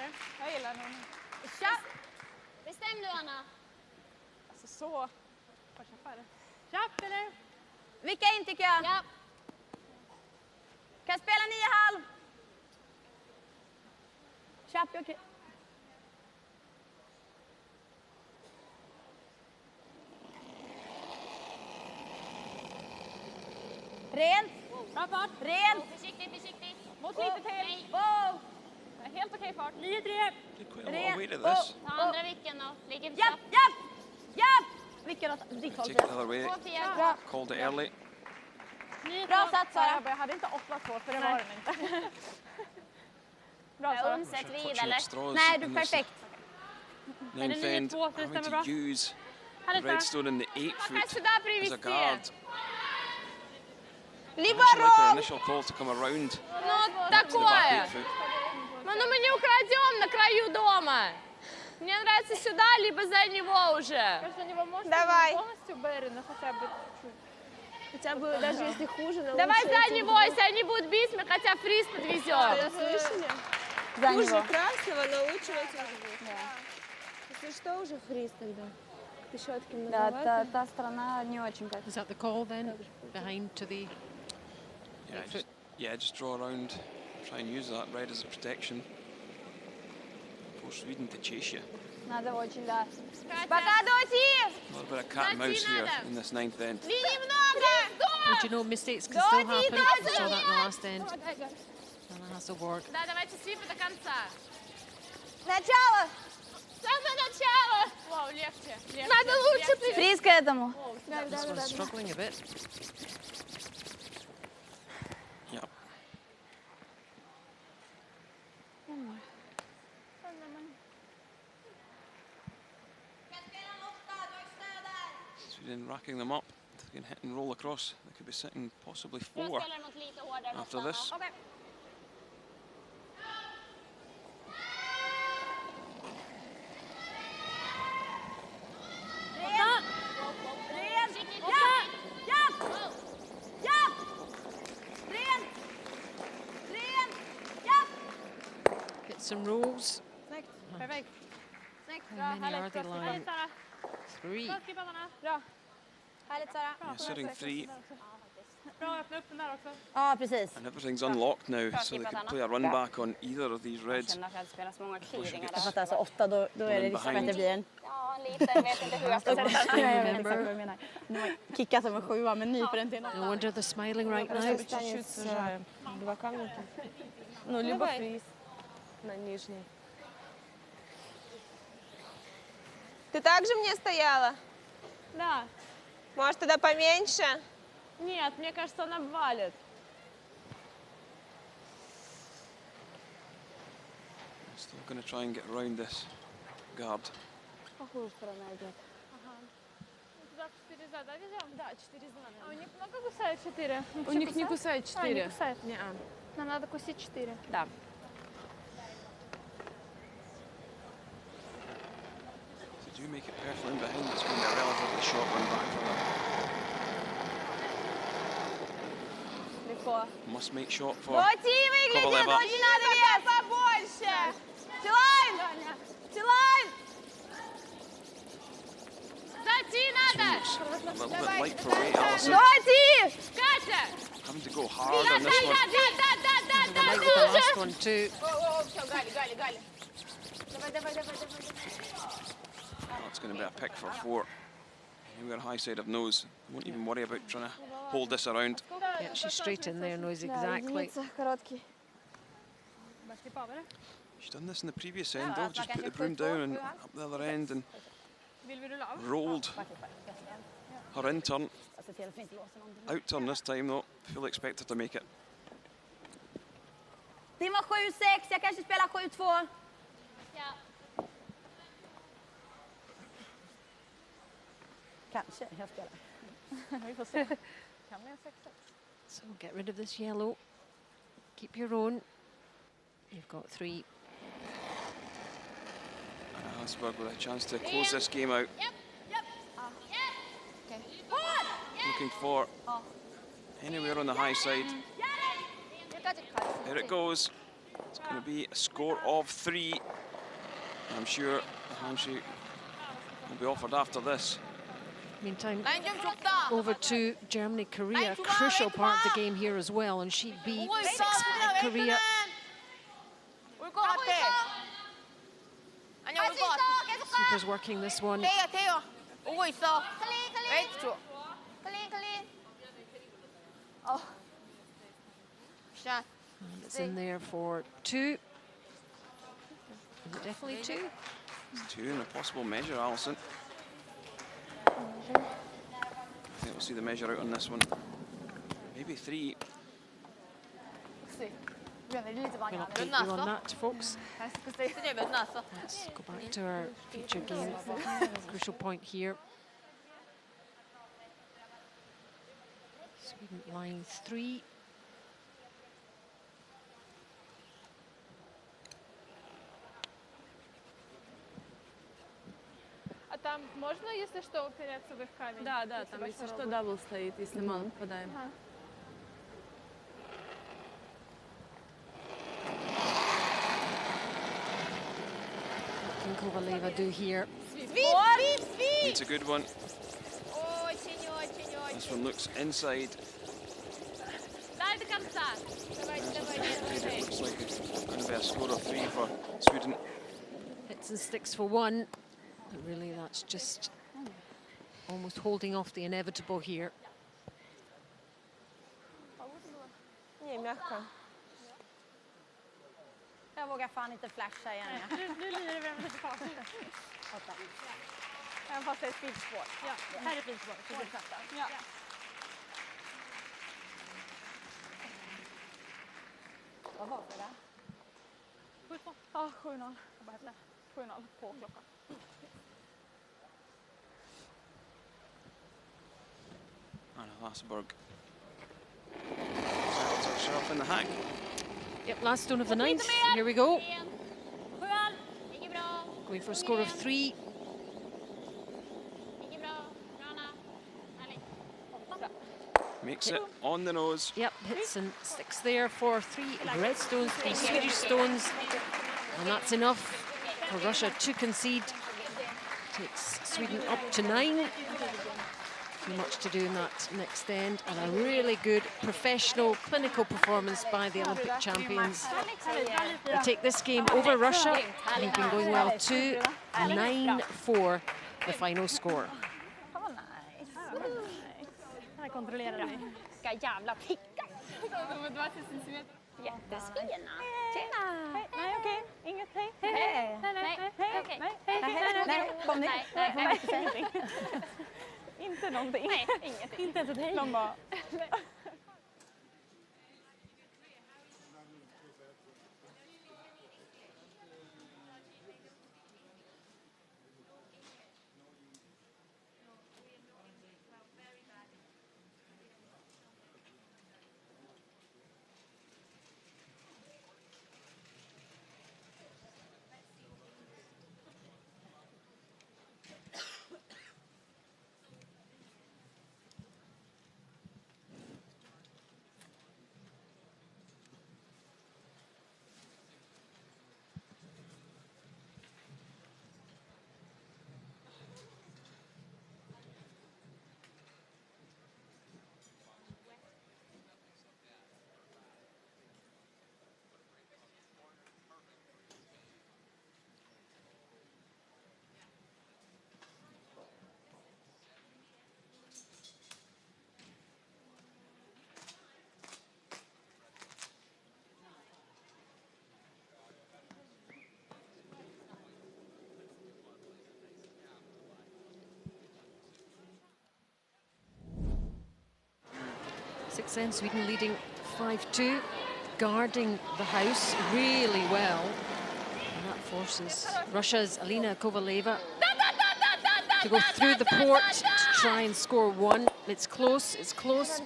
Bestäm du, Anna. Alltså så. Tjapp eller? Vicka in tycker jag. Ja. Kan spela 9,5. Tjapp, okej. Rent. Bra fart. Rent. Försiktigt. Mot lite till. Wow. Helt okej fart. 9-3. Did quite a lot of weight of this. Ta andra vicken då. Ligger på Japp, japp, japp. Vilken åt ditt håll. Take it the other way. Bra. Called it early. Bra sats, Sara. Jag hade inte 8-2 för det var den inte. Bra Sara. Omsätt vid eller? Nej, du är perfekt. Ninth end, having to use the red stone in the 8 foot as a guard. Либо Actually like her ров. initial call to come around. Ну, to the back 8 foot. Ну мы не украдем на краю дома. Мне нравится сюда, либо за него уже. Кажется, на него можно Давай. полностью Берри, но хотя бы чуть-чуть. Хотя бы, даже если хуже, но Давай лучше за этим него, двум. если они будут бить, мы хотя фриз подвезем. Слышали? За Хуже него. красного, но лучше этим двум. Если что, уже фриз тогда. Щетки Да, многовато. та сторона не очень как. Is that the call then? Behind to the Yeah, just draw around, try and use that red as a protection. Force Sweden to chase you. Надо очень, да. Показывайте! A little bit of cat and mouse here in this ninth end. But you know, mistakes can still happen. We saw that in the last end. Anna Hasselborg. Да, давайте свипы до конца. Начало! Самое начало! Вау, легче. Надо лучше. Фриз к этому. This one's struggling a bit. Yep. Sweden racking them up. If they can hit and roll across, they could be sitting possibly 4 after this. Get some rolls. Perfekt. How many are they lying? 3. Bra. Härligt Sara. Yeah, sitting 3. Bra, öppna upp den där också. Ja, precis. And everything's unlocked now, so they could play a run back on either of these reds. Känner att det spelas många clearingar Jag fattar, alltså 8, då är det risk för att det blir en... Ja, lite. Jag vet inte hur jag ska sätta den. Jag vet exakt vad du menar. Nu har jag kickat som en 7, men nyper den till något. No wonder they're smiling right now. Два камня. Ну, либо фриз на нижней. Ты также мне стояла? Да. Может, тогда поменьше? Нет, мне кажется, он обвалит. Still going to try and get around this guard. Какую сторону идет? Туда 4 за, да, везем? Да, 4 за. А у них много кусают 4? У них не кусают 4. А, не кусают? Не-а. Нам надо кусить 4. Да. To do make it perfectly in behind, it's going to be a relatively short run back for them. Легко. Must make short for Доти выглядит, Ковалева. очень надо вес побольше. Тилайн! Тилайн! Доти надо! A little bit light for weight, Alison. Доти! Катя! Having to go hard on this one. They might be the last one too. Все, Галя. Давай. Oh, it's going to be a pick for 4. Anywhere high side of nose. Won't even worry about trying to hold this around. Yeah, she's straight in there, knows exactly. Короткий. She's done this in the previous end though, just put the broom down and up the other end and rolled her in turn. Out turn this time though, fully expect her to make it. Det var 7-6, jag kanske spelar 7-2. Kanske, jag spelar. Vi får se. Kan bli en 6-6. So get rid of this yellow. Keep your own. You've got 3. Hasselborg with a chance to close this game out. Looking for anywhere on the high side. There it goes. It's going to be a score of 3. I'm sure the handshake will be offered after this. Meantime, over to Germany, Korea. Crucial part of the game here as well. And she beat 6-5 Korea. Super's working this one. And it's in there for 2. Is it definitely 2? It's 2 in a possible measure, Alison. I think we'll see the measure out on this one. Maybe 3. We'll update you on that, folks. Let's go back to our feature game. Crucial point here. Sweden line 3. Можно, если что, упереться бы в камень? Да, да, там если что, дабл стоит, если мало попадаем. What can Kovaleva do here? It's a good one. This one looks inside. Дай до конца. It looks like it's going to be a score of 3 for Sweden. Hits and sticks for 1. But really, that's just almost holding off the inevitable here. Nie, mjölka. Jag vågar fan inte flasha igen. Nu lirar vi med resultat. Även fast det är ett fint spår. Ja, här är fint spår. Ja. Vad var det där? 7-2. Ja, 7-0. 7-0 på klockan. Anna Hasselborg. Sharp in the hack. Yep, last stone of the 9th. Here we go. Going for a score of 3. Makes it on the nose. Yep, hits and sticks there for 3 red stones, 3 Swedish stones. And that's enough for Russia to concede. Takes Sweden up to 9. Too much to do in that next end. And a really good professional, clinical performance by the Olympic champions. They take this game over Russia. They've been going well too. 9-4, the final score. Kontrollera dig. Vilka jävla pickar! Jättefina. Tjena! Nej, okej. Inget hej. Hej. Nej, kom ni. Nej. Inte någonting. Nej, ingenting. Inte ens ett hej. De bara... 6 ends, Sweden leading 5-2, guarding the house really well. And that forces Russia's Alina Kovaleva to go through the port to try and score 1. It's close, it's close.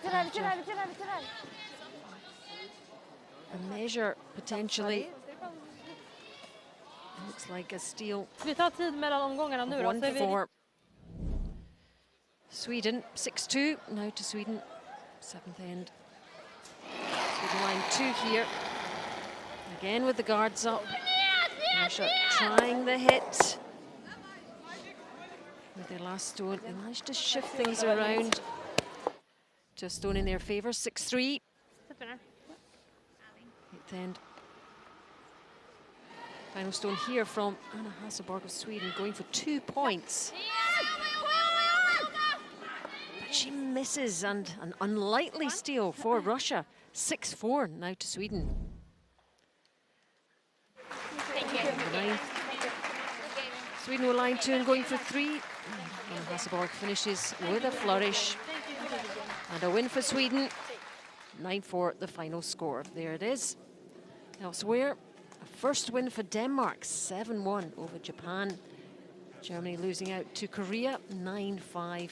A measure potentially. Looks like a steal. Vi tar tid mellan omgångarna nu då. 1-4. Sweden 6-2 now to Sweden. 7th end. Sweden line 2 here. Again with the guards up. Russia trying the hit. With their last stone, they managed to shift things around to a stone in their favour. 6-3. 8th end. Final stone here from Anna Hasselborg of Sweden, going for 2 points. But she misses, and an unlikely steal for Russia. 6-4 now to Sweden. Sweden will line 2 and going for 3. And Hasselborg finishes with a flourish. And a win for Sweden. 9-4 the final score. There it is. Elsewhere, a first win for Denmark, 7-1 over Japan. Germany losing out to Korea, 9-5.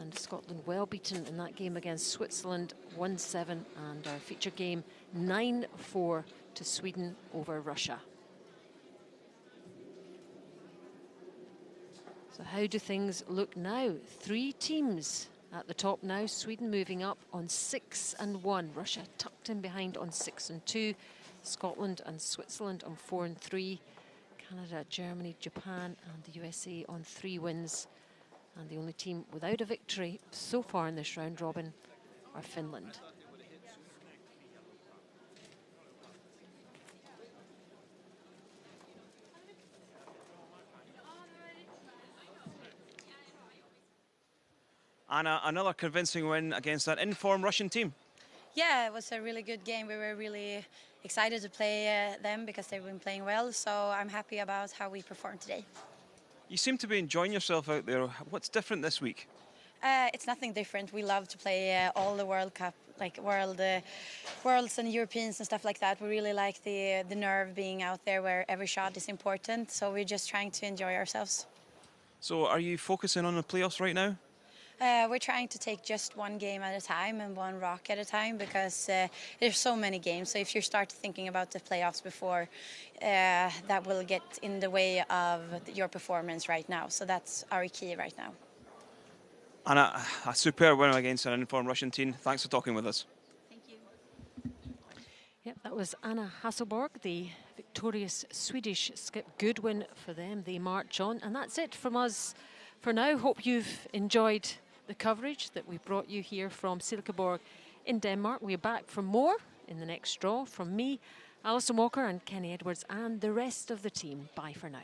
And Scotland well beaten in that game against Switzerland, 1-7. And our feature game, 9-4 to Sweden over Russia. So So how do things look now? 3 teams at the top now. Sweden moving up on 6 and 1. Russia tucked in behind on 6 and 2. Scotland and Switzerland on 4 and 3. Canada, Germany, Japan and the USA on 3 wins. And the only team without a victory so far in this round robin are Finland. Anna, another convincing win against that in-form Russian team. Yeah, it was a really good game. We were really excited to play them because they've been playing well. So I'm happy about how we performed today. You seem to be enjoying yourself out there. What's different this week? It's nothing different. We love to play all the World Cup, like Worlds and Europeans and stuff like that. We really like the nerve being out there where every shot is important. So we're just trying to enjoy ourselves. So are you focusing on the playoffs right now? We're trying to take just one game at a time and one rock at a time because there's so many games. So if you start thinking about the playoffs before, that will get in the way of your performance right now. So that's our key right now. Anna, a superb win against an informed Russian team. Thanks for talking with us. Thank you. Yep, that was Anna Hasselborg, the victorious Swedish skip. Good win for them. They march on. And that's it from us for now. Hope you've enjoyed the coverage that we brought you here from Silkeborg in Denmark. We're back for more in the next draw. From me, Alison Walker and Kenny Edwards and the rest of the team. Bye for now.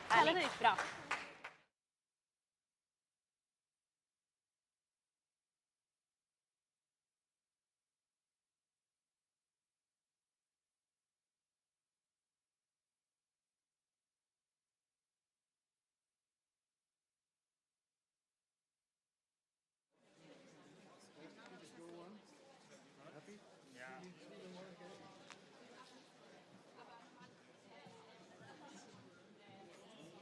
Härligt. Bra.